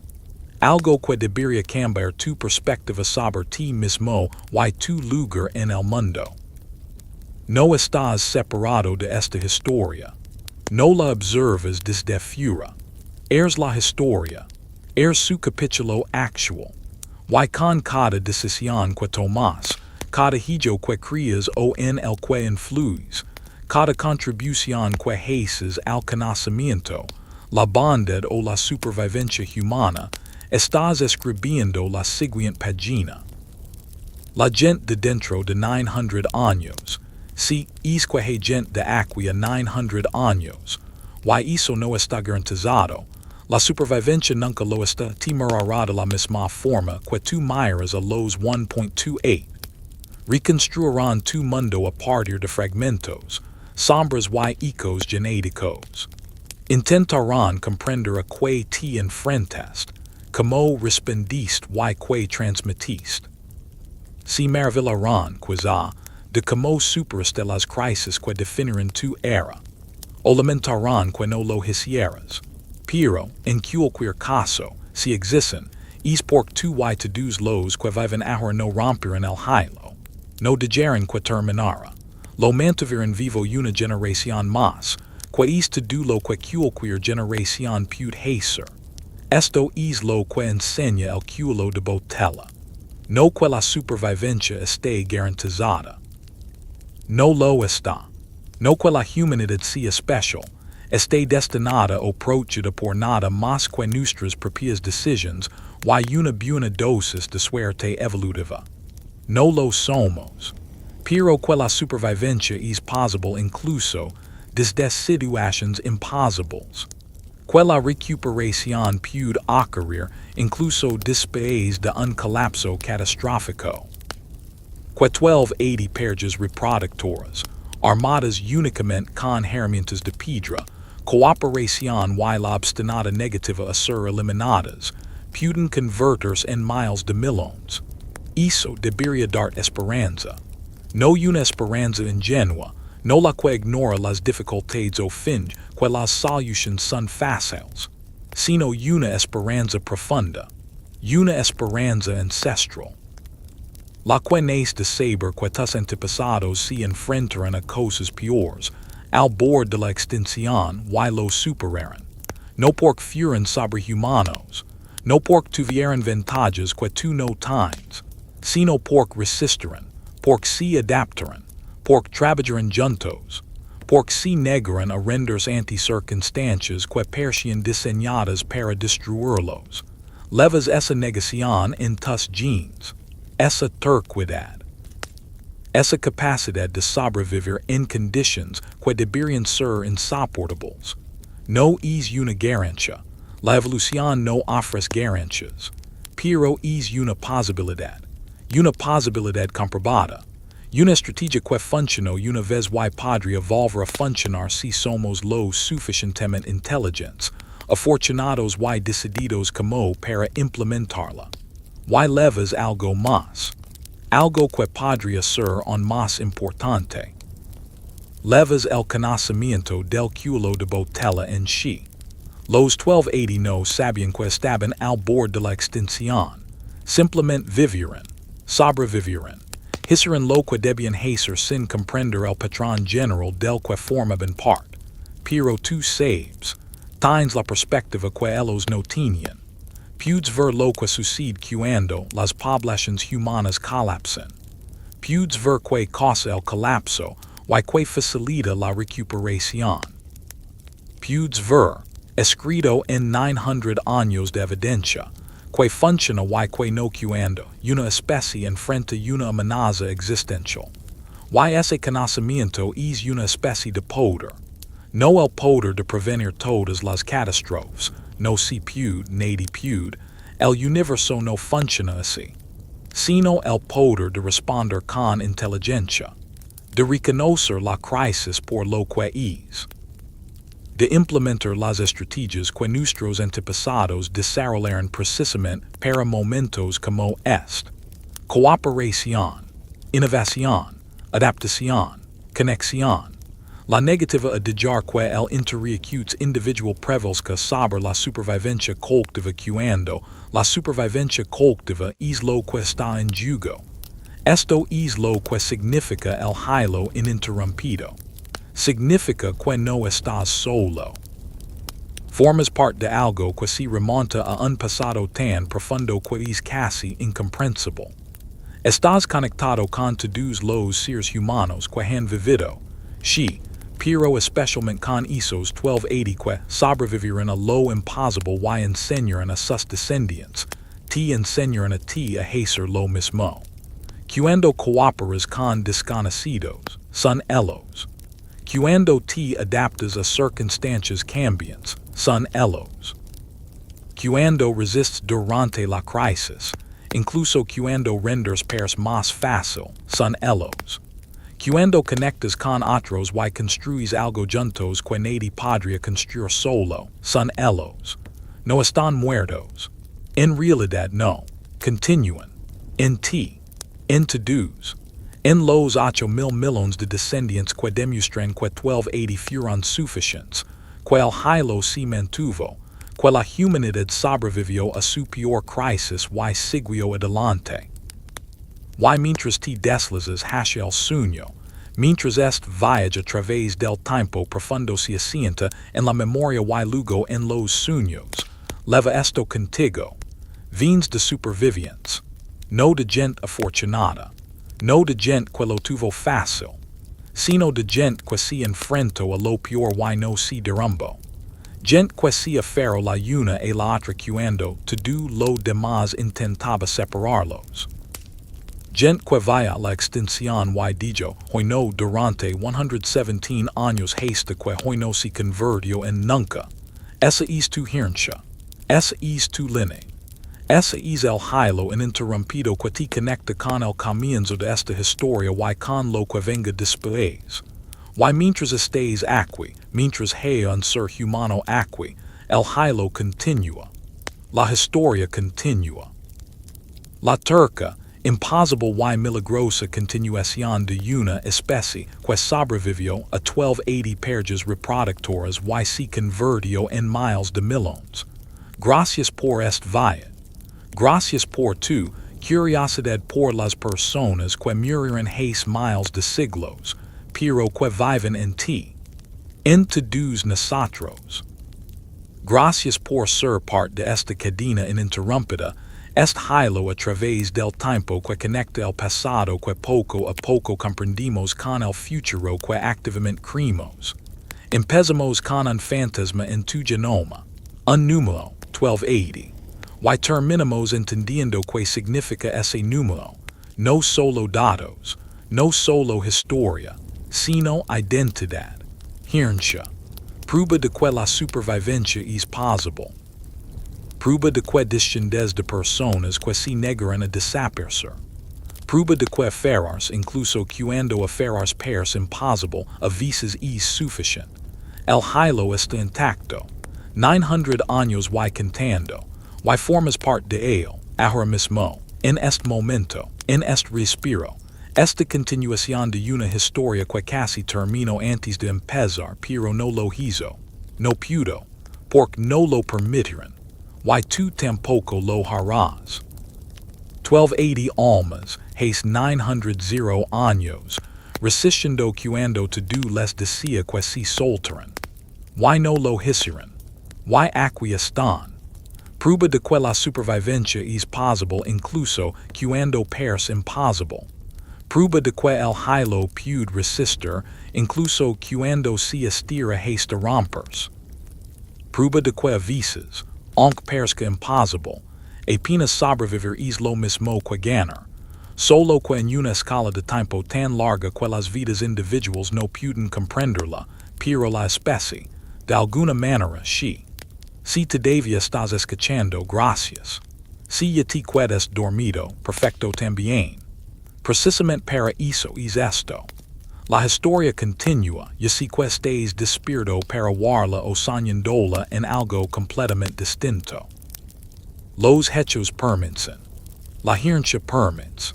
Algo que debería cambiar tu perspectiva sobre ti mismo y tu lugar en el mundo. No estás separado de esta historia. No la observas desde fuera. Eres la historia. Eres su capítulo actual. Y con cada decisión que tomas, cada giro que creas o en el que influyes, cada contribución que haces al conocimiento, la bondad o la supervivencia humana, estás escribiendo la siguiente página. La gente de dentro de 900 años, si es que hay gente de aquí a 900 años, y eso no está garantizado, la supervivencia nunca lo está timorará de la misma forma que tú miras a los 1.28. Reconstruirán tu mundo a partir de fragmentos, sombras y ecos genéticos. Intentarán comprender a que te enfrentas, cómo respondiste y que transmitiste. Se maravillarán quizá de cómo superaste las crisis que definirían tu era, o lamentarán que no lo hicieras. Pero, en cualquier caso, si existen, es porque tú y todos los que viven ahora no rompieron el hielo, no dejaron que terminara, lo mantuvieron vivo una generación más, que es todo lo que cualquier generación puede hacer. Esto es lo que enseña el cuello de Botella. No que la supervivencia esté garantizada. No lo está. No que la humanidad sea especial, esté destinada o protegida por nada más que nuestras propias decisiones y una buena dosis de suerte evolutiva. No lo somos. Pero que la supervivencia es posible incluso desde situaciones imposibles. Que la recuperación puede ocurrir incluso después de un colapso catastrófico. Que 1280 parejas reproductoras, armadas únicamente con herramientas de piedra, cooperación y la obstinada negativa a ser eliminadas, pueden convertirse en miles de millones. Eso debería dar esperanza. No una esperanza ingenua, no la que ignora las dificultades o finge que las soluciones son fáciles, sino una esperanza profunda, una esperanza ancestral. La que nace de saber que tus antepasados se enfrentaron a cosas peores, al borde de la extinción y lo superaron, no porque fueran sobrehumanos, no porque tuvieran ventajas que tú no tienes, sino porque resistiran, porque se adaptaron, porque trabajaron juntos, porque se negaron a renderse ante circunstancias que parecían diseñadas para destruirlos. Levas esa negación en tus genes, esa terquedad, esa capacidad de sobrevivir en condiciones que deberían ser insoportables. No es una garantía, la evolución no ofrece garantías, pero es una posibilidad comprobada, una estrategia que funcionó una vez y podría volver a funcionar si somos lo suficientemente inteligentes, afortunados y decididos como para implementarla. Y levas algo más, algo que podría ser aún más importante. Levas el conocimiento del cuello de Botella en sí. Los 1280 no sabían que estaban al borde de la extinción, simplemente vivieron, sobrevivieron, hicieron lo que debían hacer sin comprender el patrón general del que formaban parte, pero tú sabes, tienes la perspectiva que ellos no tenían. Puedes ver lo que sucede cuando las poblaciones humanas colapsan. Puedes ver que causa el colapso y que facilita la recuperación. Puedes ver, escrito en 900 años de evidencia, que funciona y que no cuando una especie enfrenta una amenaza existencial. Y ese conocimiento es una especie de poder. No el poder de prevenir todas las catástrofes, no se puede, nadie puede, el universo no funciona así, sino el poder de responder con inteligencia, de reconocer la crisis por lo que es, de implementar las estrategias que nuestros antepasados desarrollaron precisamente para momentos como este: cooperación, innovación, adaptación, conexión, La negativa a dejar que el interreacutes individual prevelsca sobre la supervivencia colectiva cuando la supervivencia colectiva es lo que está en juego. Esto es lo que significa el hilo ininterrumpido. Significa que no estás solo. Formas parte de algo que se remonta a un pasado tan profundo que es casi incomprensible. Estás conectado con todos los seres humanos que han vivido. Sí, pero especialmente con esos 1280 que sobrevivieron a lo imposible y enseñaron a sus descendientes. Te enseñaron a ti a hacer lo mismo. Cuando cooperas con desconocidos, son ellos. Cuando te adaptas a circunstancias cambiantes, son ellos. Cuando resistes durante la crisis, incluso cuando rendes pers más fácil, son ellos. Cuando conectas con otros y construyes algo juntos que nadie podría construir solo, son ellos. No están muertos. En realidad no. Continúan. En ti. En todos. En los 8,000 millones de descendientes que demuestran que 1280 fueron suficientes, que el hilo se mantuvo, que la humanidad sobrevivió a su peor crisis y siguió adelante. Y mientras te deslizas hacia el sueño, mientras este viaje a través del tiempo profundo se asienta en la memoria y luego en los sueños, leva esto contigo. Vins de supervivientes, no de gente afortunada, no de gente que lo tuvo fácil, sino de gente que se enfrentó a lo peor y no se derrumbó. Gente que se aferró la una y la otra cuando todo lo demás intentaba separarlos. Gente que vaya a la extinción y dijo, hoy no durante 117 años hasta que hoy no se convirtió en nunca. Esa es tu herencia. Esa es tu línea. Ese es el hilo ininterrumpido que te conecta con el comienzo de esta historia y con lo que venga después. Y mientras estés aquí, mientras hay un ser humano aquí, el hilo continúa. La historia continúa. La turca, imposible y milagrosa continuación de una especie que sobrevivió a 1280 parejas reproductoras y se convirtió en miles de millones. Gracias por este viaje. Gracias por tu curiosidad por las personas que murieron hace miles de siglos, pero que viven en ti. En todos nosotros. Gracias por ser parte de esta cadena ininterrumpida, este hilo a través del tiempo que conecta el pasado que poco a poco comprendimos con el futuro que activamente creemos. Empezamos con un fantasma en tu genoma, un número, 1280. Y terminamos entendiendo que significa ese número, no solo datos, no solo historia, sino identidad, herencia, prueba de que la supervivencia es posible, prueba de que distingues de personas que se negaron a desaparecer, prueba de que aferrarse incluso cuando aferrarse parece imposible a veces es suficiente. El hilo está intacto, 900 años y contando. Y formas parte de él, ahora mismo, en este momento, en este respiro, esta continuación de una historia que casi terminó antes de empezar, pero no lo hizo, no pudo, porque no lo permitieron, y tú tampoco lo harás. 1280 almas, hace 900 años, resistiendo cuando todo les decía que se soltaran. Y no lo hicieron, y aquí están. Prueba de que la supervivencia es posible incluso cuando parece imposible. Prueba de que el hilo puede resistir incluso cuando se estira hasta romperse. Prueba de que a veces, aunque parezca imposible, apenas sobrevivir es lo mismo que ganar, solo que en una escala de tiempo tan larga que las vidas individuales no pueden comprenderla, pero la especie, de alguna manera, sí. Si todavía estás escuchando, gracias. Si ya te quedas dormido, perfecto también. Precisamente para eso es esto. La historia continúa, y si que estés despierto para verla o soñándola en algo completamente distinto. Los hechos permanecen. La herencia permanece.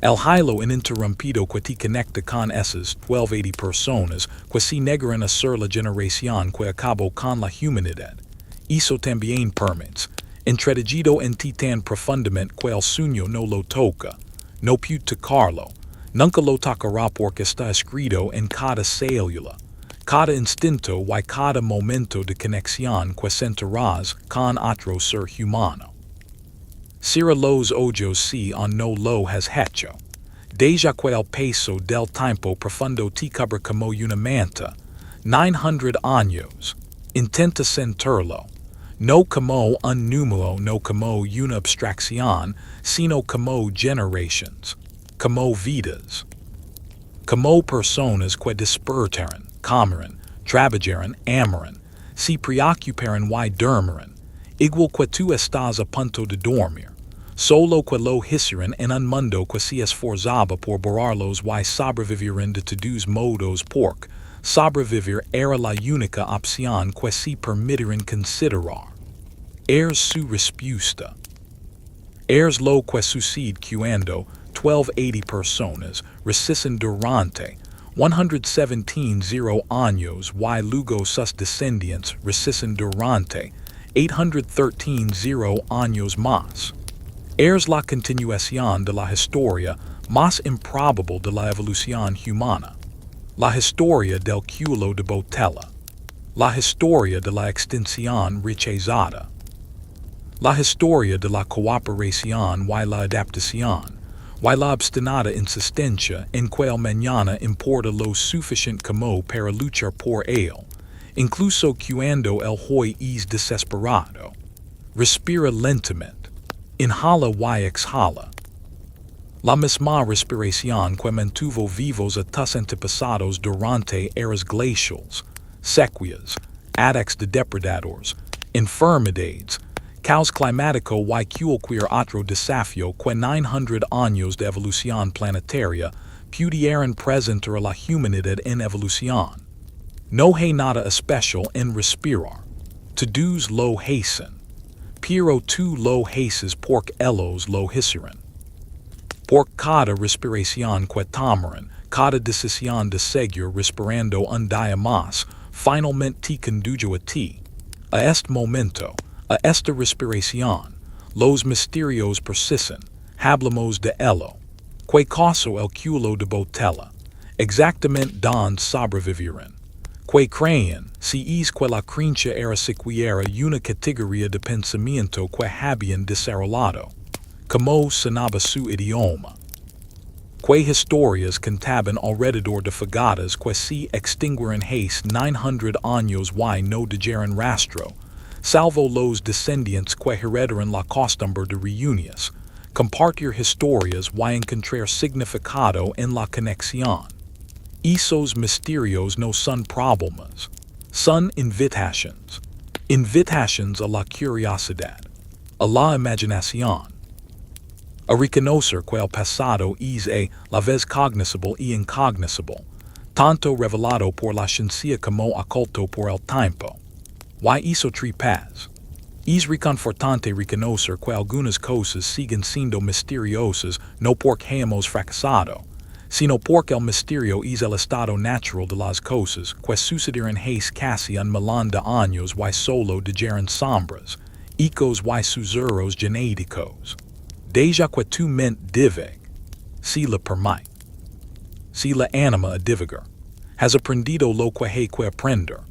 El hilo ininterrumpido que te conecta con esas 1280 personas que se negran a ser la generación que acabó con la humanidad. Eso también permite, entretejido en ti tan profundamente que el sueño no lo toca, no puede tocarlo, nunca lo tocará porque está escrito en cada célula, cada instinto y cada momento de conexión que sentirás con otro ser humano. Cierra los ojos si on no lo has hecho. Deja que el peso del tiempo profundo te cubra como una manta. 900 años. Intenta sentirlo. No como un número, no como una abstracción, sino como generations. Como vidas. Como personas que despertaran, comeran, trabajaran, amaran, se preocuparan y dormiran. Igual que tú estás a punto de dormir. Solo que lo hicieran en un mundo que se esforzaba por borrarlos y sobrevivirían de todos modos porque sobrevivir era la única opción que se permitirían considerar. Es su respuesta. Es lo que sucede cuando 1280 personas resisten durante 117 años y luego sus descendientes resisten durante 813 años más. Es la continuación de la historia más improbable de la evolución humana. La historia del cuello de Botella. La historia de la extinción rechazada. La historia de la cooperación y la adaptación, y la obstinada insistencia en que el mañana importa lo suficiente como para luchar por él, incluso cuando el hoy es desesperado. Respira lentamente. Inhala y exhala. La misma respiración que mantuvo vivos a tus antepasados durante eras glaciales, sequías, ataques de depredadores, enfermedades, caos climático y cualquier otro desafío que 900 años de evolución planetaria pudieran presentar a la humanidad en evolución. No hay nada especial en respirar. Todos lo hacen. Pero tú lo haces porque ellos lo hicieron. Por cada respiración que tomaran, cada decisión de seguir respirando un día más, finalmente te condujo a ti. A este momento, a esta respiración, los misterios persisten, hablamos de ello. Que causó el cuello de Botella, exactamente donde sobrevivirían. Que creen, si es que la creencia era siquiera una categoría de pensamiento que habían desarrollado. Como sonaba su idioma. Que historias contaban alrededor de fagadas que se extinguieron hace 900 años y no dejaron rastro, salvo los descendientes que heredaron la costumbre de reuniones, compartir historias y encontrar significado en la conexión. Esos misterios no son problemas, son invitations. Invitations a la curiosidad, a la imaginación. A reconocer que el pasado es a la vez cognoscible y incognoscible, tanto revelado por la ciencia como oculto por el tiempo. Y eso tripas. Es reconfortante reconocer que algunas cosas siguen siendo misteriosas no porque hayamos fracasado, sino porque el misterio es el estado natural de las cosas que sucedieron hace casi un millón de años y solo dejaron sombras, ecos y susurros genéticos. Deja que tu mente divague, si la permite, si la anima a divagar, has aprendido lo que hay que aprender.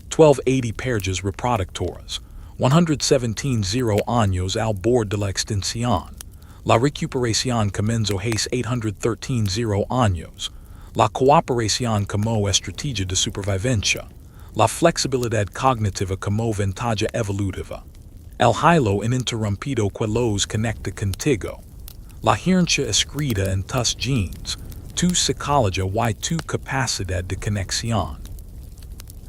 1280 parejas reproductoras, 117 años al borde de la extinción. La recuperación comenzó hace 813 años. La cooperación como estrategia de supervivencia. La flexibilidad cognitiva como ventaja evolutiva. El hilo ininterrumpido que los conecta contigo. La herencia escrita en tus genes. Tu psicología y tu capacidad de conexión.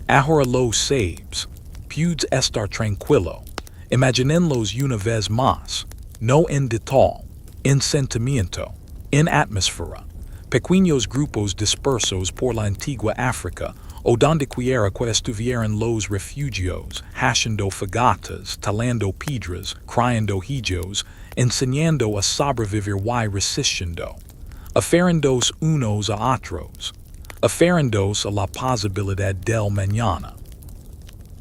Ahora lo sabes. Puedes estar tranquilo. Imaginenlos una vez más. No en detalle, en sentimiento, en atmósfera, pequeños grupos dispersos por la antigua África o donde quiera que estuvieran los refugios, haciendo fogatas, talando piedras, criando hijos, enseñando a sobrevivir y resistiendo. Aferendos unos a otros. Aferendos a la posibilidad del mañana.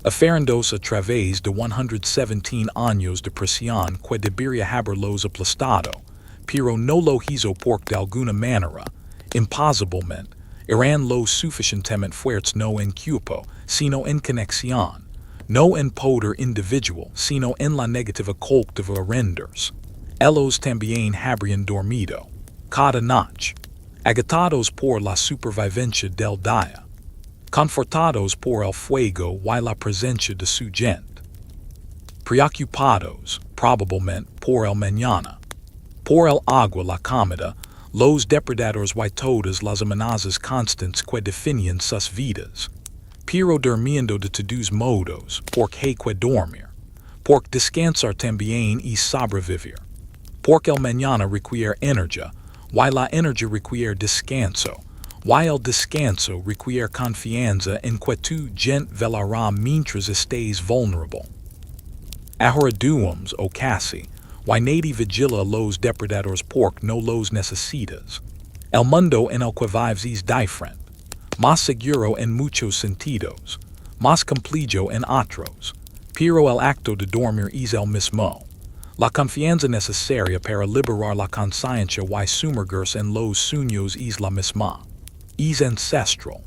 Aferendos a través de 117 años de presión que debería haberlos aplastado, pero no lo hizo por de alguna manera, imposiblemente, eran lo suficientemente fuertes no en cuerpo, sino en conexión, no en poder individual, sino en la negativa colectiva renders. Ellos también habrían dormido, cada noche, agitados por la supervivencia del día, confortados por el fuego y la presencia de su gente, preocupados, probablemente, por el mañana, por el agua, la comida, los depredadores y todas las amenazas constantes que definen sus vidas, pero durmiendo de todos modos, porque hay que dormir, porque descansar también y sobrevivir, porque el mañana requiere energía, y la energía requiere descanso, y el descanso requiere confianza en que tu gente velará mientras estés vulnerable. Ahora duamos o casi, y nadie vigila los depredadores porque no los necesitas. El mundo en el que vives es diferente, más seguro en muchos sentidos, más complejo en otros, pero el acto de dormir es el mismo. La confianza necesaria para liberar la conciencia y sumergirse en los sueños es la misma. Es ancestral.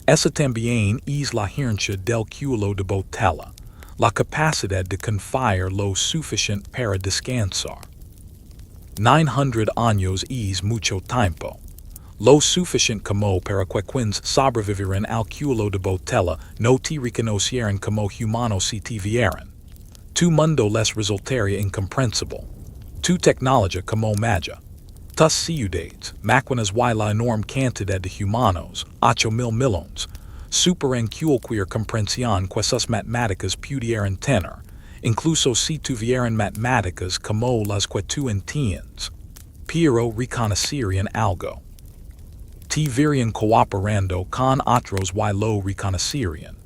Esa también es la herencia del cuello de Botella, la capacidad de confiar lo suficiente para descansar. 900 años es mucho tiempo. Lo suficiente como para que quienes sobrevivieren al cuello de Botella no te reconocieran como humano si te vieran. Tu mundo les resultaría incomprensible. Tu tecnología como magia. Tus ciudades, máquinas y la enorme cantidad de humanos, 8,000 millones, superan cualquier comprensión que sus matemáticas pudieran tener, incluso si tuvieran matemáticas como las que tú entiendes. Pero reconocerían algo. Te verían cooperando con otros y lo reconocerían.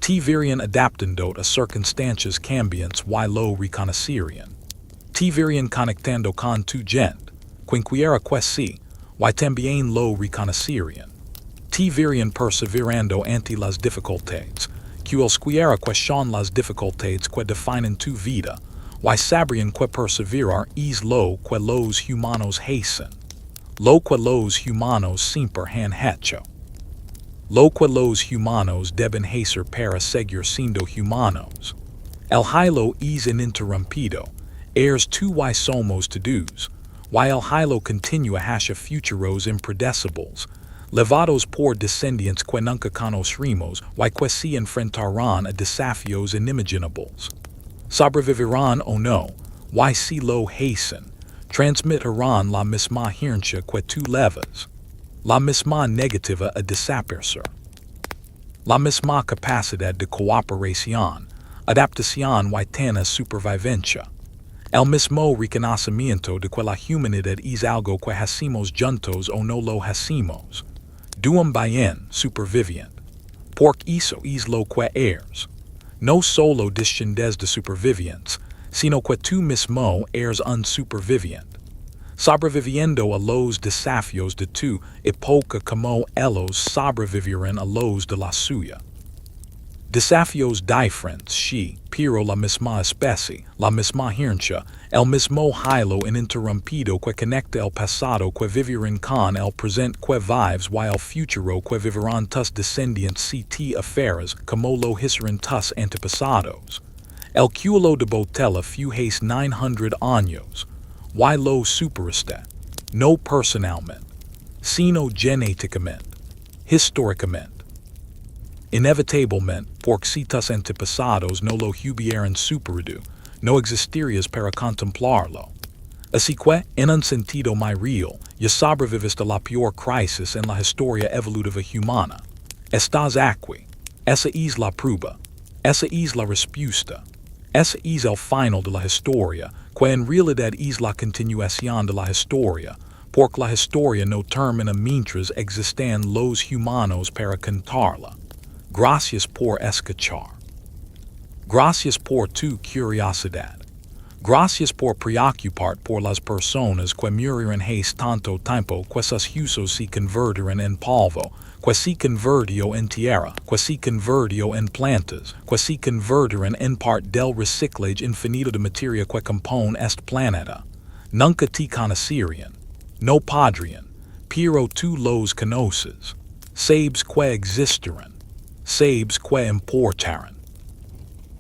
Te verían adaptando a circunstancias cambiantes y lo reconocerían. Te verían conectando con tu gente, quinquiera que sí, y también lo reconocerían. Te verían perseverando ante las dificultades, cualquiera que son las dificultades que definen tu vida, y sabrían que perseverar es lo que los humanos hacen, lo que los humanos siempre han hecho. Lo que los humanos deben hacer para seguir siendo humanos. El hilo es ininterrumpido, tú y somos todos, y el hilo continúa hacia futuros impredecibles, levados por descendientes que nunca conoceremos y que se enfrentarán a desafíos inimaginables. Sobrevivirán o no, y si lo hacen, transmitirán la misma herencia que tú levas. La misma negativa a desaparecer. La misma capacidad de cooperación, adaptación y tena supervivencia. El mismo reconocimiento de que la humanidad es algo que hacemos juntos o no lo hacemos. Bien superviviente. Porque eso es lo que eres. No solo descendes de supervivientes, sino que tú mismo eres un superviviente. Sobreviviendo a los desafíos de tu época como ellos sobrevivirán a los de la suya. Desafíos diferentes, sí, pero la misma especie, la misma herencia, el mismo hilo ininterrumpido que conecta el pasado que vivirán con el presente que vives y el futuro que vivirán tus descendientes si te aferras como lo hicieron tus antepasados. El cuello de Botella fue hace 900 años. Y lo superesta, no personalmente, sino genéticamente, históricamente. Inevitablemente, porque si tus antepasados no lo hubieran superado, no existirías para contemplarlo. Así que, en un sentido muy real, ya sobreviviste a la peor crisis en la historia evolutiva humana. Estás aquí. Esa es la prueba. Esa es la respuesta. Ese es el final de la historia, que en realidad es la continuación de la historia, porque la historia no termina mientras existan los humanos para contarla. Gracias por escuchar. Gracias por tu curiosidad. Gracias por preocupar por las personas que murieron hace tanto tiempo que sus huesos se convirtieron en polvo, que se convirtió en tierra, que se convirtió en plantas, que se convirtieron en parte del reciclaje infinito de materia que compone este planeta. Nunca te conocieron. No podrían. Pero tú los conoces. Sabes que existieron. Sabes que importaron.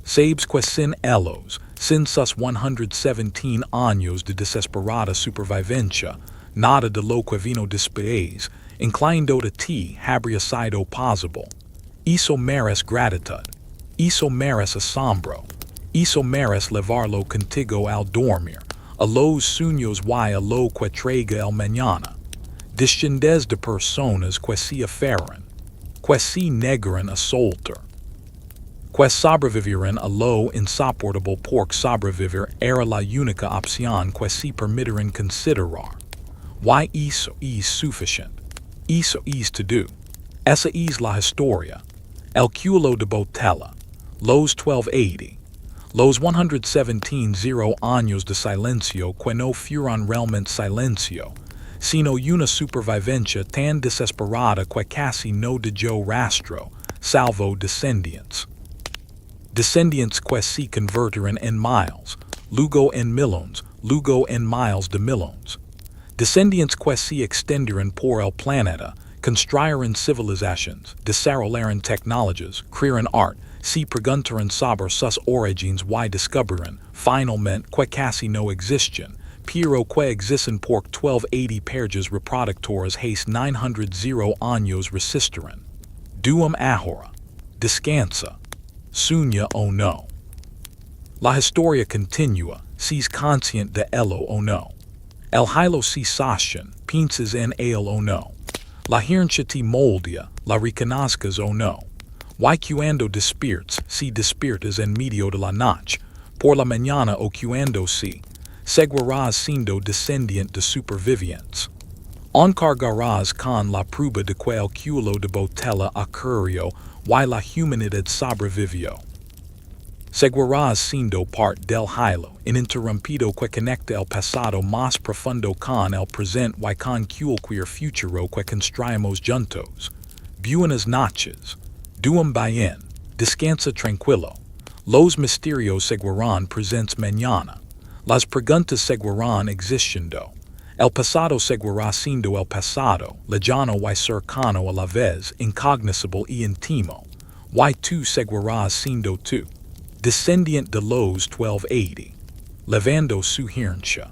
Sabes que sin ellos, sin sus 117 años de desesperada supervivencia, nada de lo que vino después, inclinado de ti habría sido posible. Eso merece gratitud. Eso merece asombro. Eso merece llevarlo contigo al dormir, a los sueños y a lo que traiga el mañana. Descendes de personas que se aferran, que se negaron a soltar, que sobrevivieron a lo insoportable porque sobrevivir era la única opción que se permitieron considerar. Y eso es suficiente. Eso es todo. Esa es la historia. El cuello de Botella. Los 1280. Los 117 años de silencio que no fueron realmente silencio, sino una supervivencia tan desesperada que casi no dejó rastro, salvo descendientes. Descendientes que se convirtieron en miles, luego en millones, luego en miles de millones. Descendientes que se extendieron por el planeta, construyeron civilizations, desarrollaron tecnologías, crearon art, se preguntaron sobre sus orígenes y descubrieron, finalmente, que casi no existen, pero que existen porque 1280 parejas reproductoras hace 900 años resistieron. Duum ahora. Descansa. Sueña o no. La historia continúa, seas consciente de ello o no. El hilo se sostiene, piensas en él o no. La herencia te moldea, la reconozcas o no. Y cuando despiertas, si despiertas en medio de la noche, por la mañana o cuando seguirás siendo descendiente de supervivientes. Encargarás con la prueba de que el cuello de Botella ocurrió y la humanidad sobrevivió. Seguirás siendo parte del hilo ininterrumpido que conecta el pasado más profundo con el presente y con cualquier futuro que construimos juntos. Buenas noches. Duum bien. Descansa tranquilo. Los misterios seguirán presentes mañana. Las preguntas seguirán existiendo. El pasado seguirá siendo el pasado, lejano y cercano a la vez, incognoscible y íntimo. Y tú seguirás siendo tú. Descendiente de los 1280. Levando su herencia.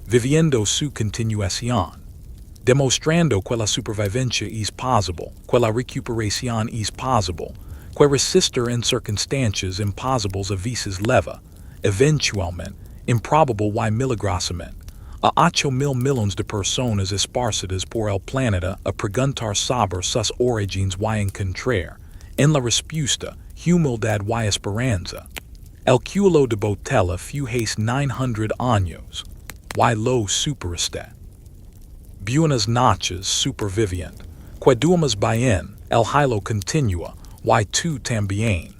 Viviendo su continuación. Demostrando que la supervivencia es posible, que la recuperación es posible, que resistir en circunstancias imposibles a veces leva, eventualmente, improbable y milagrosamente, a 8.000 millones de personas esparcidas por el planeta a preguntar sobre sus orígenes y encontrar, en la respuesta, humildad y esperanza. El cuello de Botella fue hace 900 años, y lo supereste. Buenas noches, superviviente. Que duermas bien, el hilo continúa, y tú también.